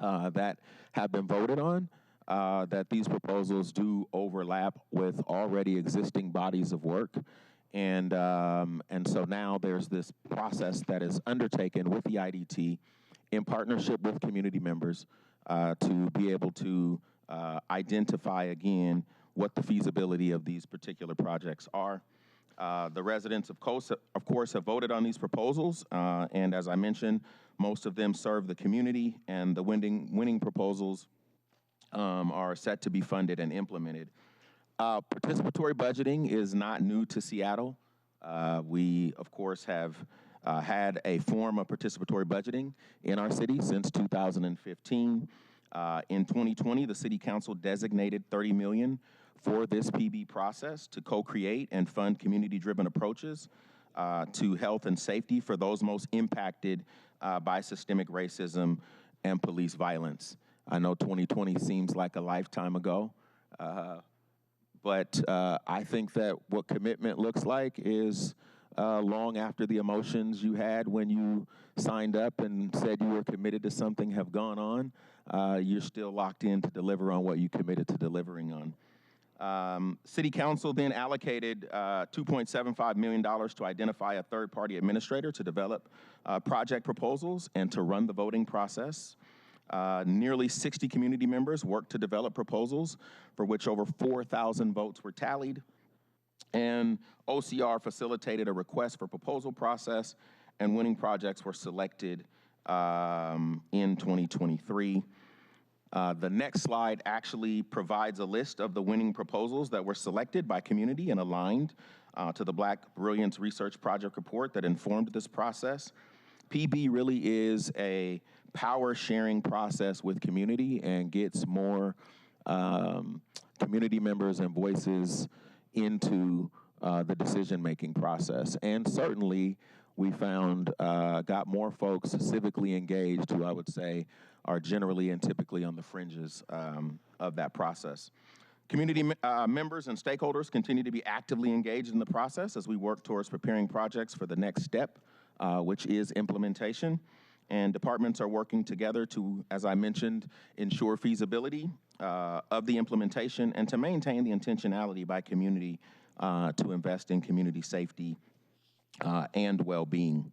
that have been voted on, that these proposals do overlap with already existing bodies of work. And so now there's this process that is undertaken with the IDT in partnership with community members to be able to identify again what the feasibility of these particular projects are. The residents, of course, have voted on these proposals, and as I mentioned, most of them serve the community, and the winning proposals are set to be funded and implemented. Participatory budgeting is not new to Seattle. We, of course, have had a form of participatory budgeting in our city since 2015. In 2020, the City Council designated $30 million for this PB process to co-create and fund community-driven approaches to health and safety for those most impacted by systemic racism and police violence. I know 2020 seems like a lifetime ago, but I think that what commitment looks like is long after the emotions you had when you signed up and said you were committed to something have gone on, you're still locked in to deliver on what you committed to delivering on. City Council then allocated $2.75 million to identify a third-party administrator to develop project proposals and to run the voting process. Nearly 60 community members worked to develop proposals for which over 4,000 votes were tallied. And OCR facilitated a request for proposal process, and winning projects were selected in 2023. The next slide actually provides a list of the winning proposals that were selected by community and aligned to the Black Brilliance Research Project report that informed this process. PB really is a power sharing process with community and gets more community members and voices into the decision-making process. And certainly we found got more folks civically engaged who I would say are generally and typically on the fringes of that process. Community members and stakeholders continue to be actively engaged in the process as we work towards preparing projects for the next step, which is implementation. And departments are working together to, as I mentioned, ensure feasibility of the implementation and to maintain the intentionality by community to invest in community safety and well-being.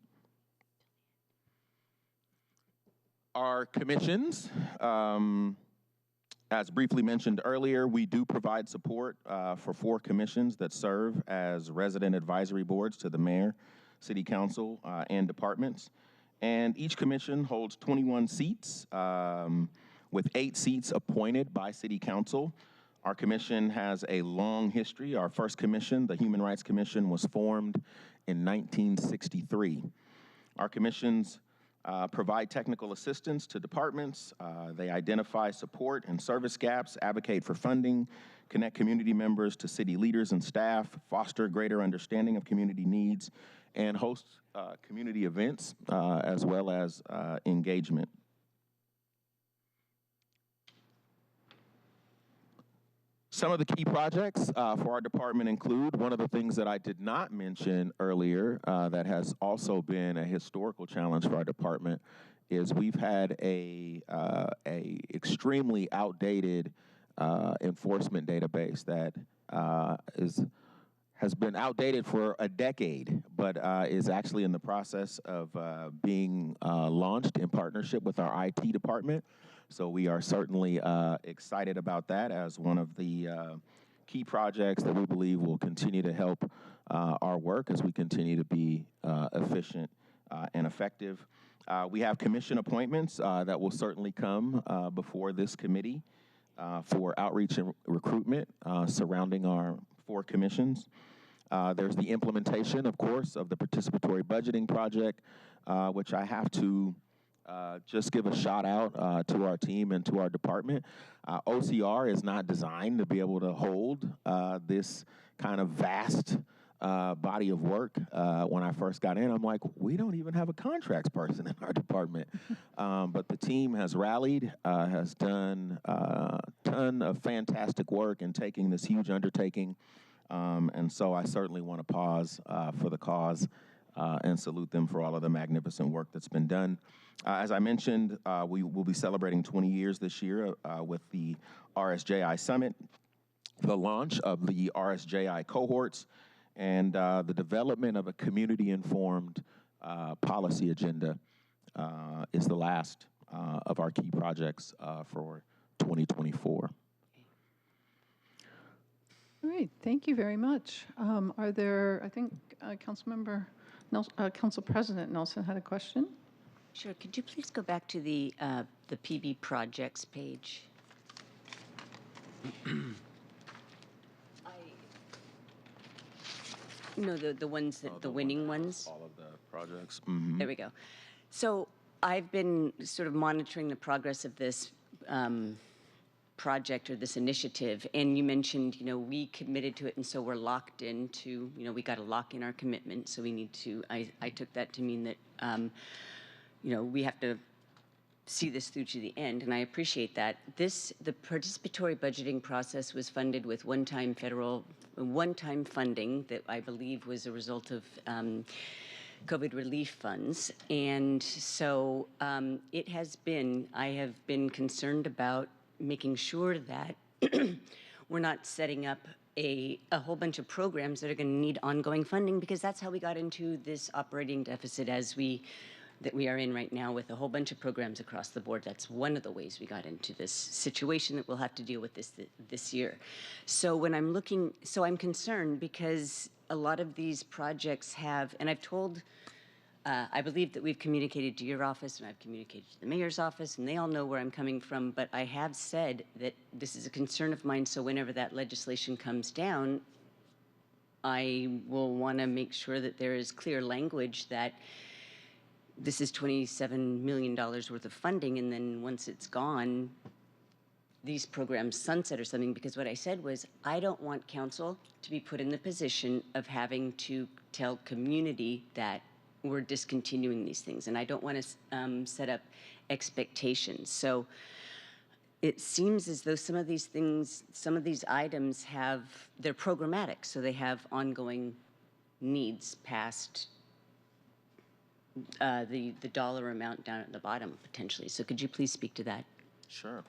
Our commissions, as briefly mentioned earlier, we do provide support for 4 commissions that serve as resident advisory boards to the mayor, city council, and departments. And each commission holds 21 seats, with 8 seats appointed by city council. Our commission has a long history. Our first commission, the Human Rights Commission, was formed in 1963. Our commissions provide technical assistance to departments. They identify support and service gaps, advocate for funding, connect community members to city leaders and staff, foster greater understanding of community needs, and host community events as well as engagement. Some of the key projects for our department include one of the things that I did not mention earlier that has also been a historical challenge for our department is we've had a extremely outdated enforcement database that has been outdated for a decade, but is actually in the process of being launched in partnership with our IT department. So we are certainly excited about that as one of the key projects that we believe will continue to help our work as we continue to be efficient and effective. We have commission appointments that will certainly come before this committee for outreach and recruitment surrounding our 4 commissions. There's the implementation, of course, of the participatory budgeting project, which I have to just give a shout out to our team and to our department. OCR is not designed to be able to hold this kind of vast body of work. When I first got in, I'm like, we don't even have a contracts person in our department. But the team has rallied, has done a ton of fantastic work in taking this huge undertaking. And so I certainly want to pause for the cause and salute them for all of the magnificent work that's been done. As I mentioned, we will be celebrating 20 years this year with the RSJI Summit, the launch of the RSJI cohorts, and the development of a community-informed policy agenda is the last of our key projects for 2024. All right, thank you very much. Are there, I think Council President Nelson had a question. Sure. Could you please go back to the PB projects page? No, the ones that the winning ones. All of the projects. There we go. So I've been sort of monitoring the progress of this project or this initiative, and you mentioned, we committed to it, and so we're locked into, we got to lock in our commitment. So we need to. I took that to mean that, we have to see this through to the end, and I appreciate that. The participatory budgeting process was funded with one-time funding that I believe was a result of COVID relief funds. And so I have been concerned about making sure that we're not setting up a whole bunch of programs that are going to need ongoing funding, because that's how we got into this operating deficit that we are in right now with a whole bunch of programs across the board. That's one of the ways we got into this situation that we'll have to deal with this year. So when I'm I'm concerned because a lot of these projects have, and I've told, I believe that we've communicated to your office and I've communicated to the mayor's office, and they all know where I'm coming from, but I have said that this is a concern of mine, so whenever that legislation comes down, I will want to make sure that there is clear language that this is $27 million worth of funding, and then once it's gone, these programs sunset or something, because what I said was, I don't want council to be put in the position of having to tell community that we're discontinuing these things, and I don't want to set up expectations. So it seems as though some of these items they're programmatic, so they have ongoing needs past the dollar amount down at the bottom, potentially. So could you please speak to that? Sure.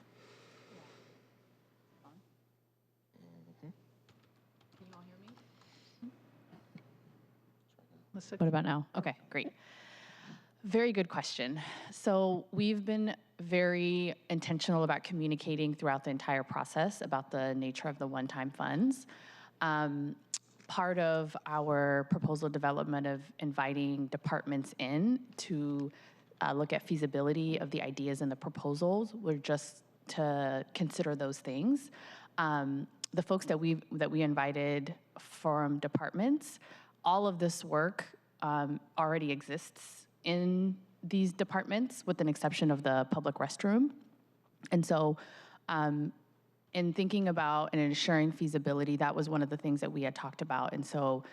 What about now? Okay, great. Very good question. So we've been very intentional about communicating throughout the entire process about the nature of the one-time funds. Part of our proposal development of inviting departments in to look at feasibility of the ideas in the proposals were just to consider those things. The folks that we invited from departments, all of this work already exists in these departments, with an exception of the public restroom. And so in thinking about and ensuring feasibility, that was one of the things that we had talked about. And so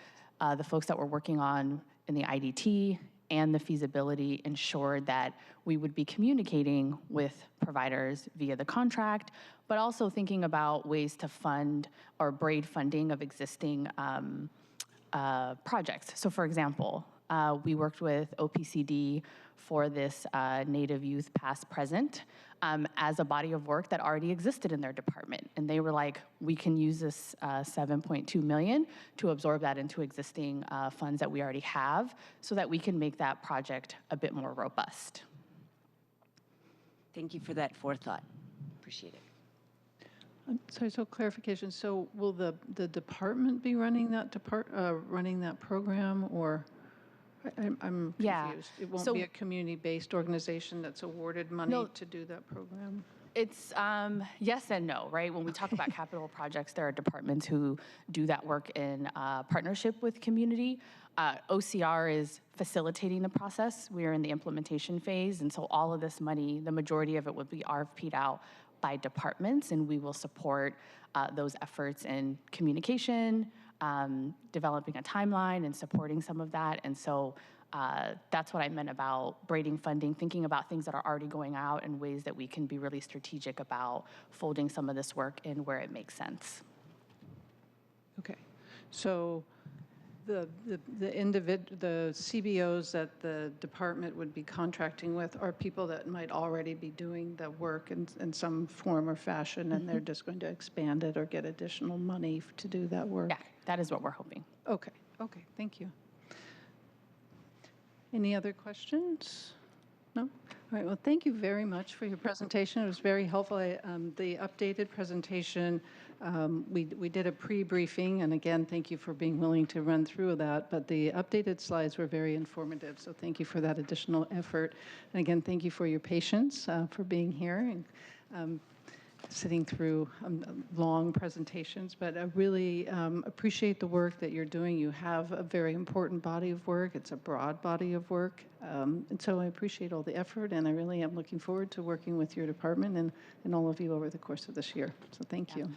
the folks that were working on in the IDT and the feasibility ensured that we would be communicating with providers via the contract, but also thinking about ways to fund or braid funding of existing projects. So for example, we worked with OPCD for this Native Youth Past Present as a body of work that already existed in their department. And they were like, we can use this $7.2 million to absorb that into existing funds that we already have so that we can make that project a bit more robust. Thank you for that forethought. Appreciate it. Sorry, so clarification. So will the department be running that program, or I'm confused? Yeah. It won't So- be a community-based organization that's awarded money to do that program? It's yes and no, right? When we talk about capital projects, there are departments who do that work in partnership with community. OCR is facilitating the process. We are in the implementation phase, and so all of this money, the majority of it would be RFP'd out by departments, and we will support those efforts in communication, developing a timeline and supporting some of that. And so that's what I meant about braiding funding, thinking about things that are already going out and ways that we can be really strategic about folding some of this work in where it makes sense. Okay. So the CBOs that the department would be contracting with are people that might already be doing the work in some form or fashion, and they're just going to expand it or get additional money to do that work? Yeah, that is what we're hoping. Okay, okay, thank you. Any other questions? No? All right, well, thank you very much for your presentation. It was very helpful. The updated presentation, we did a pre-briefing, and again, thank you for being willing to run through that, but the updated slides were very informative, so thank you for that additional effort. And again, thank you for your patience, for being here and sitting through long presentations, but I really appreciate the work that you're doing. You have a very important body of work. It's a broad body of work, and so I appreciate all the effort, and I really am looking forward to working with your department and all of you over the course of this year. So thank you.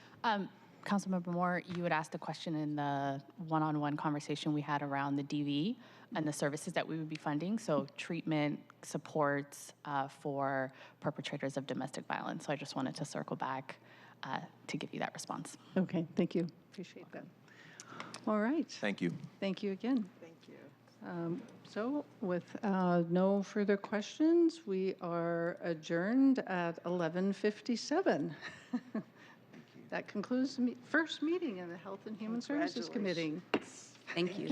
Councilmember Moore, you had asked a question in the one-on-one conversation we had around the DV and the services that we would be funding, so treatment, supports for perpetrators of domestic violence. So I just wanted to circle back to give you that response. Okay, thank you. Appreciate that. All right. Thank you. Thank you again. Thank you. So with no further questions, we are adjourned at 11:57. That concludes the first meeting of the Health and Human Services Committee. Thank you.